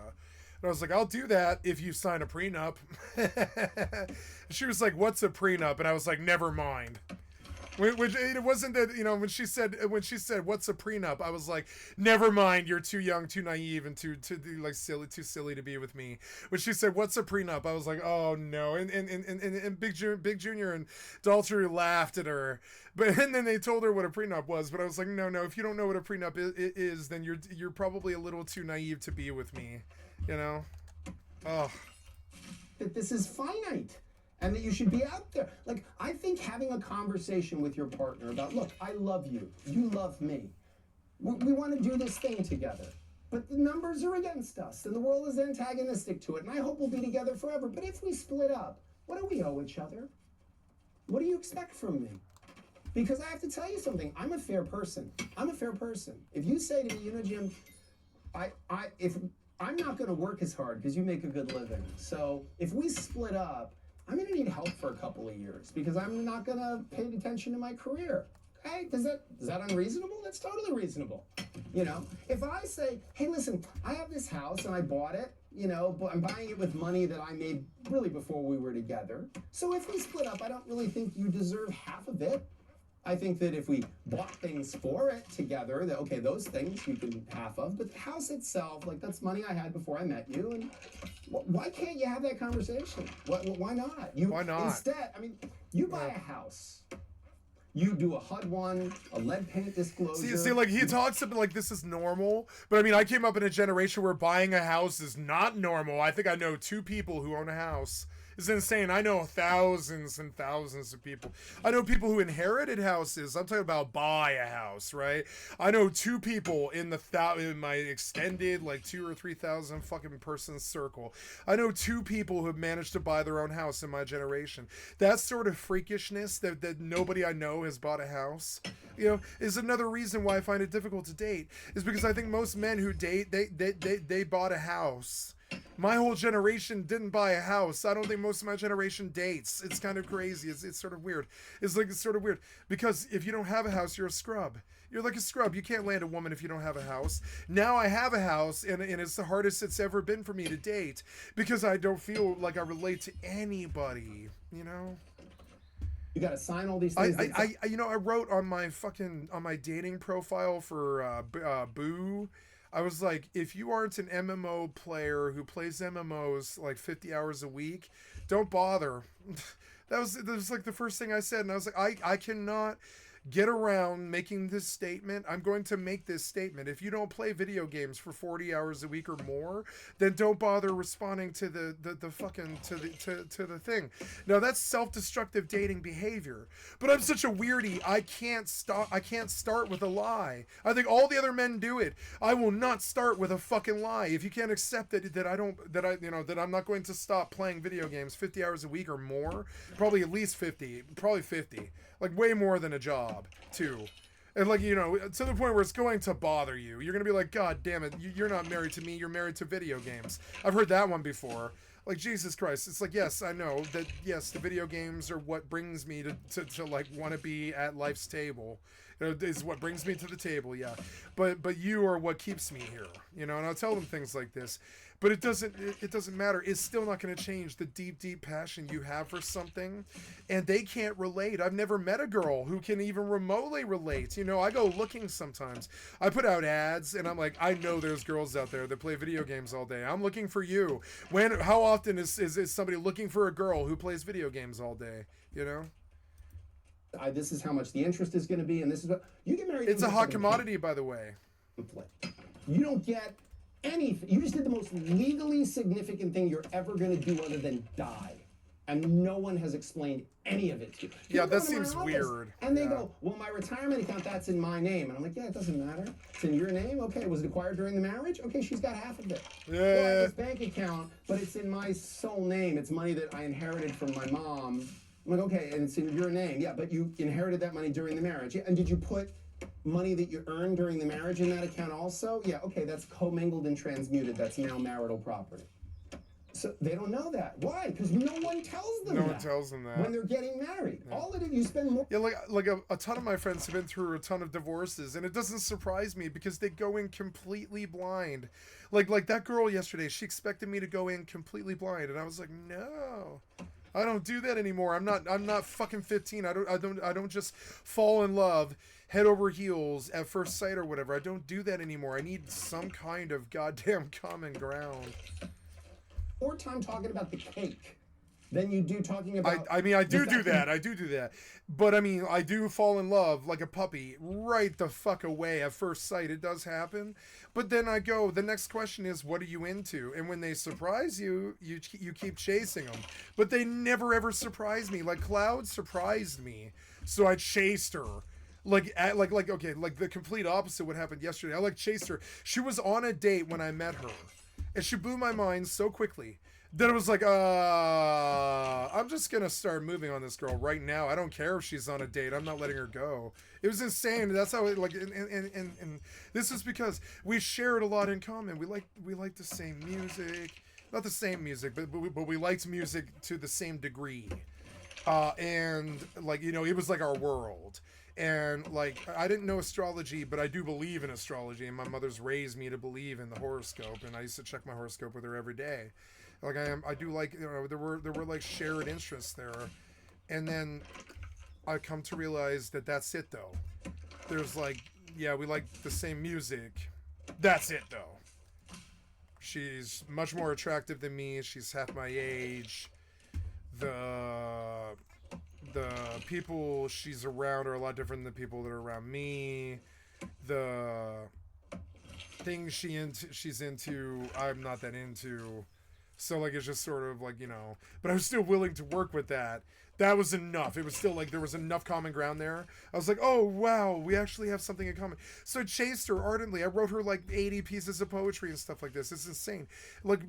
And I was like, I'll do that if you sign a prenup. She was like, what's a prenup? And I was like, never mind. Which it wasn't that, you know, when she said what's a prenup, I was like, never mind, you're too young, too naive, and too like too silly to be with me. When she said what's a prenup, I was like, oh no, and Big Junior and Daltrey laughed at her, but and then they told her what a prenup was, but I was like, no, if you don't know what a prenup is, then you're probably a little too naive to be with me, you know. Oh, that this is finite and that you should be out there. Like, I think having a conversation with your partner about, look, I love you, you love me, we want to do this thing together, but the numbers are against us and the world is antagonistic to it, and I hope we'll be together forever. But if we split up, what do we owe each other? What do you expect from me? Because I have to tell you something, I'm a fair person. If you say to me, you know, Jim, if I'm not going to work as hard because you make a good living, so if we split up, I'm going to need help for a couple of years because I'm not going to pay attention to my career. Okay? Is that unreasonable? That's totally reasonable. You know, if I say, hey, listen, I have this house and I bought it, you know, but I'm buying it with money that I made really before we were together. So if we split up, I don't really think you deserve half of it. I think that if we bought things for it together, that, okay, those things you can half of, but the house itself, like, that's money I had before I met you, and why can't you have that conversation? Why not? Why not? Instead, I mean, you buy a house, you do a HUD-1, a lead paint disclosure. See, like, he talks about like this is normal, but I mean, I came up in a generation where buying a house is not normal. I think I know 2 people who own a house. It's insane. I know thousands and thousands of people. I know people who inherited houses. I'm talking about buy a house, right? I know 2 people in my extended like 2,000 or 3,000 fucking person circle. I know 2 people who have managed to buy their own house in my generation. That sort of freakishness that nobody I know has bought a house, you know, is another reason why I find it difficult to date. Is because I think most men who date, they bought a house. My whole generation didn't buy a house. I don't think most of my generation dates. It's kind of crazy. It's sort of weird. It's sort of weird because if you don't have a house, you're a scrub. You're like a scrub. You can't land a woman if you don't have a house. Now I have a house, and it's the hardest it's ever been for me to date because I don't feel like I relate to anybody, you know? You got to sign all these things. I wrote on my dating profile for Boo. I was like, if you aren't an MMO player who plays MMOs like 50 hours a week, don't bother. That was like the first thing I said, and I was like, I cannot get around making this statement. I'm going to make this statement. If you don't play video games for 40 hours a week or more, then don't bother responding to the thing. Now that's self-destructive dating behavior. But I'm such a weirdie. I can't start with a lie. I think all the other men do it. I will not start with a fucking lie. If you can't accept that I'm not going to stop playing video games 50 hours a week or more, probably at least 50, probably 50. Like way more than a job, too. And like, you know, to the point where it's going to bother you. You're going to be like, God damn it, you're not married to me, you're married to video games. I've heard that one before. Like, Jesus Christ. It's like, yes, I know that, yes, the video games are what brings me to like, want to be at life's table. You know, is what brings me to the table, yeah. But you are what keeps me here, you know, and I'll tell them things like this. But it doesn't matter. It's still not going to change the deep passion you have for something. And they can't relate. I've never met a girl who can even remotely relate. You know, I go looking sometimes. I put out ads and I'm like, I know there's girls out there that play video games all day. I'm looking for you. How often is somebody looking for a girl who plays video games all day? You know? This is how much the interest is going to be, and this is what you get married. It's a hot commodity, by the way. You don't get anything. You just did the most legally significant thing you're ever going to do other than die. And no one has explained any of it to you. Yeah, that seems weird. And they go, well, my retirement account, that's in my name. And I'm like, yeah, it doesn't matter. It's in your name? Okay, was it acquired during the marriage? Okay, she's got half of it. Yeah. Well, I have this bank account, but it's in my sole name. It's money that I inherited from my mom. I'm like, okay, and it's in your name. Yeah, but you inherited that money during the marriage. Yeah, and did you put money that you earned during the marriage in that account also? Yeah, okay, that's commingled and transmuted. That's now marital property. So they don't know that. Why? Because no one tells them that. No one tells them that. When they're getting married. Yeah. All of it, you spend more. Yeah, like a ton of my friends have been through a ton of divorces, and it doesn't surprise me because they go in completely blind. Like that girl yesterday, she expected me to go in completely blind, and I was like, no. I don't do that anymore. I'm not fucking 15. I don't just fall in love head over heels at first sight or whatever. I don't do that anymore. I need some kind of goddamn common ground. More time talking about the cake than you do talking about. I mean, I do that. I do that. But I mean, I do fall in love like a puppy right the fuck away at first sight. It does happen. But then I go, the next question is, what are you into? And when they surprise you, you keep chasing them. But they never ever surprise me. Like Cloud surprised me, so I chased her. Like the complete opposite what happened yesterday. I chased her. She was on a date when I met her, and she blew my mind so quickly that I was like, I'm just gonna start moving on this girl right now. I don't care if she's on a date. I'm not letting her go. It was insane. That's how it and this is because we shared a lot in common. We like the same music, not the same music, but we liked music to the same degree, and it was like our world. And I didn't know astrology, but I do believe in astrology, and my mother's raised me to believe in the horoscope, and I used to check my horoscope with her every day. I do there were shared interests there, and then I come to realize that that's it though. There's we like the same music. That's it though. She's much more attractive than me. She's half my age. The people she's around are a lot different than the people that are around me. The things she's into, I'm not that into. So it's just sort of but I was still willing to work with that. That was enough. It was still there was enough common ground there. I was like, oh wow, we actually have something in common. So I chased her ardently. I wrote her 80 pieces of poetry and stuff like this. It's insane. But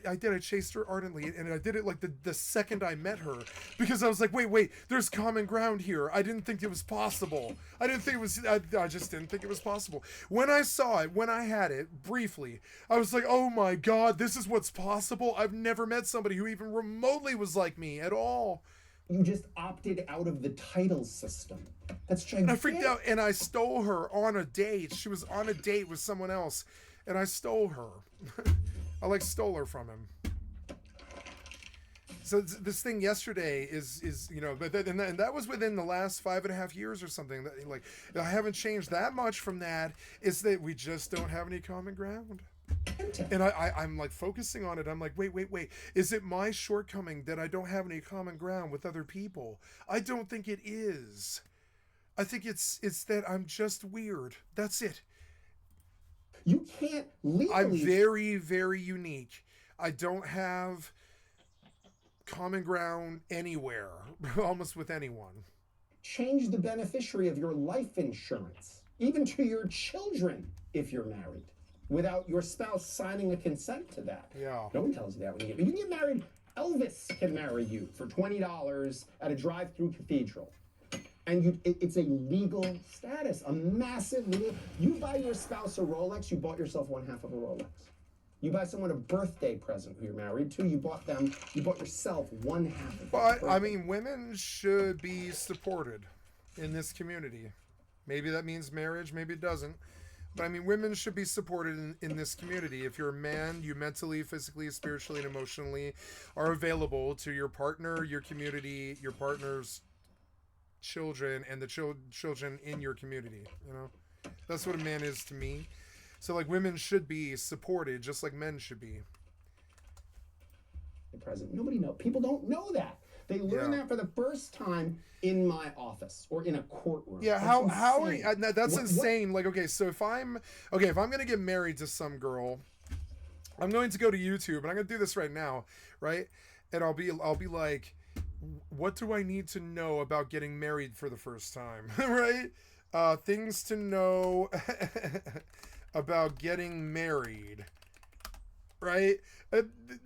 I did. I chased her ardently, and I did it the second I met her, because I was like, wait, there's common ground here. I didn't think it was possible. I didn't think it was. I just didn't think it was possible. When I saw it, when I had it briefly, I was like, oh my god, this is what's possible. I've never met somebody who even remotely was like me at all. You just opted out of the title system. That's gigantic. I freaked out, and I stole her on a date. She was on a date with someone else, and I stole her. I stole her from him. So this thing yesterday is and that was within the last 5.5 years or something. That I haven't changed that much from that. It's that we just don't have any common ground. And I'm focusing on it. I'm like, wait. Is it my shortcoming that I don't have any common ground with other people? I don't think it is. I think it's that I'm just weird. That's it. You can't legally... I'm very, very unique. I don't have common ground anywhere, almost with anyone. Change the beneficiary of your life insurance, even to your children if you're married, without your spouse signing a consent to that. Yeah. No one tells you that when you can get married. Elvis can marry you for $20 at a drive-through cathedral. And it's a legal status, a massive legal. You buy your spouse a Rolex, you bought yourself one half of a Rolex. You buy someone a birthday present who you're married to, you bought yourself one half of But, I mean, women should be supported in this community. Maybe that means marriage, maybe it doesn't. But I mean, women should be supported in this community. If you're a man, you mentally, physically, spiritually, and emotionally are available to your partner, your community, your partner's children, and the children in your community. That's what a man is to me. So women should be supported just like men should be. Present. Nobody knows. People don't know that. They learn that for the first time in my office or in a courtroom. Yeah, how are you, that's insane. So if I'm gonna get married to some girl, I'm going to go to YouTube, and I'm gonna do this right now, right? And I'll be like, what do I need to know about getting married for the first time, right? Things to know about getting married, right?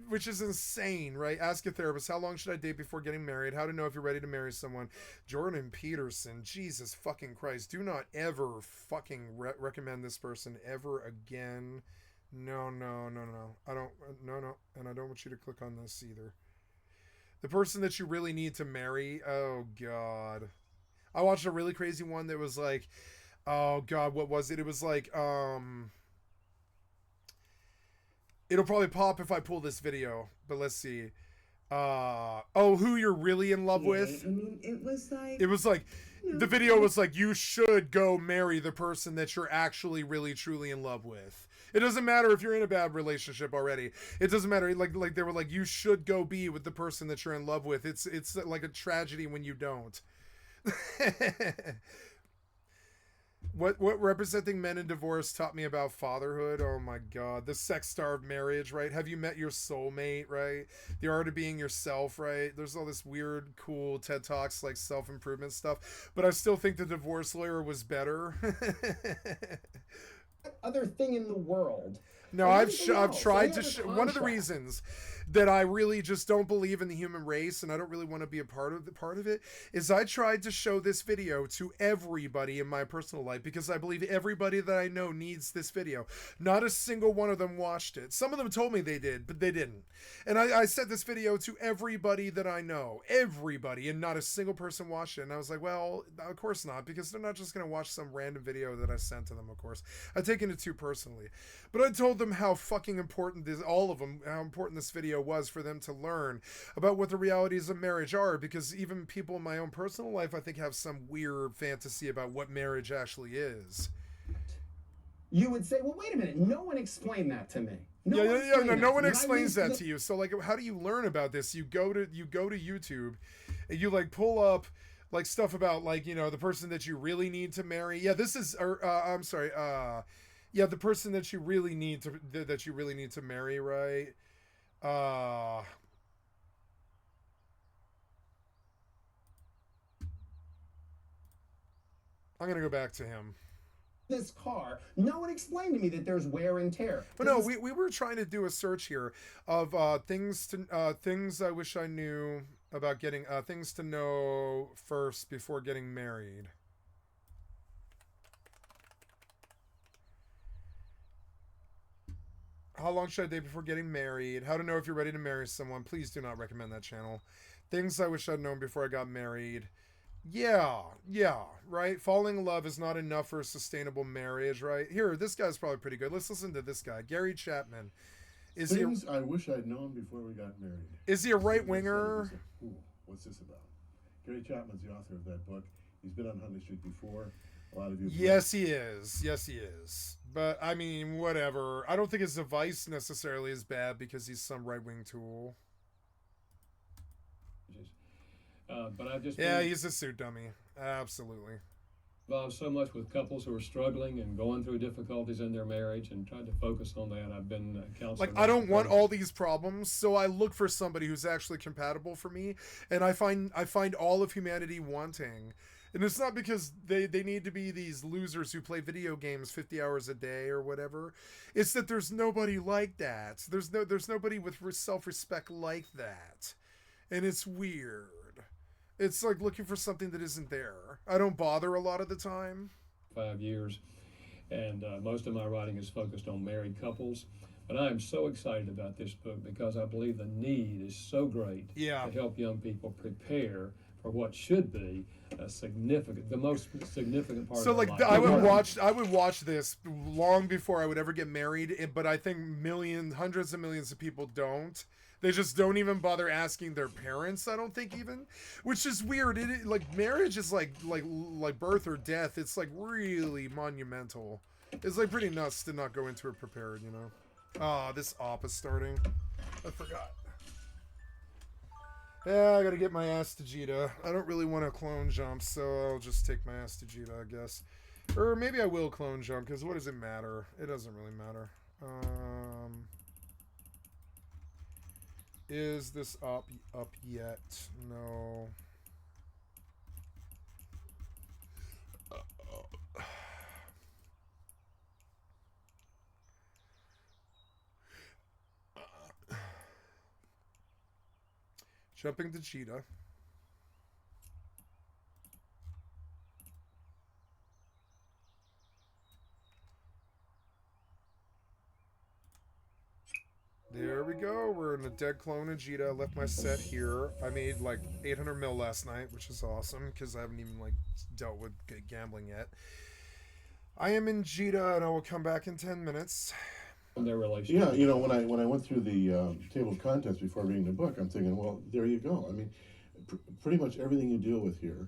Which is insane, right? Ask a therapist, how long should I date before getting married? How to know if you're ready to marry someone? Jordan Peterson, Jesus fucking Christ. Do not ever fucking recommend this person ever again. No. I don't, no. And I don't want you to click on this either. The person that you really need to marry, oh God. I watched a really crazy one that was oh God, what was it? It was it'll probably pop if I pull this video, but let's see. Oh, who you're really in love Yeah, with? I mean, it was like. It was like, you know, the video was like, you should go marry the person that you're actually really truly in love with. It doesn't matter if you're in a bad relationship already. It doesn't matter. Like they were like, you should go be with the person that you're in love with. It's like a tragedy when you don't. What representing men in divorce taught me about fatherhood? Oh my god, the sex-starved marriage, right? Have you met your soulmate, right? The art of being yourself, right? There's all this weird, cool TED Talks like self-improvement stuff, but I still think the divorce lawyer was better. Other thing in the world. No, or I've anything else, tried any to other one of the contract. reasons that I really just don't believe in the human race and I don't really want to be a part of it is I tried to show this video to everybody in my personal life because I believe everybody that I know needs this video. Not a single one of them watched it. Some of them told me they did, but they didn't. And I sent this video to everybody that I know, everybody, and not a single person watched it. And I was like, well, of course not, because they're not just going to watch some random video that I sent to them, of course. I've taken it too personally. But I told them how fucking important this, all of them, how important this video was for them to learn about what the realities of marriage are, because even people in my own personal life, I think, have some weird fantasy about what marriage actually is. You would say, well, wait a minute, no one explained that to me. No one explains that to to you. So like, how do you learn about this? You go to YouTube, and you like pull up like stuff about like, you know, the person that you really need to marry. Yeah, this is, I'm sorry, yeah, the person that you really need to marry, right? I'm gonna go back to him. This car, no one explained to me that there's wear and tear. But no, we were trying to do a search here of things I wish I knew about getting things to know first before getting married. How long should I date before getting married? How to know if you're ready to marry someone. Please do not recommend that channel. Things I wish I'd known before I got married. Yeah, right? Falling in love is not enough for a sustainable marriage, right? Here, this guy's probably pretty good. Let's listen to this guy, Gary Chapman. Things I wish I'd known before we got married. Is he a right-winger? Ooh, what's this about? Gary Chapman's the author of that book. He's been on Huntley Street before. A lot of you. Yes, he is. Yes, he is. But, I mean, whatever. I don't think his advice necessarily is bad because he's some right-wing tool. But I've just yeah, he's a suit dummy. Absolutely. involved so much with couples who are struggling and going through difficulties in their marriage and tried to focus on that. I've been counseling. Like, I don't want all these problems, so I look for somebody who's actually compatible for me, and I find all of humanity wanting. And it's not because they need to be these losers who play video games 50 hours a day or whatever. It's that there's nobody like that. There's nobody with self-respect like that. And it's weird. It's like looking for something that isn't there. I don't bother a lot of the time. 5 years, and most of my writing is focused on married couples. But I am so excited about this book because I believe the need is so great to help young people prepare for what should be the most significant part. So of their like life. I would watch this long before I would ever get married, but I think hundreds of millions of people don't. They just don't even bother asking their parents, I don't think, even, which is weird. Like, marriage is like birth or death. It's like really monumental. It's like pretty nuts to not go into it prepared, you know. Ah, this op is starting. I forgot. Yeah, I gotta get my ass to Jita. I don't really want to clone jump, so I'll just take my ass to Jita, I guess. Or maybe I will clone jump, because what does it matter? It doesn't really matter. Is this up yet? No. Jumping to Cheetah. There we go. We're in a dead clone of Jita. I left my set here. I made like 800 mil last night, which is awesome because I haven't even like dealt with gambling yet. I am in Jita and I will come back in 10 minutes. their relationship. Yeah, you know, when I went through the table of contents before reading the book, I'm thinking, well, there you go. I mean, pretty much everything you deal with here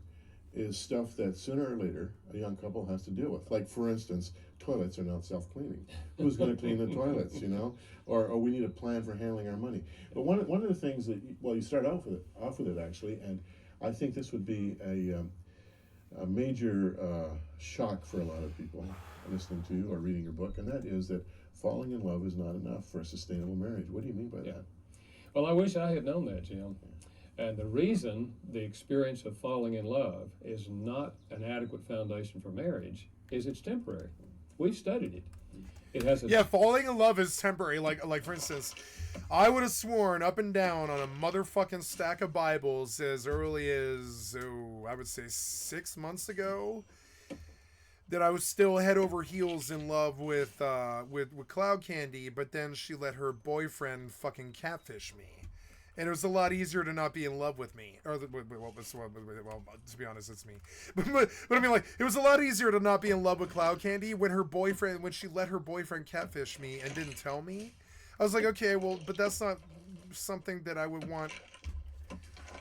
is stuff that sooner or later a young couple has to deal with. Like, for instance, toilets are now self-cleaning. Who's going to clean the toilets, you know? Or we need a plan for handling our money. But one of the things that, well, you start off with it actually, and I think this would be a major shock for a lot of people listening to you or reading your book, and that is that falling in love is not enough for a sustainable marriage. What do you mean by that? Well, I wish I had known that, Jim. And the reason the experience of falling in love is not an adequate foundation for marriage is it's temporary. We've studied it. It has a falling in love is temporary. Like for instance, I would have sworn up and down on a motherfucking stack of Bibles as early as I would say 6 months ago that I was still head over heels in love with Cloud Candy, but then she let her boyfriend fucking catfish me. And it was a lot easier to not be in love with me. Well, to be honest, it's me. But I mean, like, it was a lot easier to not be in love with Cloud Candy when she let her boyfriend catfish me and didn't tell me. I was like, okay, well, but that's not something that I would want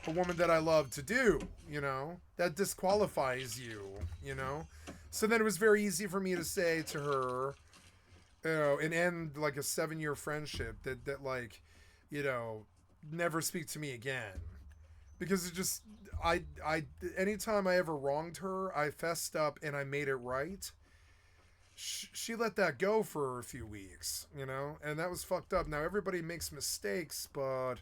a woman that I love to do, you know? That disqualifies you, you know? So then it was very easy for me to say to her, you know, and end like a 7-year friendship that like, you know, never speak to me again, because it just I anytime I ever wronged her, I fessed up and I made it right. She let that go for a few weeks, you know, and that was fucked up. Now everybody makes mistakes, but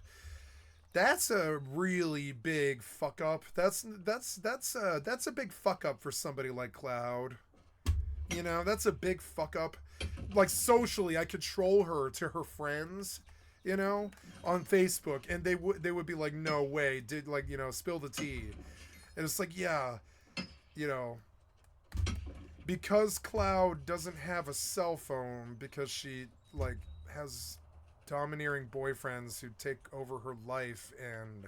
that's a really big fuck up. That's a big fuck up for somebody like Cloud. You know, that's a big fuck up. Like, socially, I control her to her friends, you know, on Facebook, and they would be like, no way, did, like, you know, spill the tea. And it's like, yeah, you know, because Cloud doesn't have a cell phone, because she, like, has domineering boyfriends who take over her life and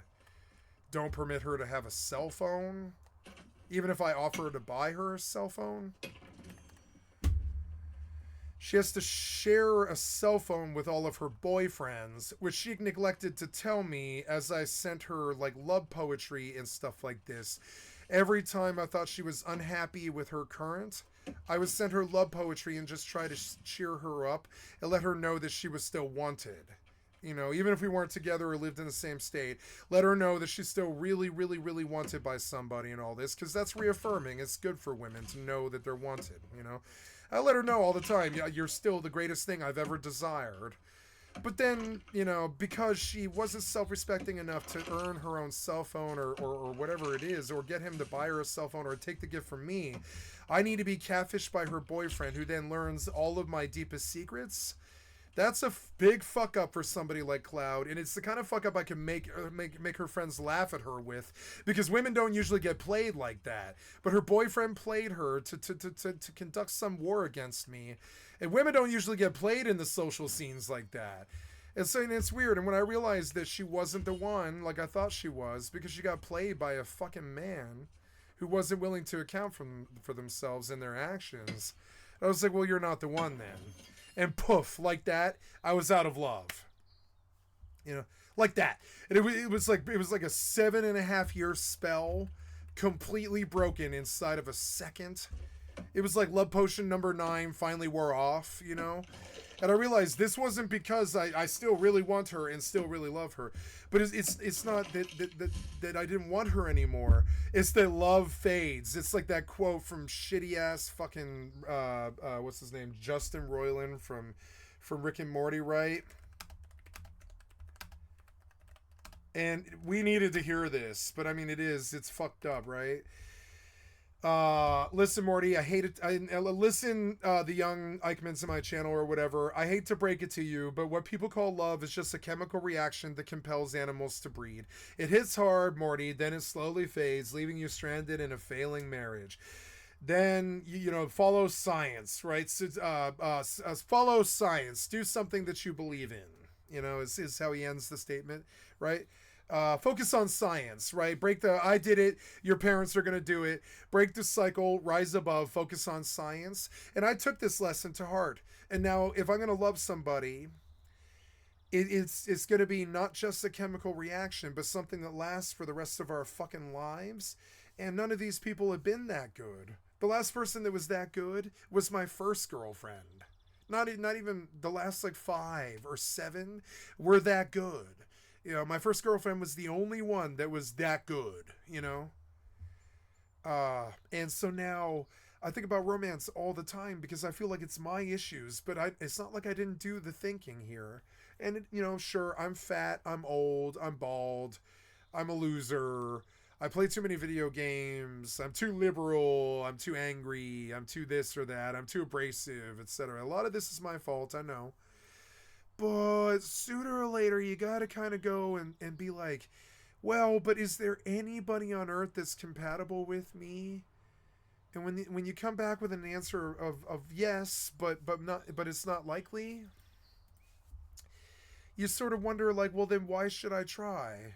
don't permit her to have a cell phone, even if I offer her to buy her a cell phone, she has to share a cell phone with all of her boyfriends, which she neglected to tell me as I sent her, like, love poetry and stuff like this. Every time I thought she was unhappy with her current, I would send her love poetry and just try to cheer her up and let her know that she was still wanted. You know, even if we weren't together or lived in the same state, let her know that she's still really, really, really wanted by somebody and all this, because that's reaffirming. It's good for women to know that they're wanted, you know. I let her know all the time, yeah, you're still the greatest thing I've ever desired. But then, you know, because she wasn't self-respecting enough to earn her own cell phone or whatever it is, or get him to buy her a cell phone or take the gift from me, I need to be catfished by her boyfriend, who then learns all of my deepest secrets. That's a big fuck up for somebody like Cloud, and it's the kind of fuck up I can make her friends laugh at her with, because women don't usually get played like that. But her boyfriend played her to conduct some war against me, and women don't usually get played in the social scenes like that. And so it's weird. And when I realized that she wasn't the one like I thought she was, because she got played by a fucking man who wasn't willing to account for themselves and their actions, I was like, well, you're not the one then. And poof, like that, I was out of love. You know, like that. And it was like a 7.5-year spell, completely broken inside of a second. It was like love potion number 9 finally wore off, you know. And I realized this wasn't because I still really want her and still really love her, but it's not that I didn't want her anymore. It's that love fades. It's like that quote from shitty ass fucking what's his name, Justin Roiland from Rick and Morty, right? And we needed to hear this, but I mean it's fucked up, right? Listen, Morty, I hate it. Listen, the young Eichmanns in my channel or whatever. I hate to break it to you, but what people call love is just a chemical reaction that compels animals to breed. It hits hard, Morty, then it slowly fades, leaving you stranded in a failing marriage. Then, you know, follow science, right? So, follow science. Do something that you believe in, you know, is how he ends the statement, right? Focus on science, right? Break the I did it, your parents are going to do it. Break the cycle, rise above, focus on science. And I took this lesson to heart. And now if I'm going to love somebody, it's going to be not just a chemical reaction, but something that lasts for the rest of our fucking lives. And none of these people have been that good. The last person that was that good was my first girlfriend. Not even the last like 5 or 7 were that good. You know, my first girlfriend was the only one that was that good, you know? And so now I think about romance all the time because I feel like it's my issues, but it's not like I didn't do the thinking here. And, you know, sure, I'm fat, I'm old, I'm bald, I'm a loser, I play too many video games, I'm too liberal, I'm too angry, I'm too this or that, I'm too abrasive, etc. A lot of this is my fault, I know. But sooner or later, you gotta kind of go and be like, well, but is there anybody on earth that's compatible with me? And when you come back with an answer of yes, but it's not likely, you sort of wonder like, well, then why should I try?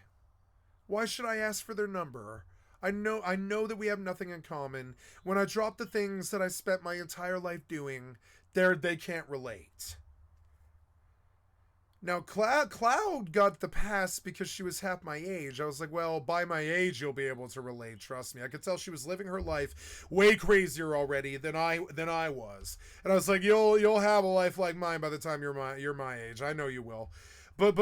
Why should I ask for their number? I know that we have nothing in common. When I drop the things that I spent my entire life doing, they can't relate. Now, Cloud got the pass because she was half my age. I was like, well, by my age, you'll be able to relate. Trust me. I could tell she was living her life way crazier already than I was. And I was like, you'll have a life like mine by the time you're my age. I know you will. But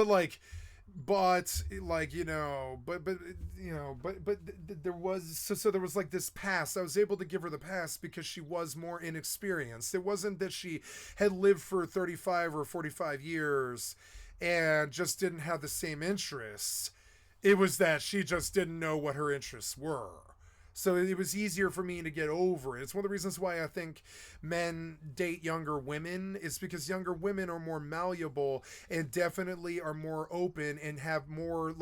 there was so there was like this pass. I was able to give her the pass because she was more inexperienced. It wasn't that she had lived for 35 or 45 years and just didn't have the same interests. It was that she just didn't know what her interests were. So it was easier for me to get over it. It's one of the reasons why I think men date younger women is because younger women are more malleable and definitely are more open and have more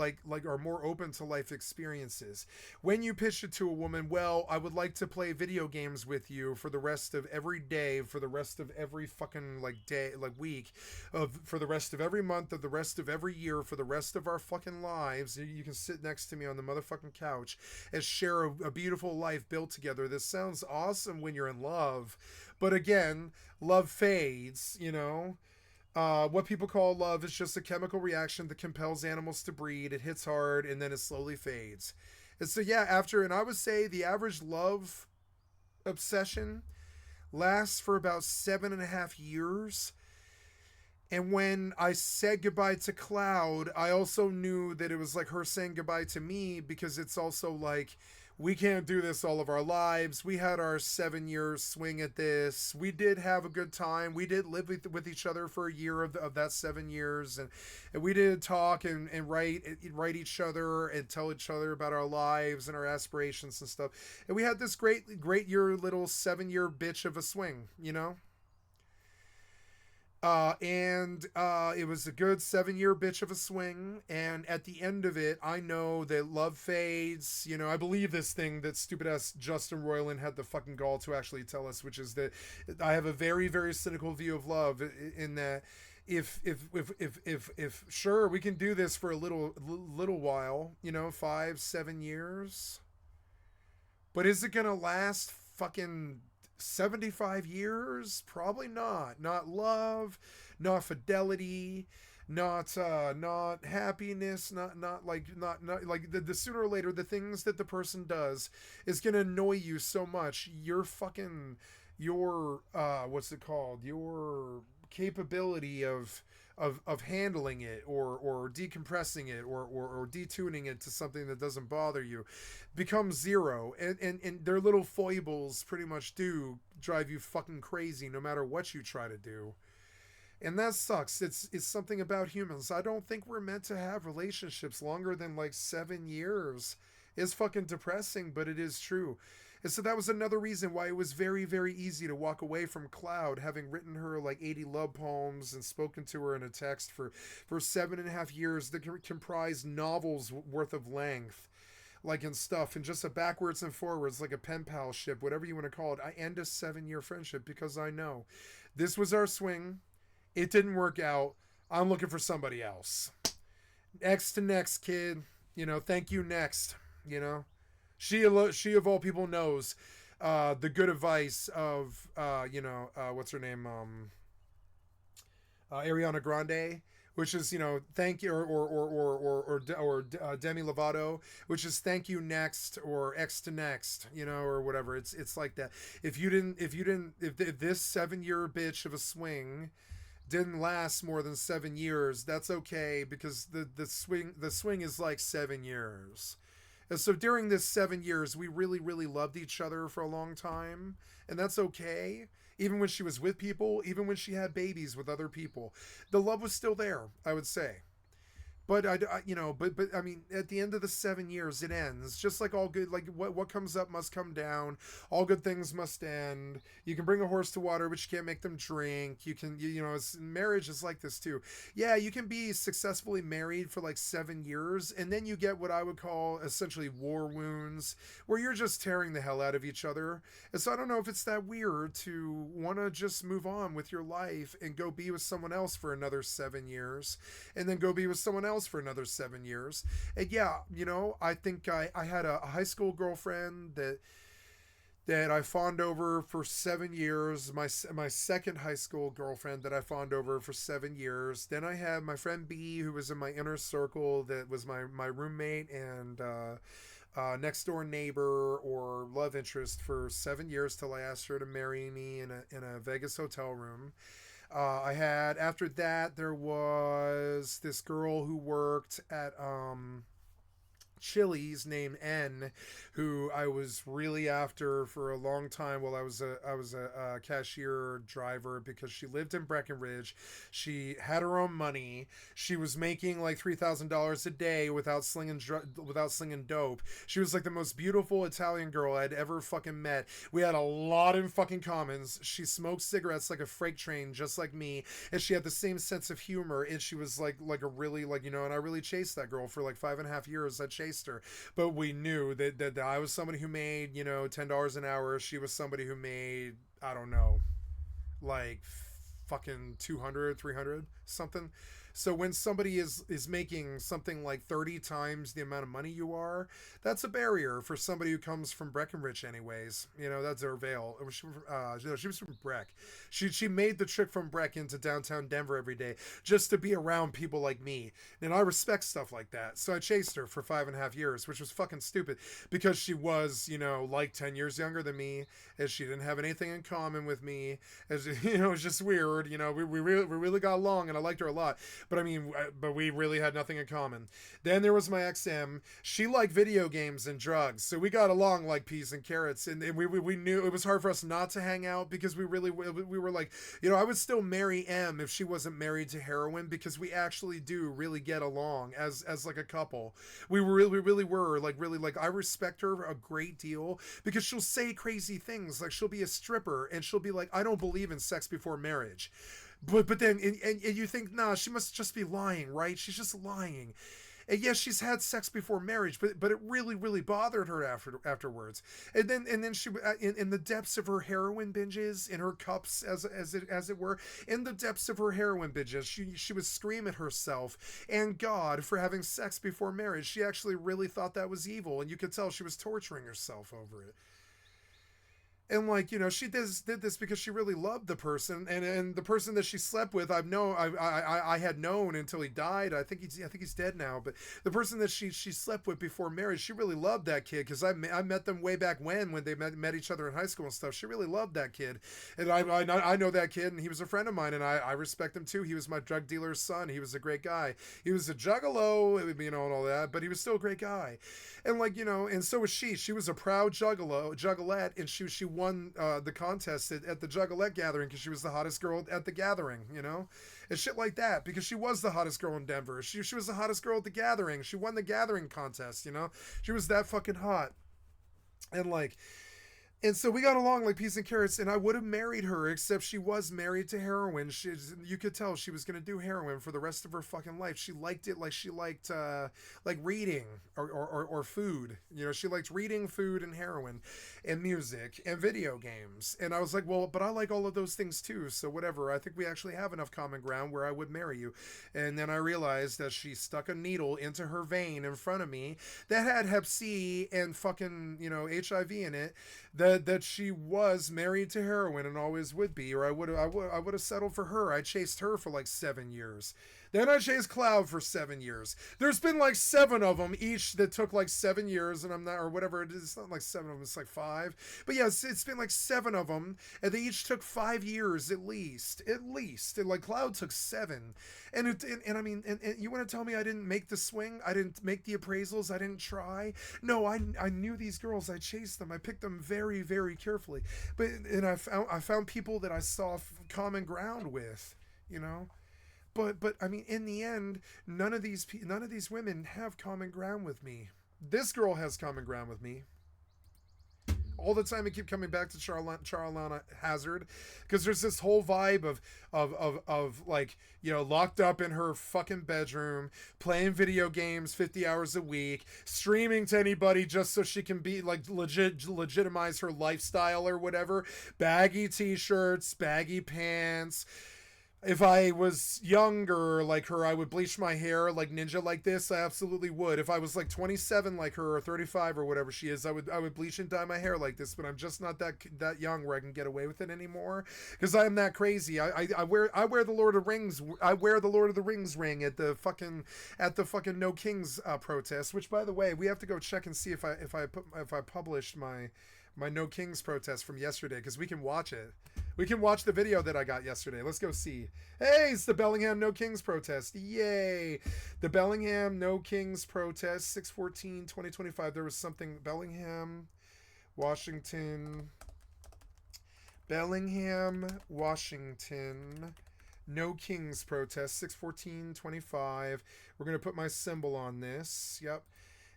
are more open to life experiences. When you pitch it to a woman, well, I would like to play video games with you for the rest of every day, for the rest of every fucking day, week, for the rest of every month, of the rest of every year, for the rest of our fucking lives. You can sit next to me on the motherfucking couch and share a beautiful life built together. This sounds awesome when you're in love, but again, love fades, you know. What people call love is just a chemical reaction that compels animals to breed. It hits hard and then it slowly fades. And so and I would say the average love obsession lasts for about 7.5 years. And when I said goodbye to Cloud, I also knew that it was like her saying goodbye to me, because it's also like, we can't do this all of our lives. We had our 7-year swing at this. We did have a good time. We did live with each other for a year of that 7 years. And we did talk and write each other and tell each other about our lives and our aspirations and stuff. And we had this great little 7-year bitch of a swing, you know? It was a good 7-year bitch of a swing, and at the end of it, I know that love fades. You know, I believe this thing that stupid ass Justin Roiland had the fucking gall to actually tell us, which is that I have a very, very cynical view of love, in that if sure, we can do this for a little while, you know, 5-7 years, but is it gonna last fucking 75 years? Probably not. Not love, not fidelity, not happiness, not the sooner or later, the things that the person does is gonna annoy you so much. Your what's it called? Your capability of handling it or decompressing it or detuning it to something that doesn't bother you becomes zero, and their little foibles pretty much do drive you fucking crazy no matter what you try to do. And that sucks. It's something about humans. I don't think we're meant to have relationships longer than 7 years. It's fucking depressing, but it is true. And so that was another reason why it was very, very easy to walk away from Cloud, having written her 80 love poems and spoken to her in a text for 7.5 years that comprised novels worth of length, and stuff, and just a backwards and forwards, like a pen pal ship, whatever you want to call it. I end a 7-year friendship because I know this was our swing. It didn't work out. I'm looking for somebody else. Next to next, kid. Thank you next. She of all people knows the good advice of what's her name, Ariana Grande, which is thank you, or Demi Lovato, which is thank you next, or X to next, or whatever. It's like that. If this 7-year bitch of a swing didn't last more than 7 years, that's okay, because the swing is like 7 years. And so during this 7 years, we really, really loved each other for a long time, and that's okay. Even when she was with people, even when she had babies with other people, the love was still there, I would say. But but I mean, at the end of the 7 years, it ends. Just like all good, like what comes up must come down. All good things must end. You can bring a horse to water, but you can't make them drink. You can, marriage is like this too. Yeah, you can be successfully married for like 7 years, and then you get what I would call essentially war wounds, where you're just tearing the hell out of each other. And so I don't know if it's that weird to want to just move on with your life and go be with someone else for another 7 years, and then go be with someone else for another 7 years. And yeah, I think I had a high school girlfriend that I fawned over for 7 years. My second high school girlfriend that I fawned over for 7 years. Then I had my friend B, who was in my inner circle, that was my roommate and next door neighbor or love interest for 7 years, till I asked her to marry me in a Vegas hotel room. After that, there was this girl who worked at Chili's named N, who I was really after for a long time while I was a cashier driver, because she lived in Breckenridge. She had her own money. She was making like $3,000 a day without slinging dope. She was like the most beautiful Italian girl I'd ever fucking met. We had a lot in fucking commons. She smoked cigarettes like a freight train, just like me, and she had the same sense of humor. And she was like a really and I really chased that girl for like 5.5 years. I chased her, but we knew that I was somebody who made $10 an hour. She was somebody who made, I don't know, like fucking 200, 300 something. So when somebody is making something like 30 times the amount of money you are, that's a barrier for somebody who comes from Breckenridge anyways. That's her veil. She was from Breck. She made the trip from Breck into downtown Denver every day just to be around people like me. And I respect stuff like that. So I chased her for 5.5 years, which was fucking stupid, because she was, like 10 years younger than me, and she didn't have anything in common with me. As it was just weird. We really got along, and I liked her a lot. But I mean, we really had nothing in common. Then there was my XM. She liked video games and drugs, so we got along like peas and carrots. And we knew it was hard for us not to hang out, because we were like, I would still marry M if she wasn't married to heroin, because we actually do really get along as like a couple. We really were like really, like, I respect her a great deal, because she'll say crazy things, like she'll be a stripper and she'll be like, I don't believe in sex before marriage. But then and you think, nah, she must just be lying, right? She's just lying. And yes, she's had sex before marriage, but it really bothered her afterwards. And then she, in the depths of her heroin binges, in her cups as it were, in the depths of her heroin binges, she would scream at herself and God for having sex before marriage. She actually really thought that was evil, and you could tell she was torturing herself over it. And like, she did this because she really loved the person, and the person that she slept with, I had known until he died. I think he's dead now. But the person that she slept with before marriage, she really loved that kid, because I met them way back when they met each other in high school and stuff. She really loved that kid, and I know that kid, and he was a friend of mine, and I respect him too. He was my drug dealer's son. He was a great guy. He was a juggalo, and all that, but he was still a great guy. And like, and so was she. She was a proud juggalette, and she won the contest at the Juggalette gathering, because she was the hottest girl at the gathering, and shit like that, because she was the hottest girl in Denver. She was the hottest girl at the gathering. She won the gathering contest, she was that fucking hot. And like, And so we got along like peas and carrots, and I would have married her, except she was married to heroin. You could tell she was going to do heroin for the rest of her fucking life. She liked it like she liked like reading or food. You know, she liked reading, food, and heroin, and music, and video games. And I was like, well, but I like all of those things too, so whatever. I think we actually have enough common ground where I would marry you. And then I realized that she stuck a needle into her vein in front of me that had Hep C and fucking, you know, HIV in it, that she was married to heroin and always would be, or I would have settled for her. I chased her for like 7 years. Then I chased Cloud for 7 years. There's been like 7 of them each that took like 7 years, and I'm not, or whatever it is. It's not like 7 of them. It's like 5. But yes, it's been like 7 of them, and they each took 5 years at least. And like Cloud took 7. And I mean, and you want to tell me I didn't make the swing? I didn't make the appraisals? I didn't try? No, I knew these girls. I chased them. I picked them very, very carefully. And I found people that I saw common ground with, you know. But I mean, in the end, none of these women have common ground with me. This girl has common ground with me. All the time I keep coming back to Charlotte Hazard, because there's this whole vibe of like, you know, locked up in her fucking bedroom, playing video games 50 hours a week, streaming to anybody just so she can be like legitimize her lifestyle or whatever. Baggy t-shirts, baggy pants. If I was younger like her, I would bleach my hair like ninja like this. I absolutely would. If I was like 27 like her, or 35 or whatever she is, I would bleach and dye my hair like this. But I'm just not that young where I can get away with it anymore, because I'm that crazy. I wear the Lord of the Rings. I wear the Lord of the Rings ring at the fucking No Kings protest. Which, by the way, we have to go check and see if I published my No Kings protest from yesterday, because we can watch it. We can watch the video that I got yesterday. Let's go see. Hey, it's the Bellingham No Kings protest. Yay. The Bellingham No Kings protest, 6/14/2025. There was something, Bellingham, Washington, No Kings protest, 6/14/25. We're going to put my symbol on this. Yep.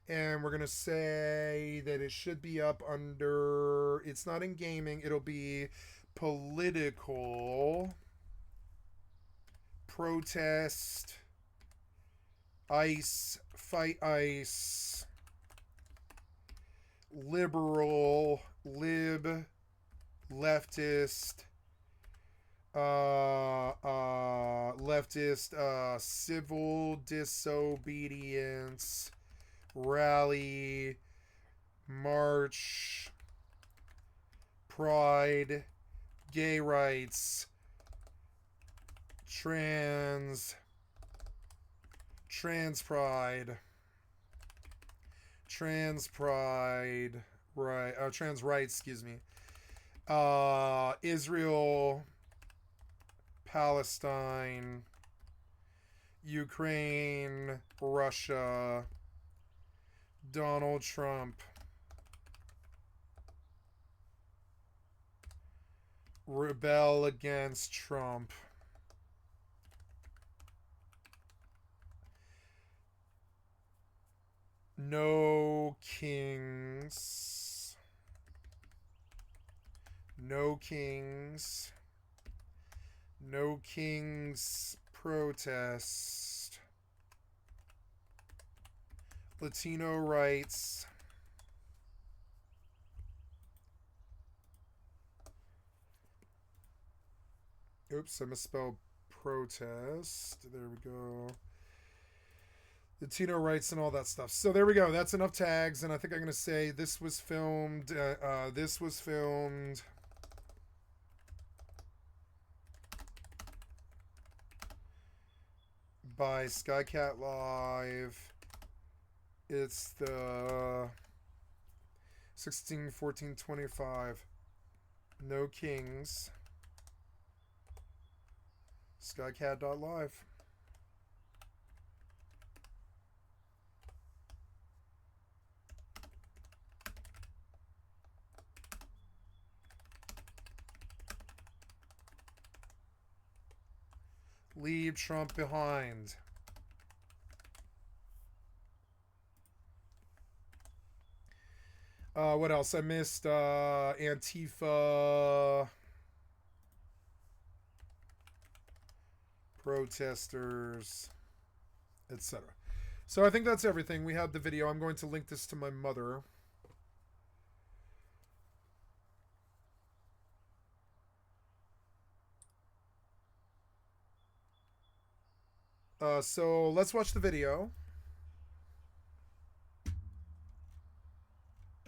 And we're going to say that it should be up under, it's not in gaming, it'll be political protest fight ICE liberal leftist civil disobedience rally march pride gay rights, trans pride, right, trans rights, excuse me, Israel, Palestine, Ukraine, Russia, Donald Trump, rebel against Trump, no kings, protest, Latino rights, oops, I misspelled protest. There we go. Latino rights and all that stuff. So there we go. That's enough tags. And I think I'm going to say this was filmed by Skycatlive. It's the 16/14/25. No Kings. Skycat.live. Leave Trump behind. What else? I missed Antifa, protesters, etc. So I think that's everything. We have the video. I'm going to link this to my mother. So let's watch the video.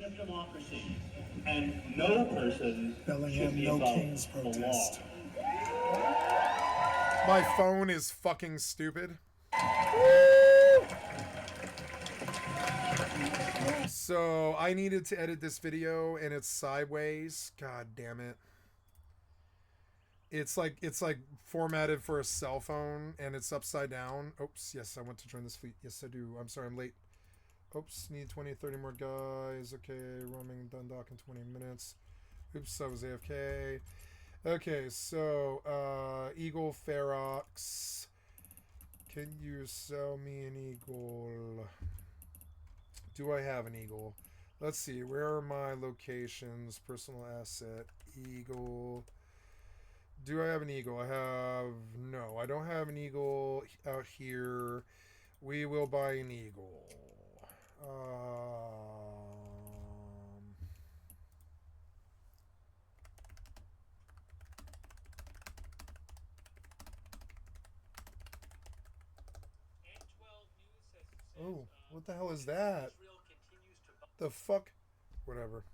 Of democracy, and no person should be no above king's the law. protest. My phone is fucking stupid. So I needed to edit this video and it's sideways. God damn it. It's like formatted for a cell phone and it's upside down. Oops, yes, I want to join this fleet. Yes, I do. I'm sorry, I'm late. Oops, need 20, 30 more guys. Okay, roaming Dundalk in 20 minutes. Oops, I was AFK. Okay, so Eagle Ferox. Can you sell me an eagle? Do I have an eagle? Let's see, where are my locations? Personal asset, eagle. Do I have an eagle? No, I don't have an eagle out here. We will buy an eagle. Oh, what the hell is that? The fuck? Whatever.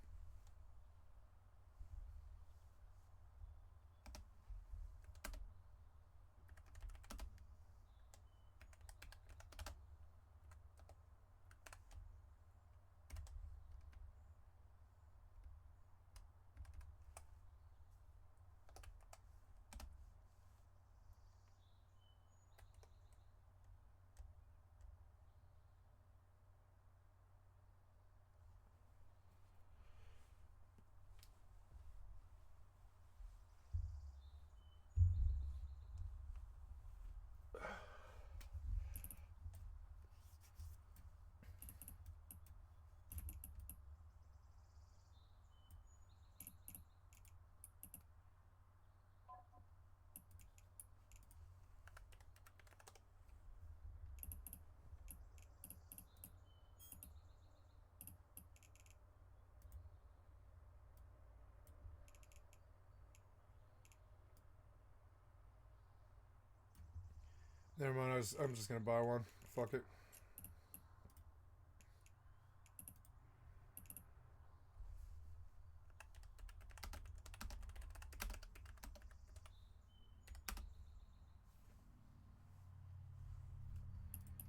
Never mind, I'm just gonna buy one. Fuck it.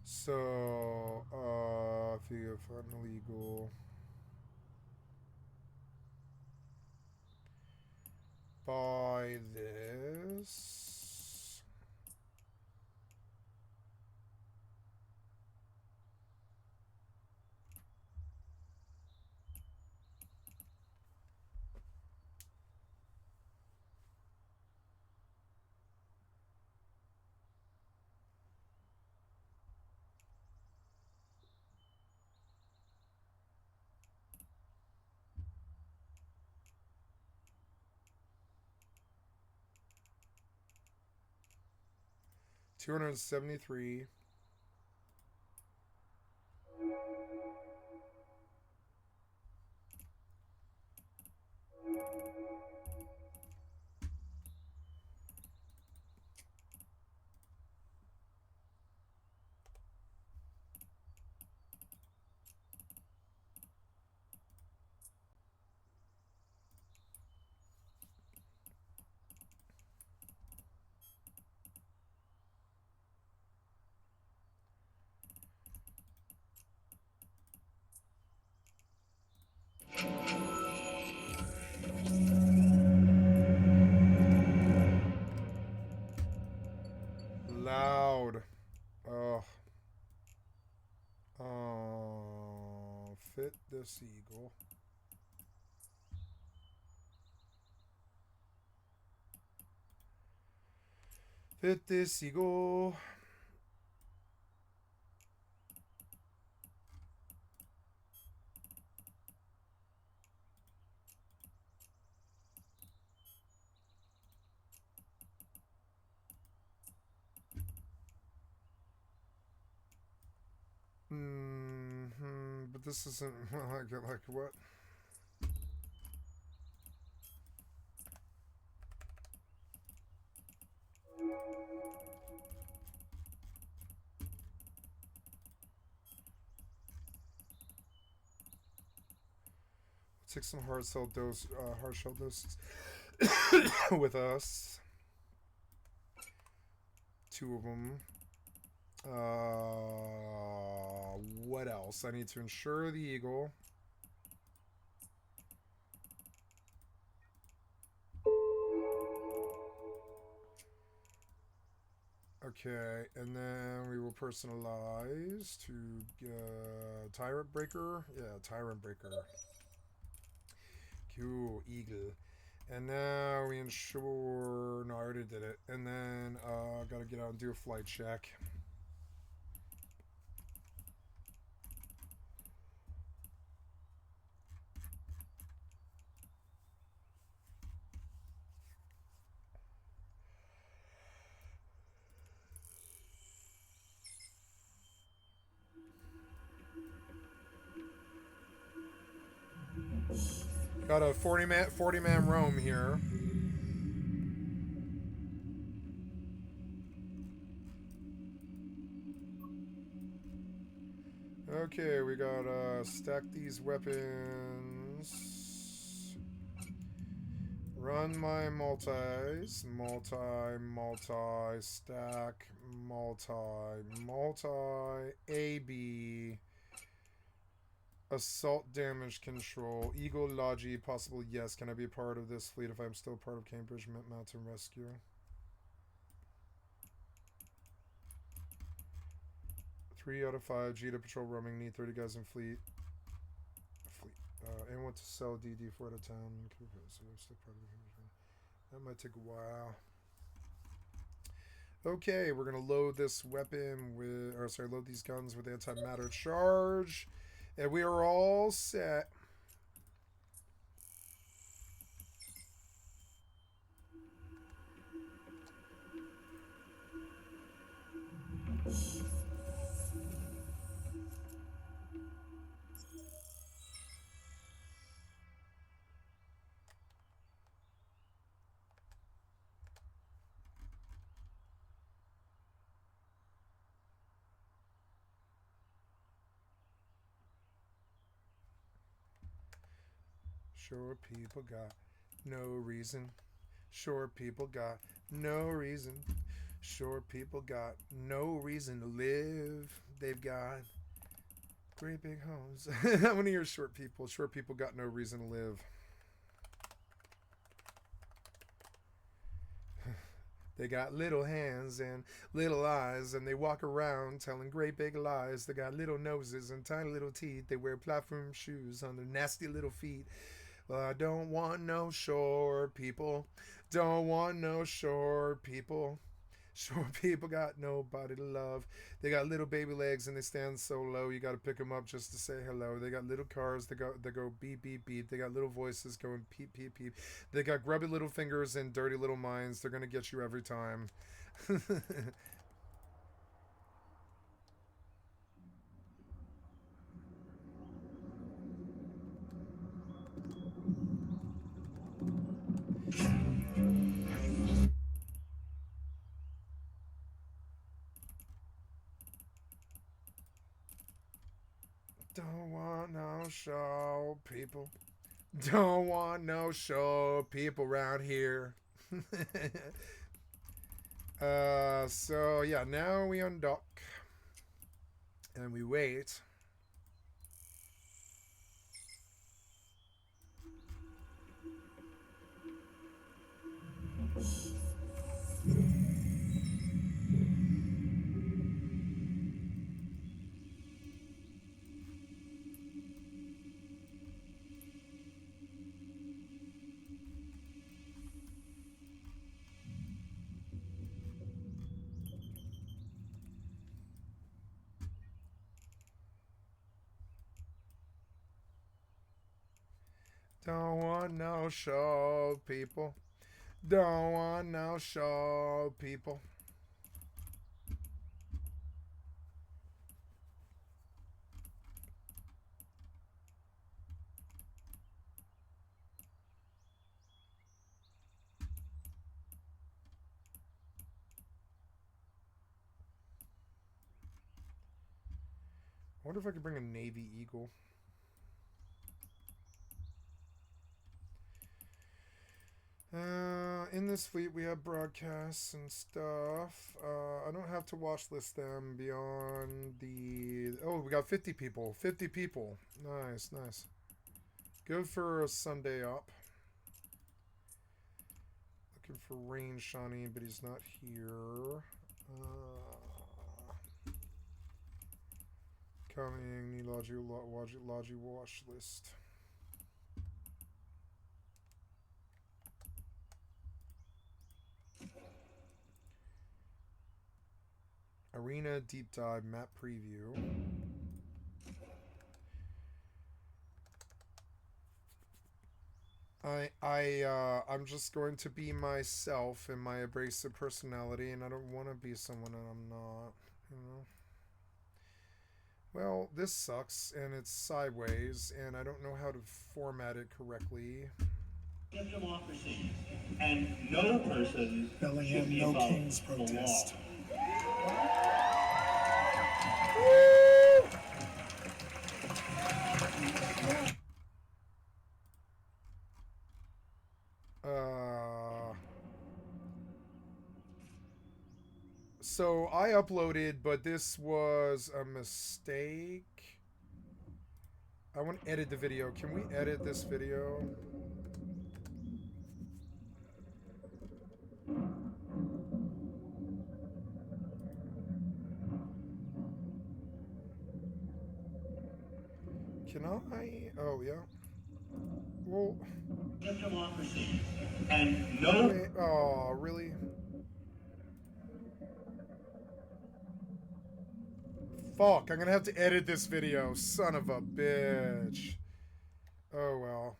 So, if you have illegal, buy this. $273. Loud. Ugh. Fit this eagle. Fit this eagle. but this isn't like what? Take some hard shell doses with us. 2 of them. What else? I need to insure the eagle. Okay, and then we will personalize to Tyrant Breaker. Yeah, Tyrant Breaker. Cool, eagle. And now we insure. No, I already did it. And then gotta get out and do a flight check. Got a 40-man roam here. Okay, we gotta stack these weapons. Run my multis. Multi, stack, multi, AB. Assault damage control. Eagle Logi, possible yes. Can I be part of this fleet if I'm still part of Cambridge Mountain Rescue? Three out of 5. G to patrol roaming. Need 30 guys in fleet. And want to sell DD 4 out of 10. So I'm still part of the That might take a while. Okay, we're gonna load this weapon with, or sorry, load these guns with antimatter charge. And we are all set. Sure, people got no reason. Sure, people got no reason. Sure, people got no reason to live. They've got great big homes. I want to hear short people. Short people got no reason to live. They got little hands and little eyes, and they walk around telling great big lies. They got little noses and tiny little teeth. They wear platform shoes on their nasty little feet. Well, I don't want no short people. Don't want no short people. Short people got nobody to love. They got little baby legs and they stand so low. You got to pick them up just to say hello. They got little cars that go beep, beep, beep. They got little voices going peep, peep, peep. They got grubby little fingers and dirty little minds. They're going to get you every time. Don't want no show people. Don't want no show people around here. So yeah, now we undock and we wait. Don't want no show people. Don't want no show people. wonder if I could bring a Navy Eagle. In this fleet, we have broadcasts and stuff. I don't have to watch list them beyond the... Oh, we got 50 people. 50 people. Nice, nice. Good for a Sunday up. Looking for Rain Shawnee, but he's not here. Coming, need Logi watch list. Arena deep dive map preview. I'm just going to be myself in my abrasive personality, and I don't want to be someone that I'm not, you know. Well, this sucks, and it's sideways, and I don't know how to format it correctly. Of democracy, and no person should be no above king's the law. protest. So I uploaded, but this was a mistake. I want to edit the video. Can we edit this video? Can I? Oh, yeah. Well... Of democracy, and no... Wait, oh, really? Fuck, I'm gonna have to edit this video. Son of a bitch. Oh, well.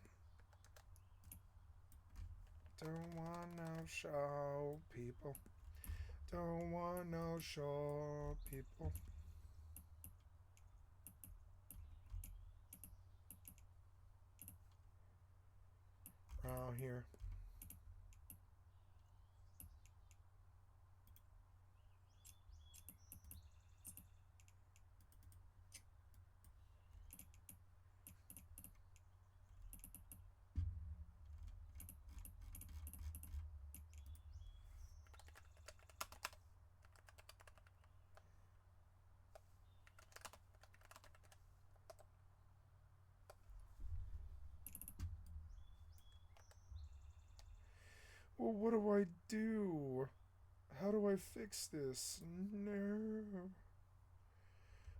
Don't want no show, people. Don't want no show, people. Oh, here. Well, what do I do? How do I fix this? No.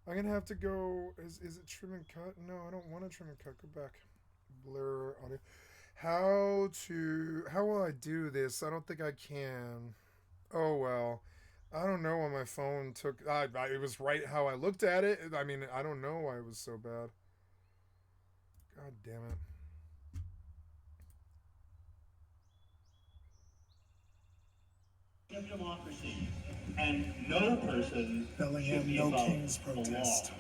I'm gonna have to go... Is it trim and cut? No, I don't want to trim and cut. Go back. Blur audio. How will I do this? I don't think I can. Oh, well. I don't know why my phone took... it was right how I looked at it. I mean, I don't know why it was so bad. God damn it. Of democracy, and no person should be no above king's the law. protest.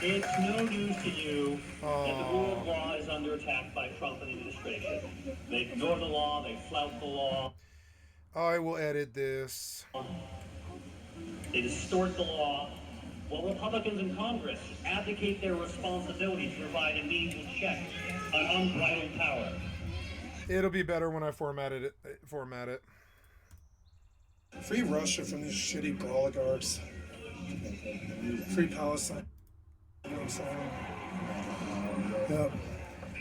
It's no news to you that the rule of law is under attack by Trump and the administration. They ignore the law, they flout the law. I will edit this. They distort the law. While Republicans in Congress abdicate their responsibility to provide a meaningful check on unbridled power. It'll be better when I format it. Free Russia from these shitty oligarchs. Free Palestine. Yep.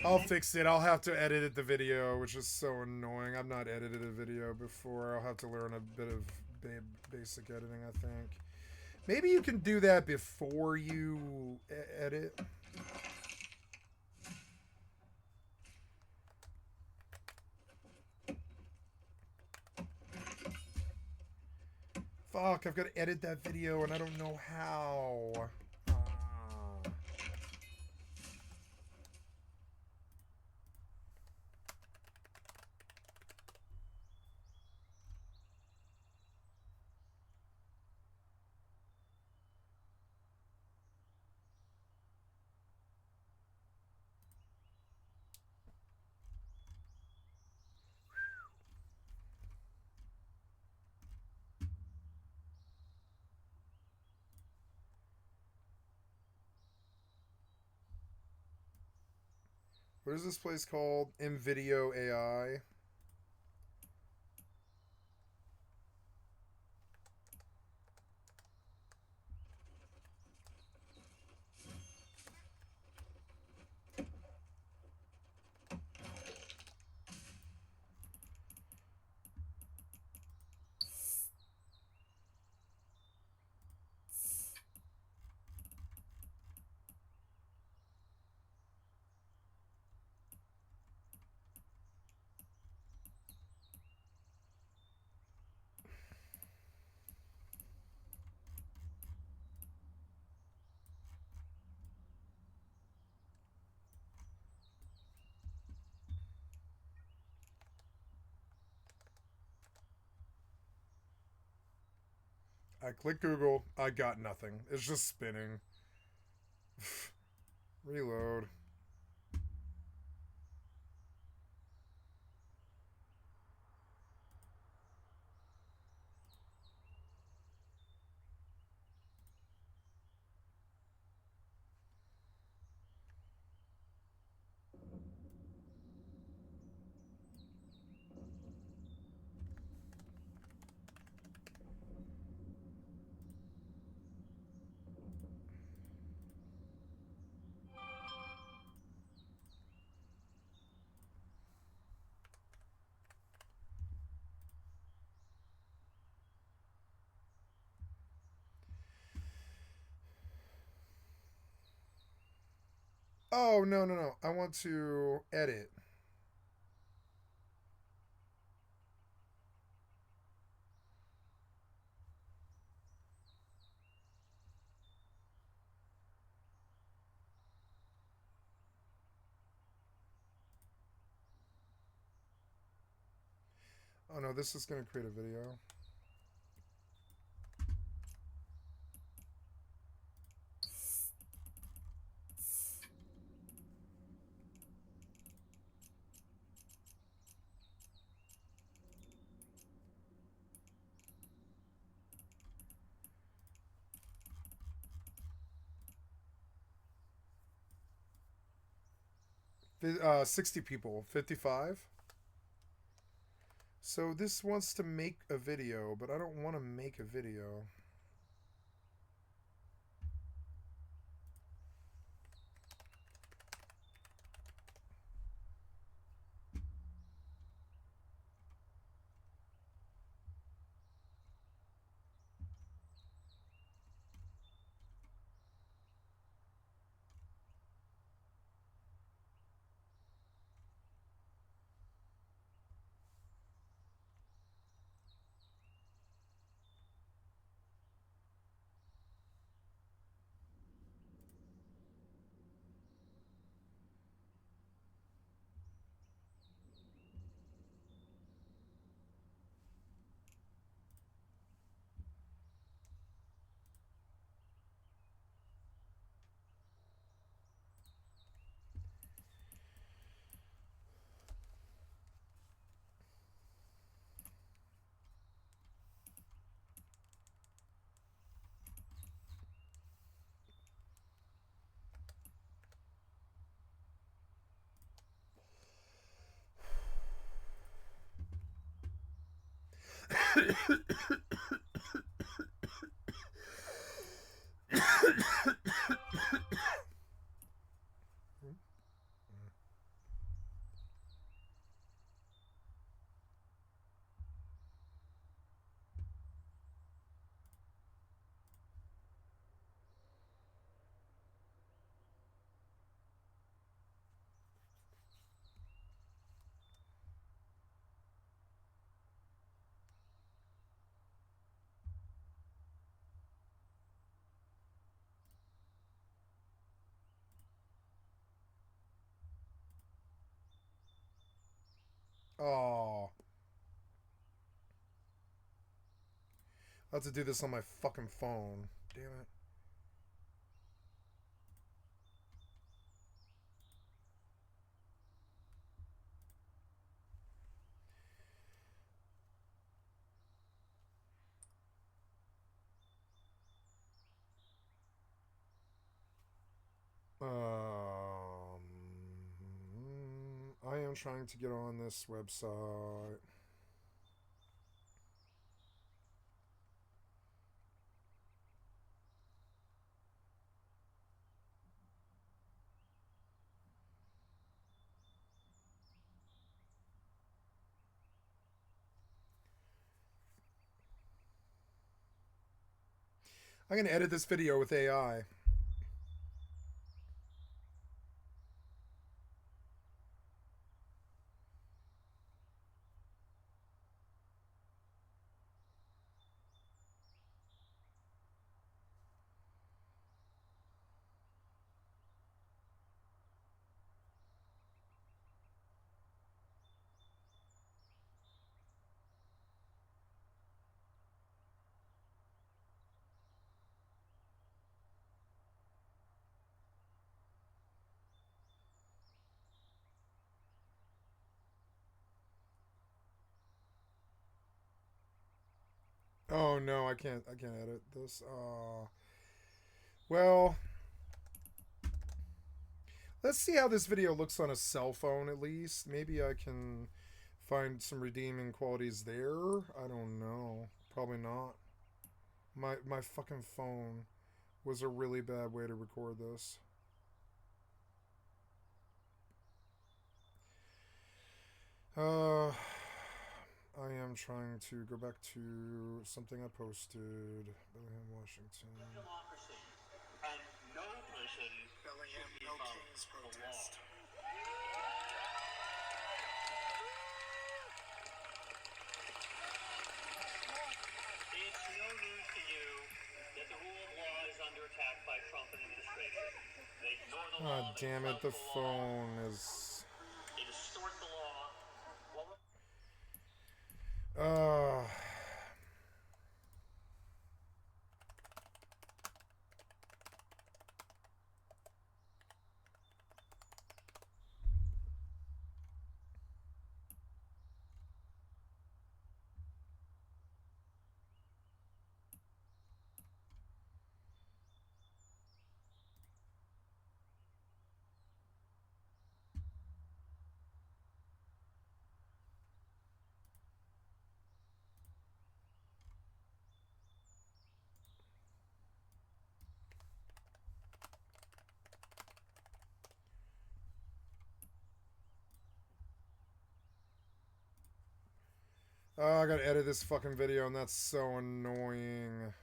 I'll fix it. I'll have to edit the video, which is so annoying. I've not edited a video before. I'll have to learn a bit of basic editing, I think. Maybe you can do that before you edit. Fuck, I've got to edit that video and I don't know how. What is this place called? InVideo AI. I click Google. I got nothing. It's just spinning. Reload. Oh, no, no, no. I want to edit. Oh, no, this is going to create a video. 60 people. 55. So this wants to make a video, but I don't want to make a video. Oh. I'll have to do this on my fucking phone. Damn it. Um, trying to get on this website. I'm going to edit this video with AI. Oh no, I can't edit this. Well, let's see how this video looks on a cell phone at least. Maybe I can find some redeeming qualities there. I don't know. Probably not. My fucking phone was a really bad way to record this. I am trying to go back to something I posted. Bellingham, Washington. Democracy, and no person Bellingham, should be no above King's the law. protest. It's no news to you that the rule of law is under attack by Trump and administration. They ignore the law. God damn it, the phone is... They distort the law. Oh, I gotta edit this fucking video, and that's so annoying.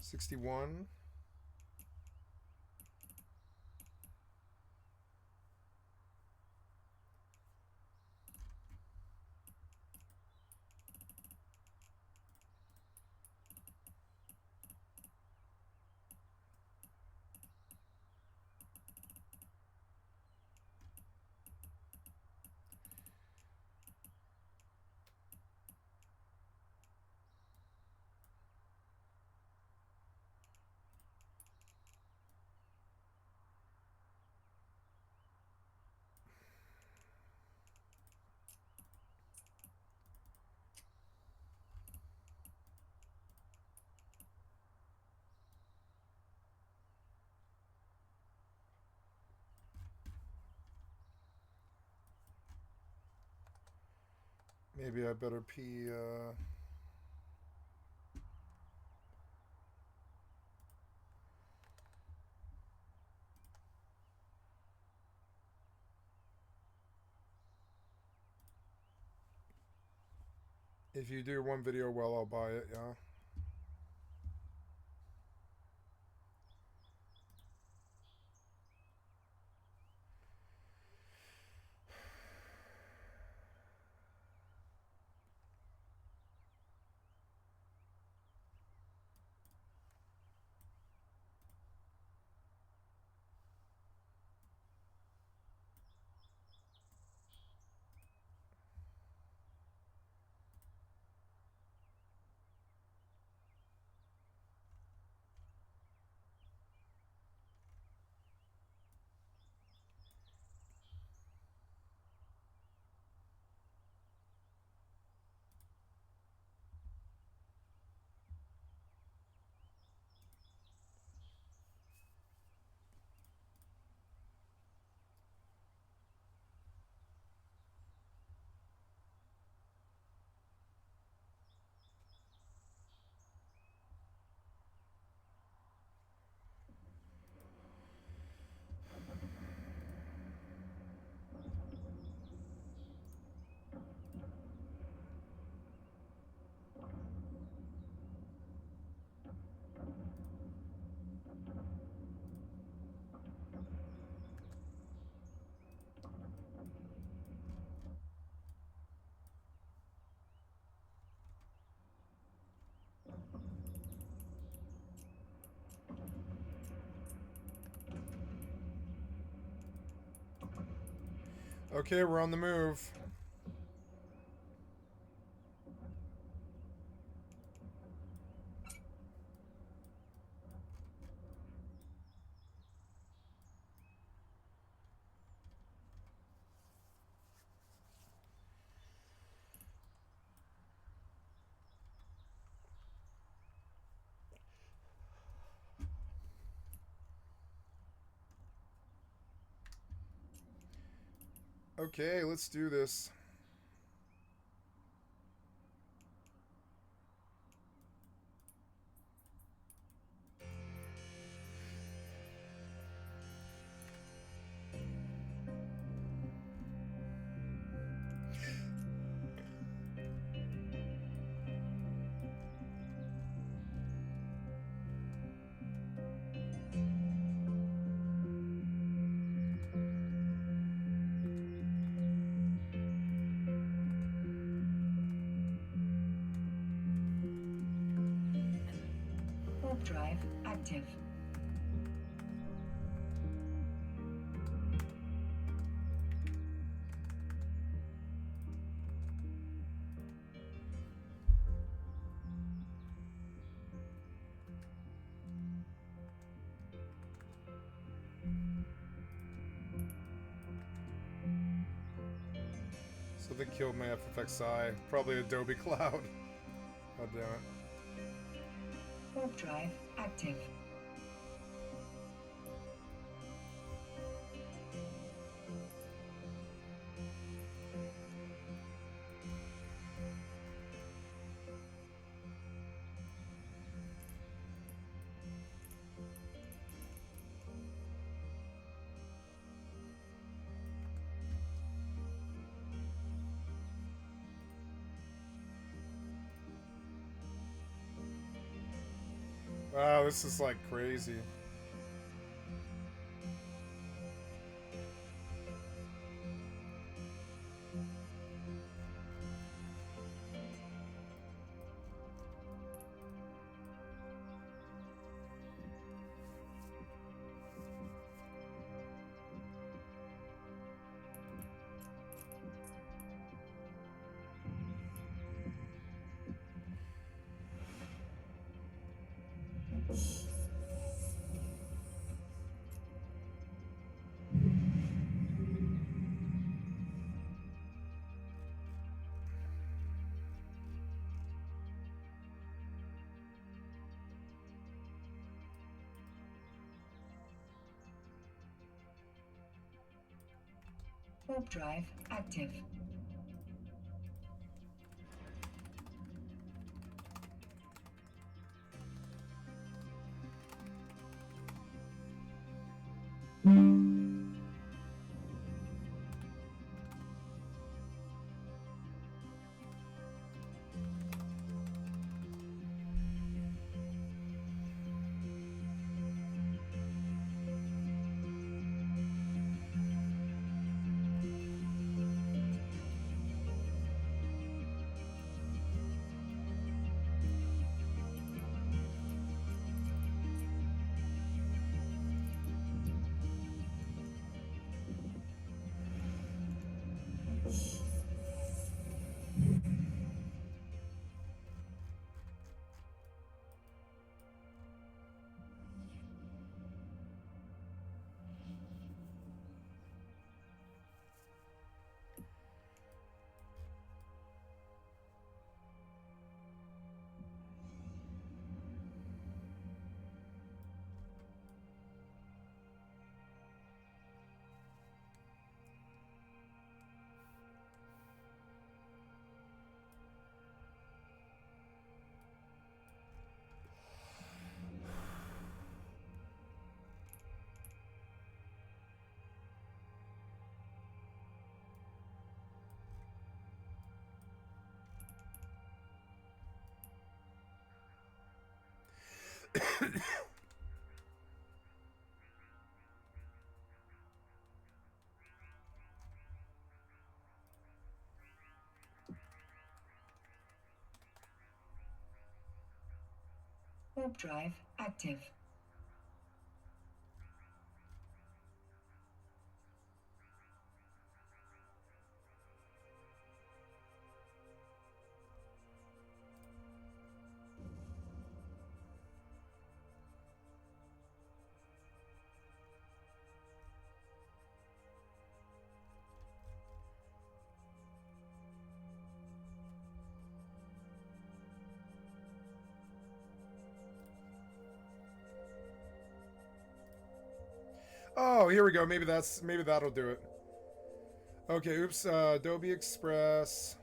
$61. Maybe I better pee, If you do one video well, I'll buy it, yeah. Okay, we're on the move. Okay, let's do this. Warp drive active. So they killed my FFXI. Probably Adobe Cloud. God damn it. Warp drive active. Wow, this is like crazy. Warp drive active. Warp drive active. Oh, here we go. Maybe that'll do it. Okay, oops. Adobe Express.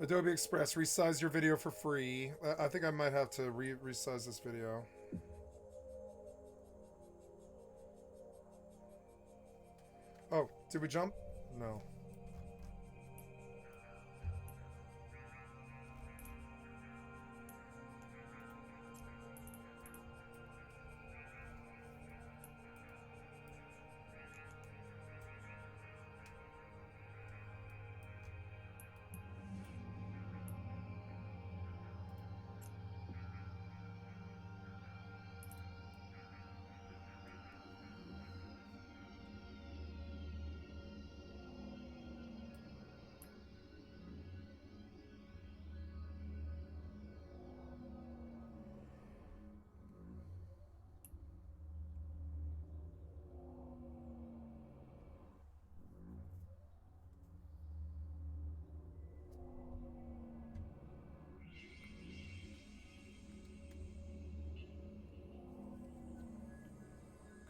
Adobe Express, resize your video for free. I think I might have to resize this video. Oh, did we jump? No.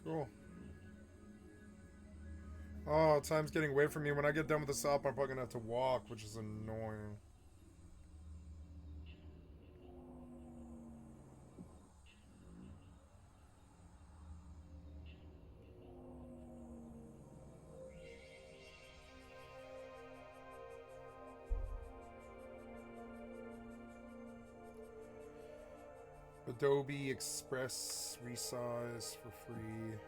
Cool. Oh, time's getting away from me. When I get done with this up, I'm probably gonna have to walk, which is annoying. Adobe Express resize for free.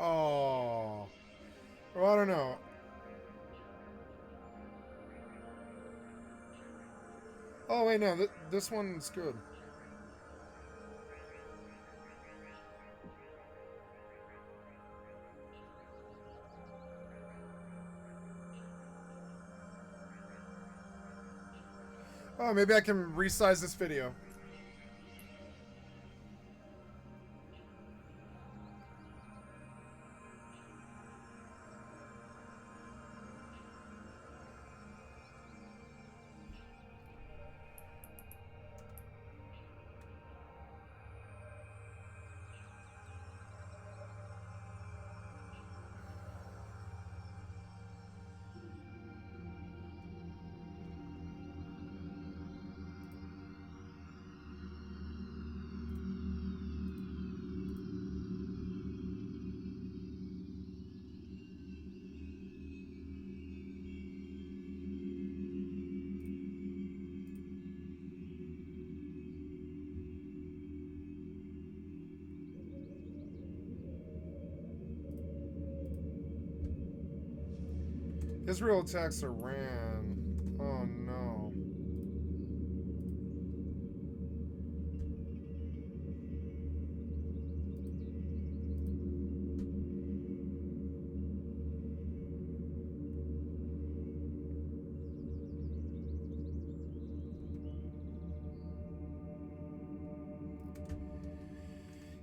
Oh. Well, I don't know. Oh, wait, no. This one's good. Oh, maybe I can resize this video. Israel attacks Iran. Oh no.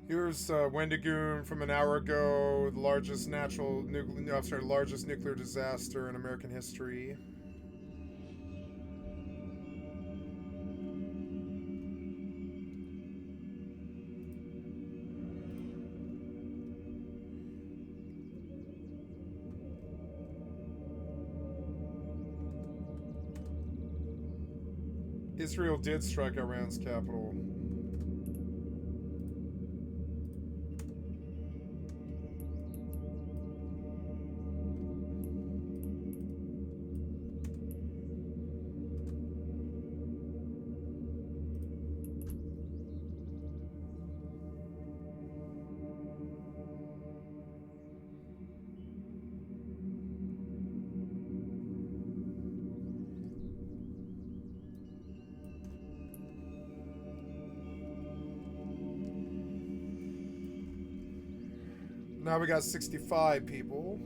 Here's Wendigoon from an hour ago, the largest largest nuclear disaster in American history. Israel did strike Iran's capital. Now we got 65 people.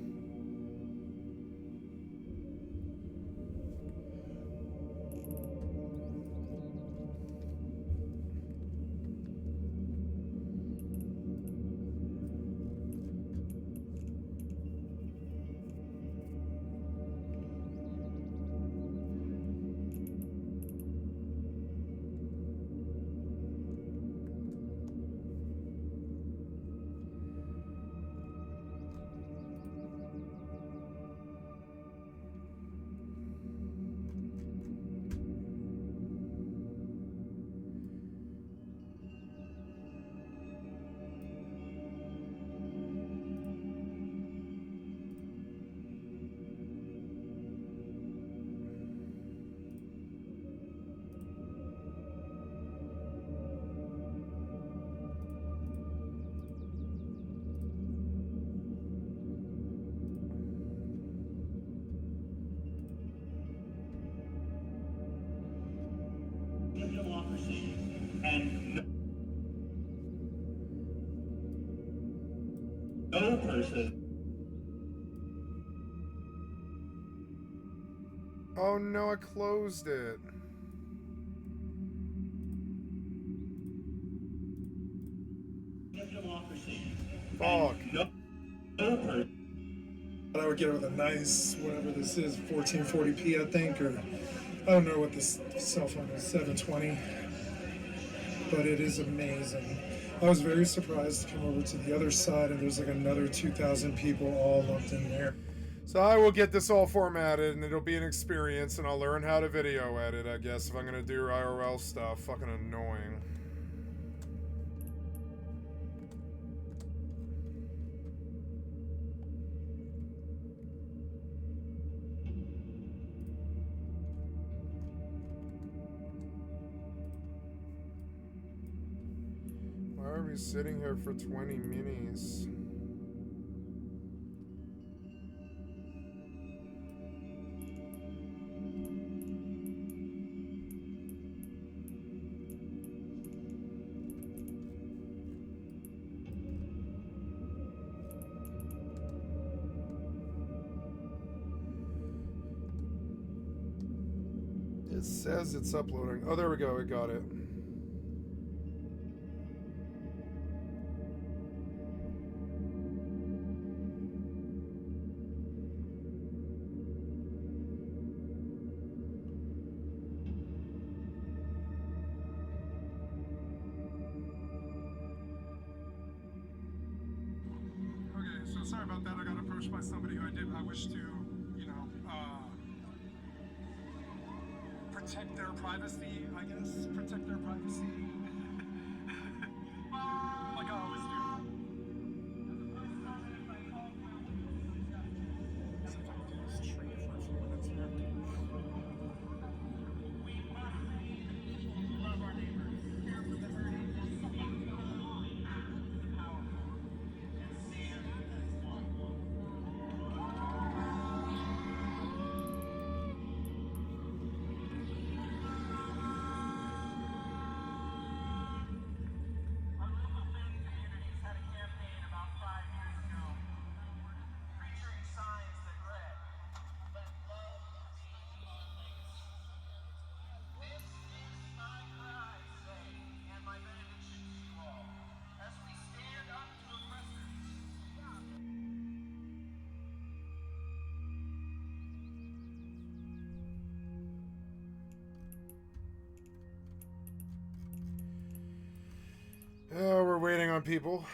Democracy and no person. Oh no, I closed it. Democracy. Fuck. No person. I would get it with a nice, whatever this is, 1440p, I think, or I don't know what this cell phone is, 720. But it is amazing. I was very surprised to come over to the other side, and there's like another 2,000 people all lumped in there. So I will get this all formatted, and it'll be an experience, and I'll learn how to video edit, I guess, if I'm gonna do IRL stuff. Fucking annoying. Why are we sitting here for 20 minis? It says it's uploading. Oh, there we go. I got it. Okay, so sorry about that. I got approached by somebody who I wish to, protect their privacy, I guess. Protect their privacy. Like I always do. See if I can do this tree for a few minutes here. Oh, we're waiting on people.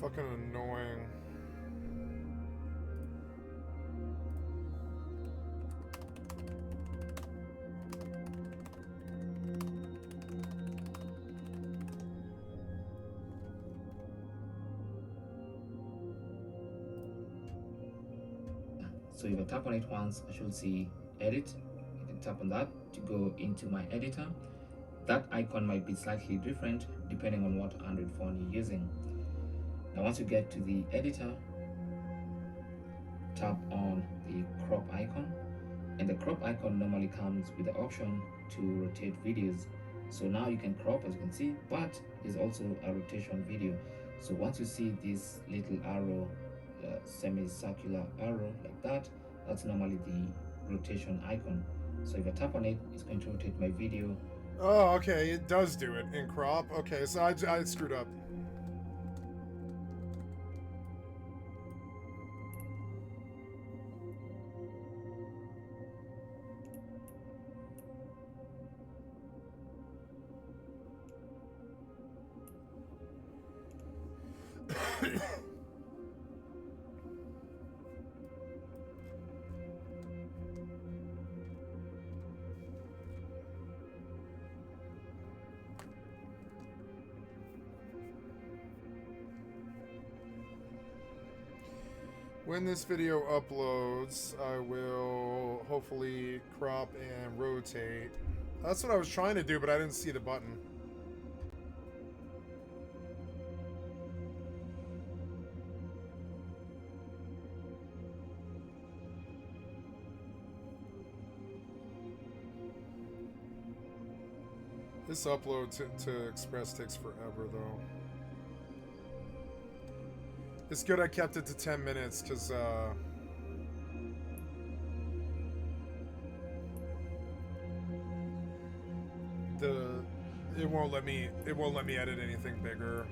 Fucking annoying. So if I tap on it once, I should see edit. I can tap on that to go into my editor. That icon might be slightly different depending on what Android phone you're using. Now once you get to the editor, tap on the crop icon, and the crop icon normally comes with the option to rotate videos. So now you can crop, as you can see, but there's also a rotation video. So once you see this little arrow, semicircular arrow like that, that's normally the rotation icon. So if I tap on it, it's going to rotate my video. Oh, okay, it does do it in crop. Okay, so I screwed up. When this video uploads, I will hopefully crop and rotate. That's what I was trying to do, but I didn't see the button. This upload to Express takes forever, though. It's good I kept it to 10 minutes, because, it won't let me edit anything bigger.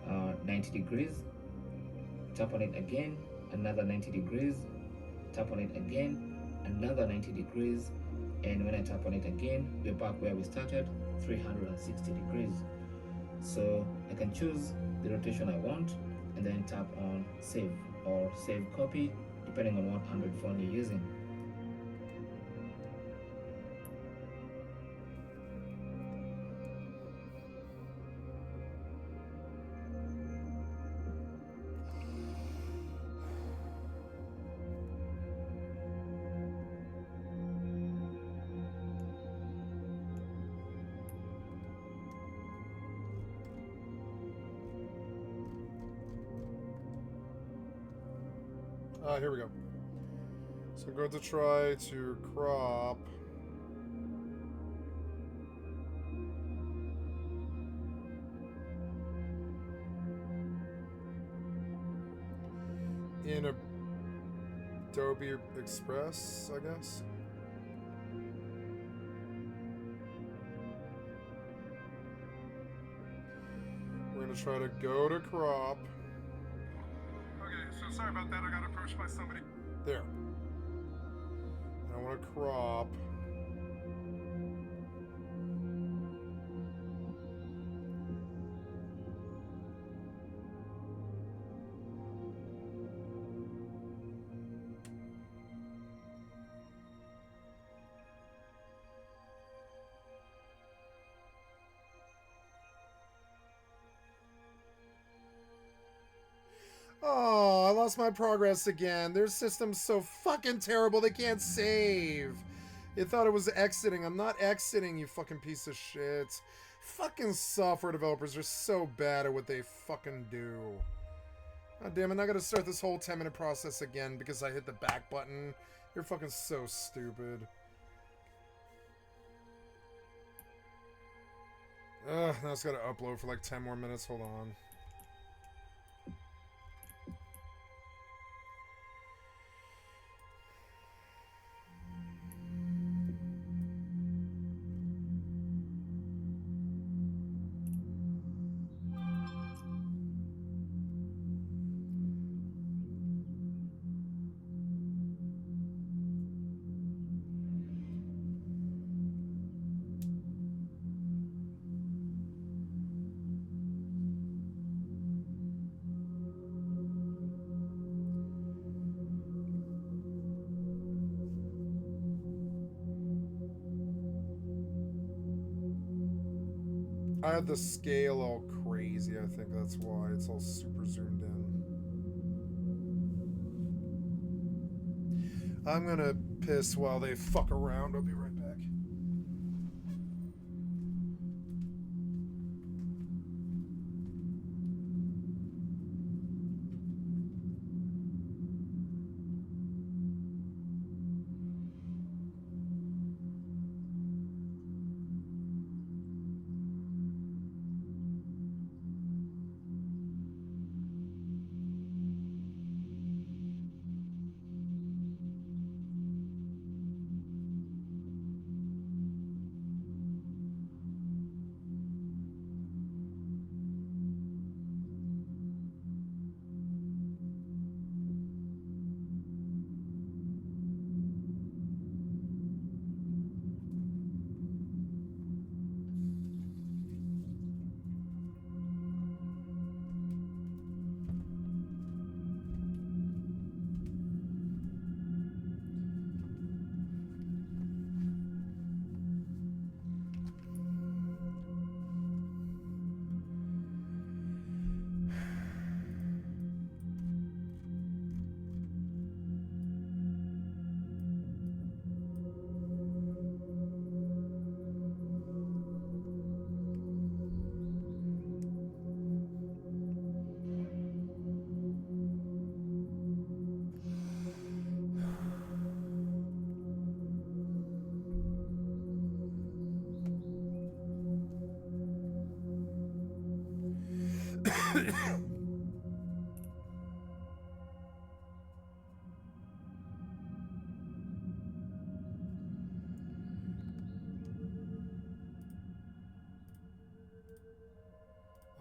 Uh, 90 degrees, tap on it again, another 90 degrees, tap on it again, another 90 degrees, and when I tap on it again, we're back where we started, 360 degrees. So I can choose the rotation I want and then tap on save or save copy depending on what Android phone you're using. Here we go. So I'm going to try to crop. In Adobe Express, I guess. We're going to try to go to crop. So sorry about that, I got approached by somebody. There. I want to crop. Oh, I lost my progress again. Their system's so fucking terrible they can't save. It thought it was exiting. I'm not exiting, you fucking piece of shit. Fucking software developers are so bad at what they fucking do. God damn it, I gotta start this whole 10-minute process again because I hit the back button. You're fucking so stupid. Ugh, now it's gotta upload for like 10 more minutes. Hold on. I had the scale all crazy. I think that's why it's all super zoomed in. I'm gonna piss while they fuck around. I'll be right back.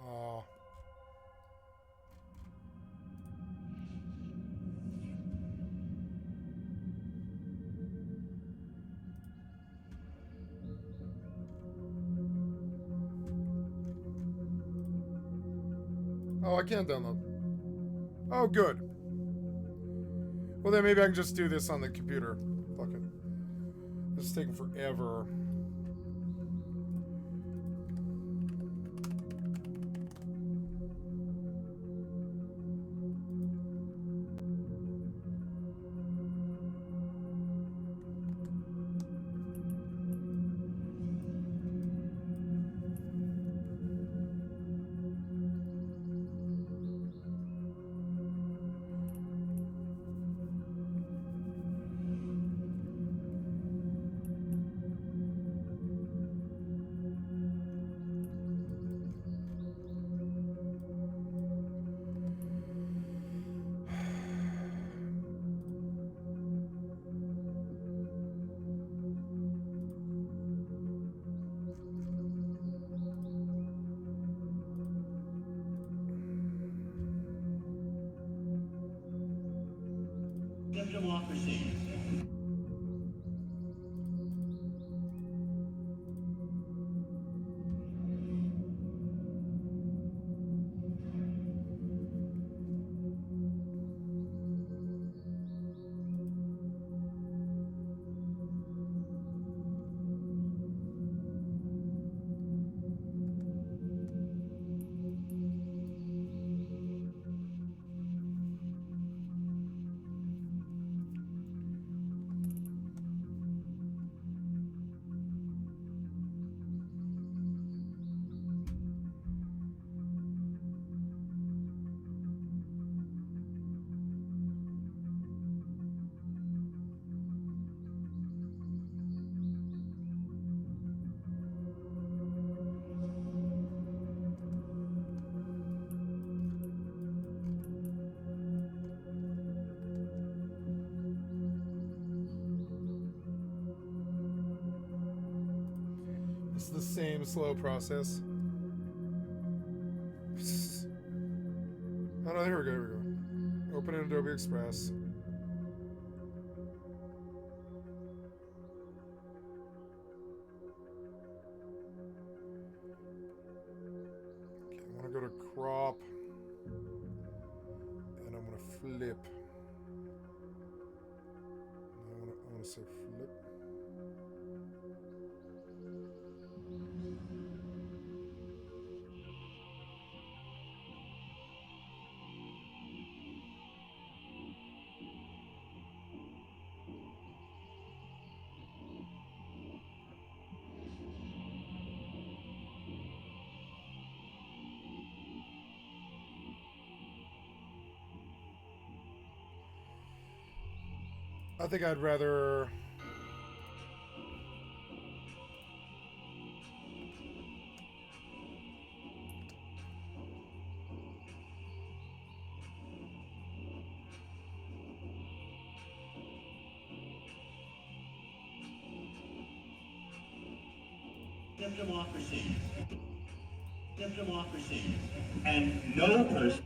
Oh. Oh, I can't download. Oh, good. Well, then maybe I can just do this on the computer. Fuck it. This is taking forever. Democracy. It's the same slow process. Oh no, here we go, here we go. Open in Adobe Express. Okay, I want to go to crop. And I'm going to flip. I want to say flip. I think I'd rather... of democracy. Of democracy. And no person.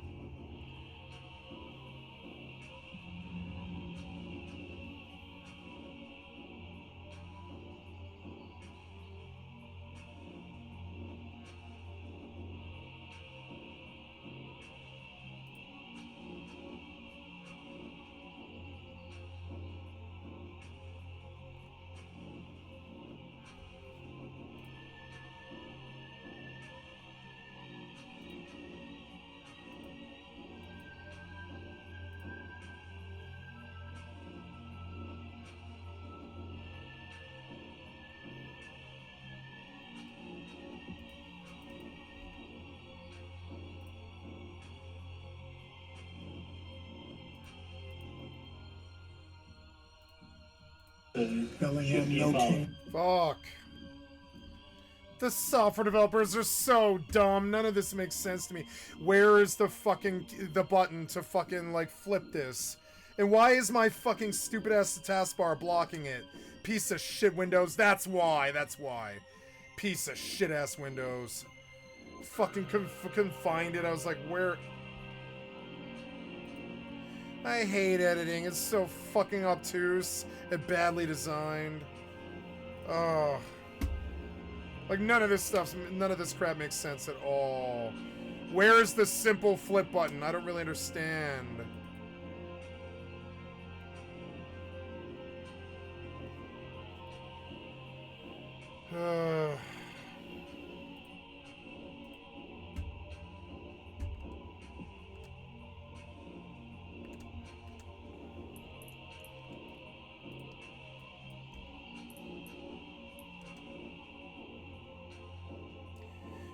Bellingham, no king. Fuck. The software developers are so dumb. None of this makes sense to me. Where is the button to fucking, like, flip this? And why is my fucking stupid ass taskbar blocking it? Piece of shit Windows. That's why. Piece of shit ass Windows. Fucking couldn't find it. I was like, where? I hate editing. It's so fucking obtuse and badly designed. Oh. Like, none of this crap makes sense at all. Where's the simple flip button? I don't really understand.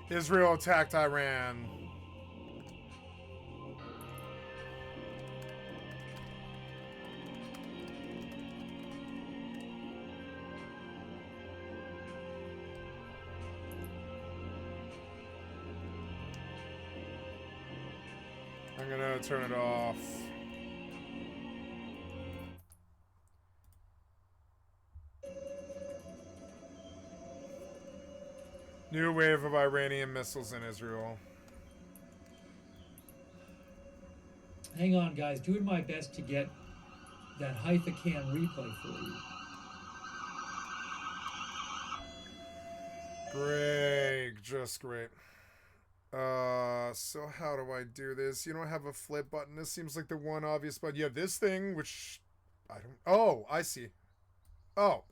Israel attacked Iran. I'm gonna turn it off. New wave of Iranian missiles in Israel. Hang on, guys. Doing my best to get that Haifa Can replay for you. Great. Just great. So how do I do this? You don't have a flip button. This seems like the one obvious button. You have this thing, which I don't... Oh, I see. Oh.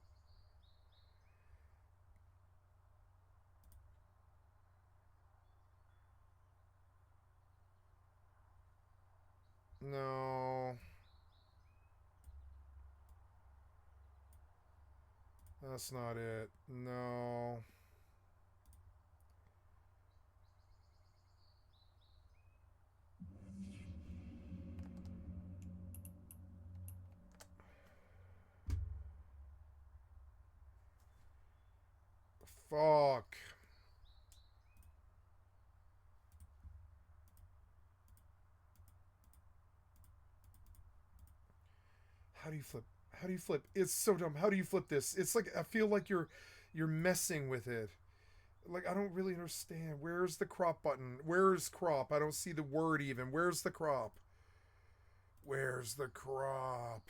No. That's not it. No. Fuck. How do you flip? How do you flip? It's so dumb. How do you flip this? It's like, I feel like you're messing with it. Like, I don't really understand. Where's the crop button? Where's crop? I don't see the word even. Where's the crop? Where's the crop?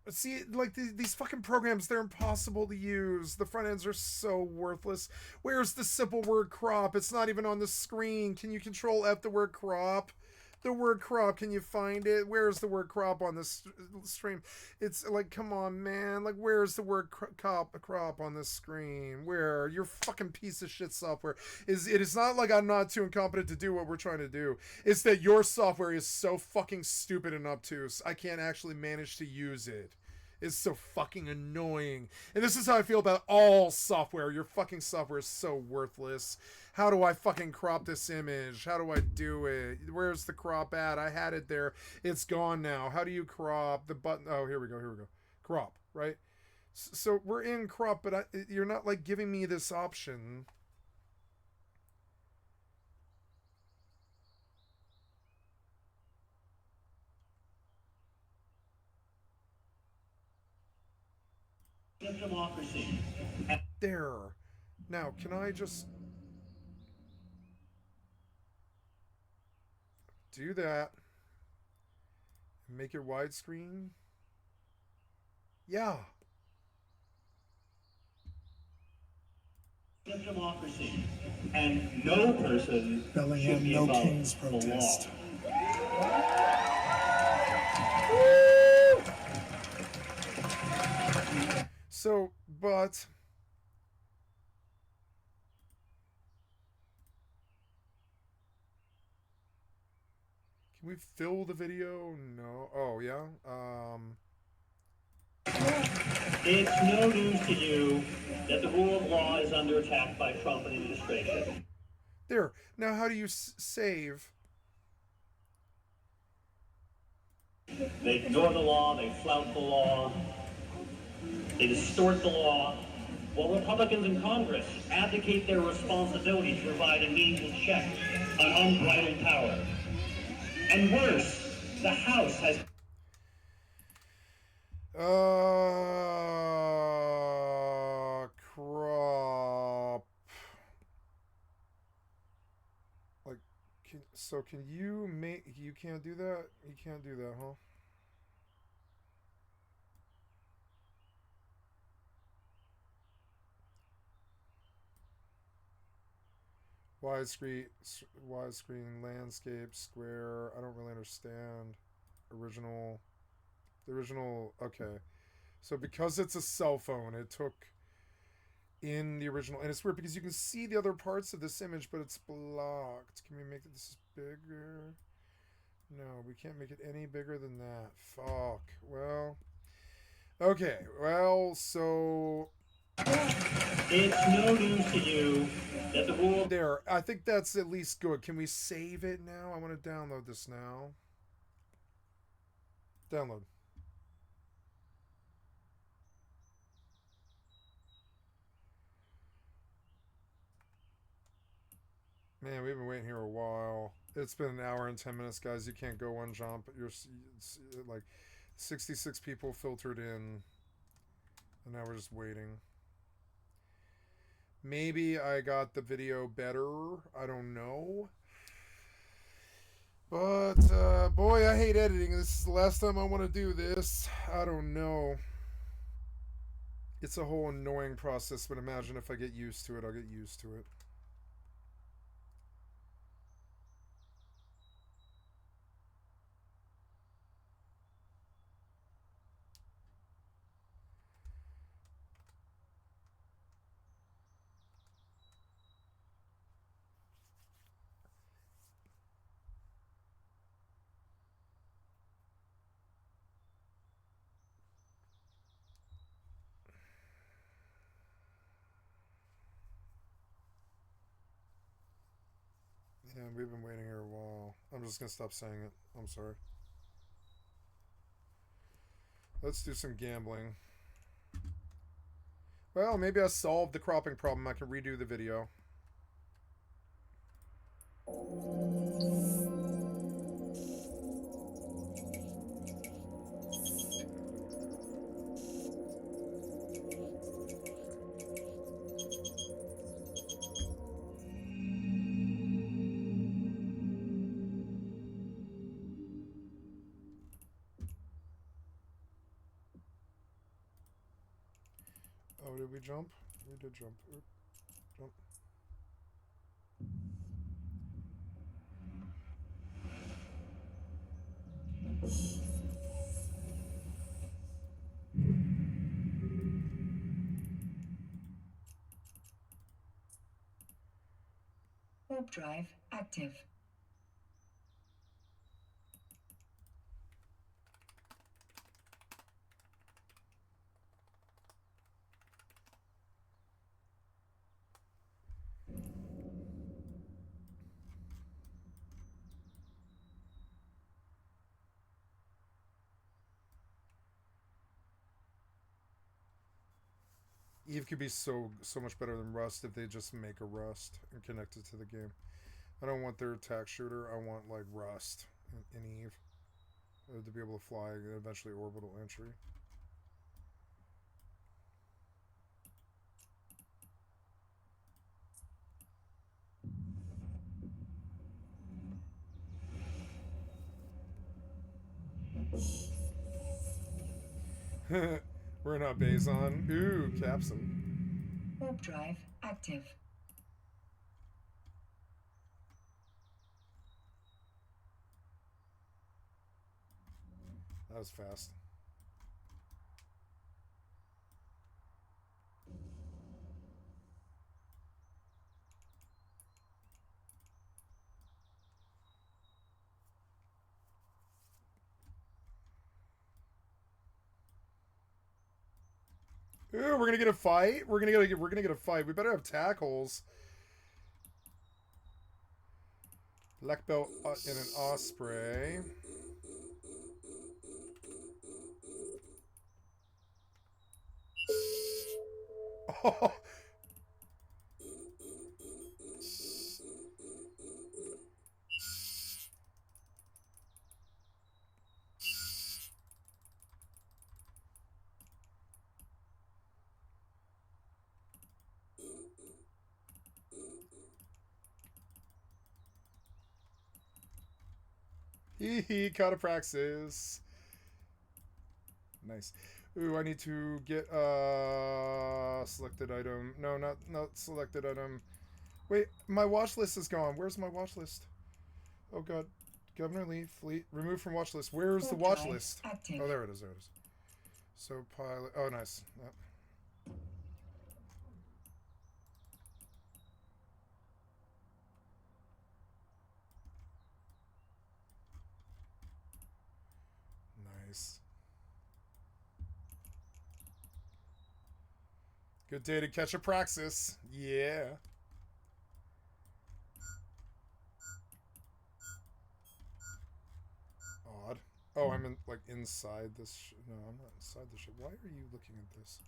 See, like, these fucking programs, they're impossible to use. The front ends are so worthless. Where's the simple word crop? It's not even on the screen. Can you control F the word crop? The word crop, can you find it? Where's the word crop on this stream? It's like, come on, man. Like, where's the word crop on this screen? Where? Your fucking piece of shit software. It is not like I'm not too incompetent to do what we're trying to do. It's that your software is so fucking stupid and obtuse. I can't actually manage to use it. is so fucking annoying. And this is how I feel about all software. Your fucking software is so worthless. How do I fucking crop this image? How do I do it? Where's the crop at? I had it there. It's gone now. How do you crop the button? Oh, here we go. Crop, right? So we're in crop, but you're not like giving me this option. Democracy. There. Now, can I just do that? Make it widescreen? Yeah. Democracy. And no person Bellingham, should be no above king's the law. protest. So, but can we fill the video? No. Oh, yeah. It's no news to you that the rule of law is under attack by Trump and administration. There. Now, how do you save? They ignore the law, they flout the law, they distort the law, while Republicans in Congress abdicate their responsibility to provide a meaningful check on unbridled power. And worse, the House has... Crop. Like, can you make... You can't do that? You can't do that, huh? Widescreen, landscape, square. I don't really understand. The original, okay. So because it's a cell phone, it took in the original, and it's weird because you can see the other parts of this image, but it's blocked. Can we make this bigger? No, we can't make it any bigger than that. Fuck. Well, okay. Well, so... It's no news to you that the rule... There, I think that's at least good. Can we save it now? I want to download this now. Download. Man, we've been waiting here a while. It's been an hour and 10 minutes, guys. You can't go one jump. You're like 66 people filtered in, and now we're just waiting. Maybe I got the video better. I don't know. But, boy, I hate editing. This is the last time I want to do this. I don't know. It's a whole annoying process, but imagine if I get used to it, I'll get used to it. Yeah, we've been waiting here a while. I'm just going to stop saying it. I'm sorry. Let's do some gambling. Well, maybe I solved the cropping problem. I can redo the video. Oh, did we jump? We did jump. Oop, jump. Warp drive active. Eve could be so much better than Rust if they just make a Rust and connect it to the game. I don't want their attack shooter. I want like Rust in Eve to be able to fly and eventually orbital entry. We're not Bazon. Ooh, Capsum. Warp drive active. That was fast. Ooh, we're gonna get a fight. We're gonna get a fight. We better have tackles. Black belt in an osprey. Oh. Hee caught a praxis. Nice. Ooh, I need to get selected item. No, not selected item. Wait, my watch list is gone. Where's my watch list? Oh god. Governor Lee, fleet, removed from watch list. Where's the watch list? Active. Oh, there it is, there it is. So pilot, oh nice. Yep. Nice. Good day to catch a praxis. Yeah. Odd. Oh, I'm in, like inside this. No, I'm not inside the ship. Why are you looking at this?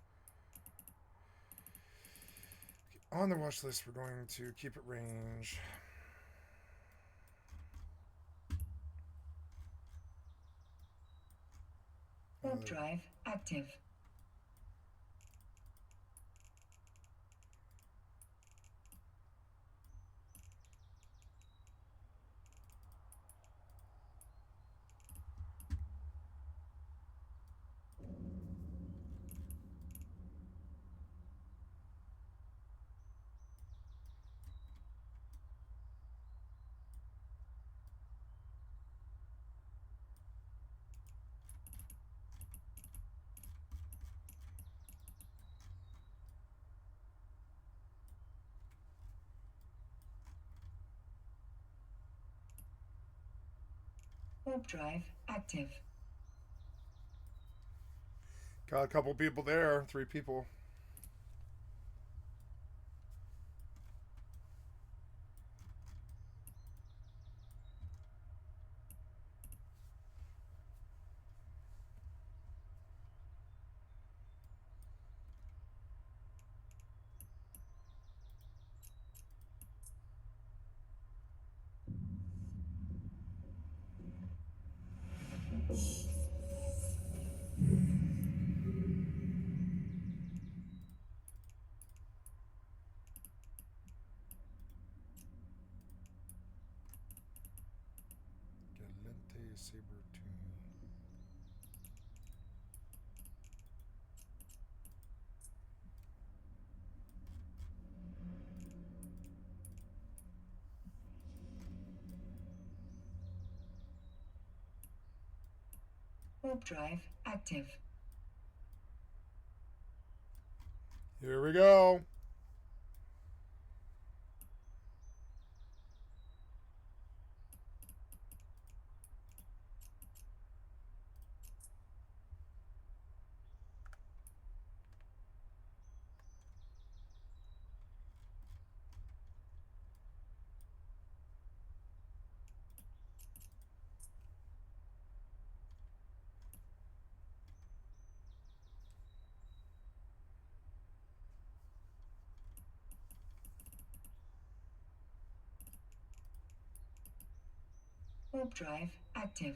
Okay, on the watch list, we're going to keep it range. Warp drive active. Warp drive active. Got a couple people there. 3 people. Galente Sabertooth. Warp drive active. Here we go. Warp drive active.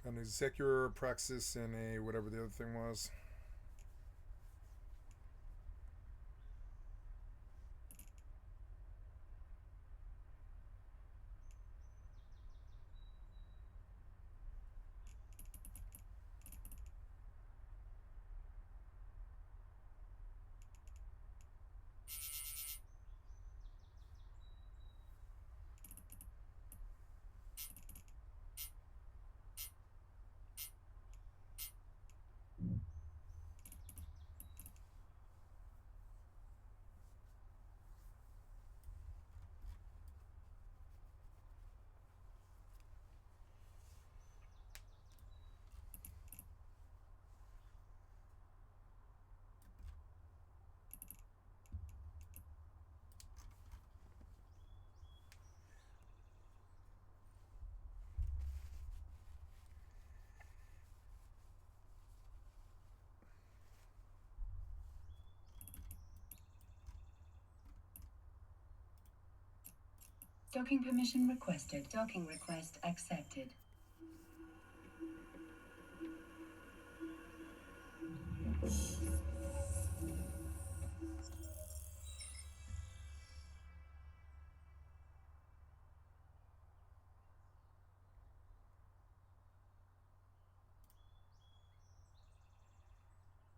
An executor praxis and a whatever the other thing was. Docking permission requested. Docking request accepted.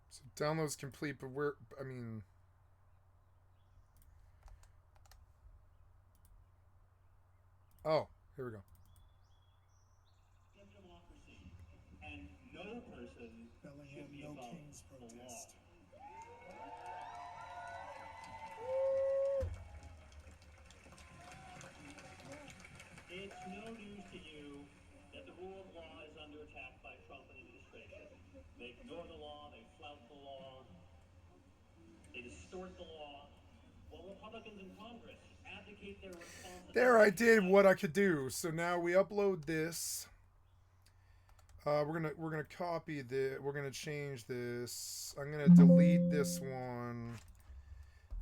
So download's complete, but where, I mean... Oh, here we go. Democracy, and no person Bellingham, should be no above king's the law. protest. It's no news to you that the rule of law is under attack by Trump and administration. They ignore the law, they flout the law, they distort the law, while Republicans in Congress abdicate their responsibility. There, I did what I could do. So now we upload this. We're gonna copy the. We're gonna change this. I'm gonna delete this one,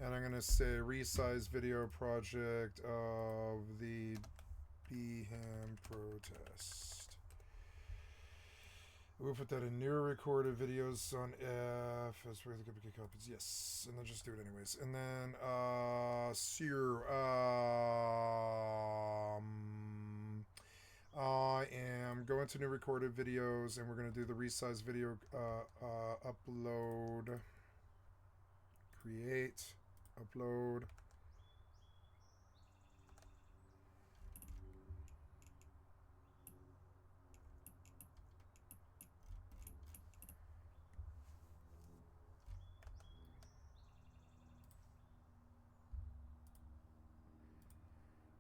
and I'm gonna say resize video project of the Beham protest. We'll put that in new recorded videos on F as where the copies. Yes, and then just do it anyways. And then I am going to new recorded videos, and we're going to do the resize video upload, create, upload.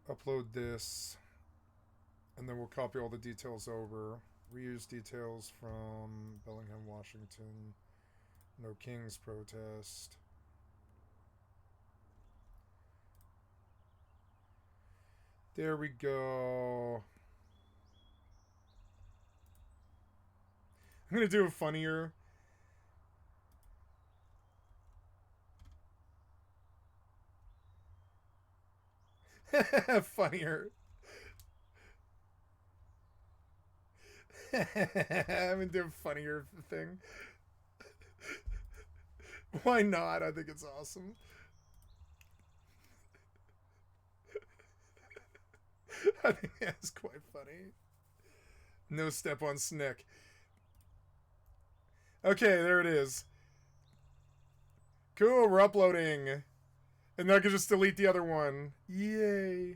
Upload this, and then we'll copy all the details over. Reuse details from Bellingham, Washington. No King's protest. There we go. I'm going to do it funnier. Funnier. I'm gonna do a funnier thing. Why not? I think it's awesome. I think that's quite funny. No step on Snick. Okay, there it is. Cool, we're uploading. And then I can just delete the other one. Yay.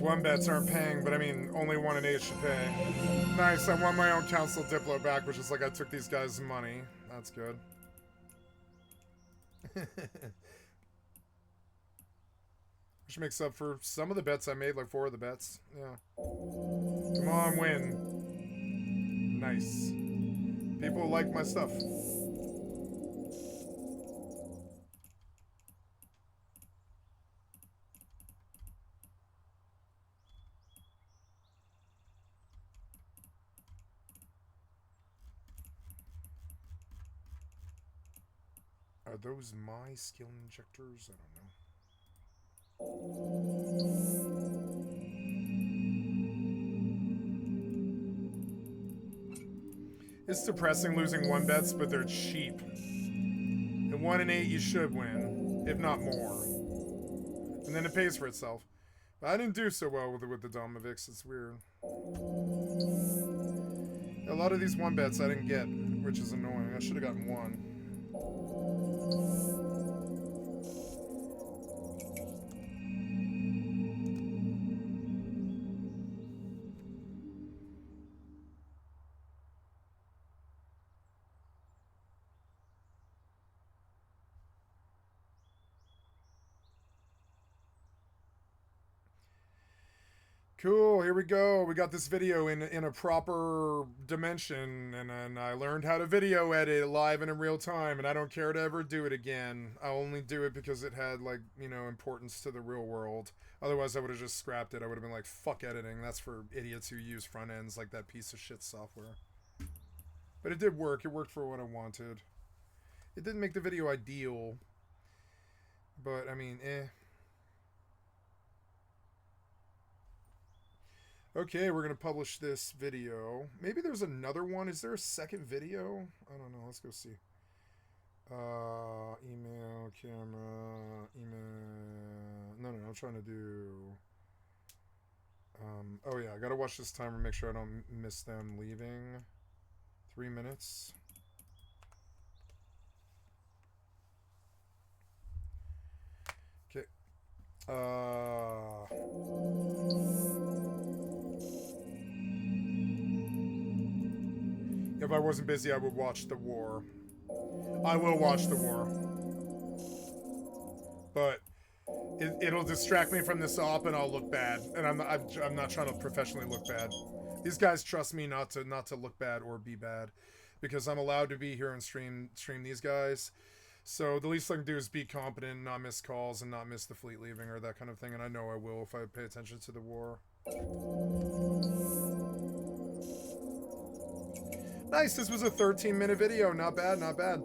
These one bets aren't paying, but I mean, only 1 in 8 should pay. Nice, I won my own council Diplo back, which is like I took these guys' money. That's good. Which makes up for some of the bets I made, like 4 of the bets. Yeah. Come on, win. Nice. People like my stuff. Are those my skill injectors? I don't know. It's depressing losing 1 bets, but they're cheap. And 1 in 8 you should win, if not more. And then it pays for itself. But I didn't do so well with the Domovix, it's weird. A lot of these 1 bets I didn't get, which is annoying. I should have gotten 1. Cool, here we go. We got this video in a proper dimension, and I learned how to video edit live and in real time, and I don't care to ever do it again. I'll only do it because it had, like, you know, importance to the real world. Otherwise, I would have just scrapped it. I would have been like, fuck editing. That's for idiots who use front ends like that piece of shit software. But it did work. It worked for what I wanted. It didn't make the video ideal. But, I mean, eh. Okay, we're going to publish this video. Maybe there's another one. Is there a second video? I don't know. Let's go see. Email, camera, email. No, I'm trying to do... oh, yeah. I got to watch this timer and make sure I don't miss them leaving. 3 minutes. Okay. If I wasn't busy, I would watch the war. I will watch the war. But it'll distract me from this op and I'll look bad. And I'm not trying to professionally look bad. These guys trust me not to look bad or be bad. Because I'm allowed to be here and stream these guys. So the least I can do is be competent, not miss calls, and not miss the fleet leaving or that kind of thing. And I know I will if I pay attention to the war. Nice, this was a 13-minute video. Not bad, not bad.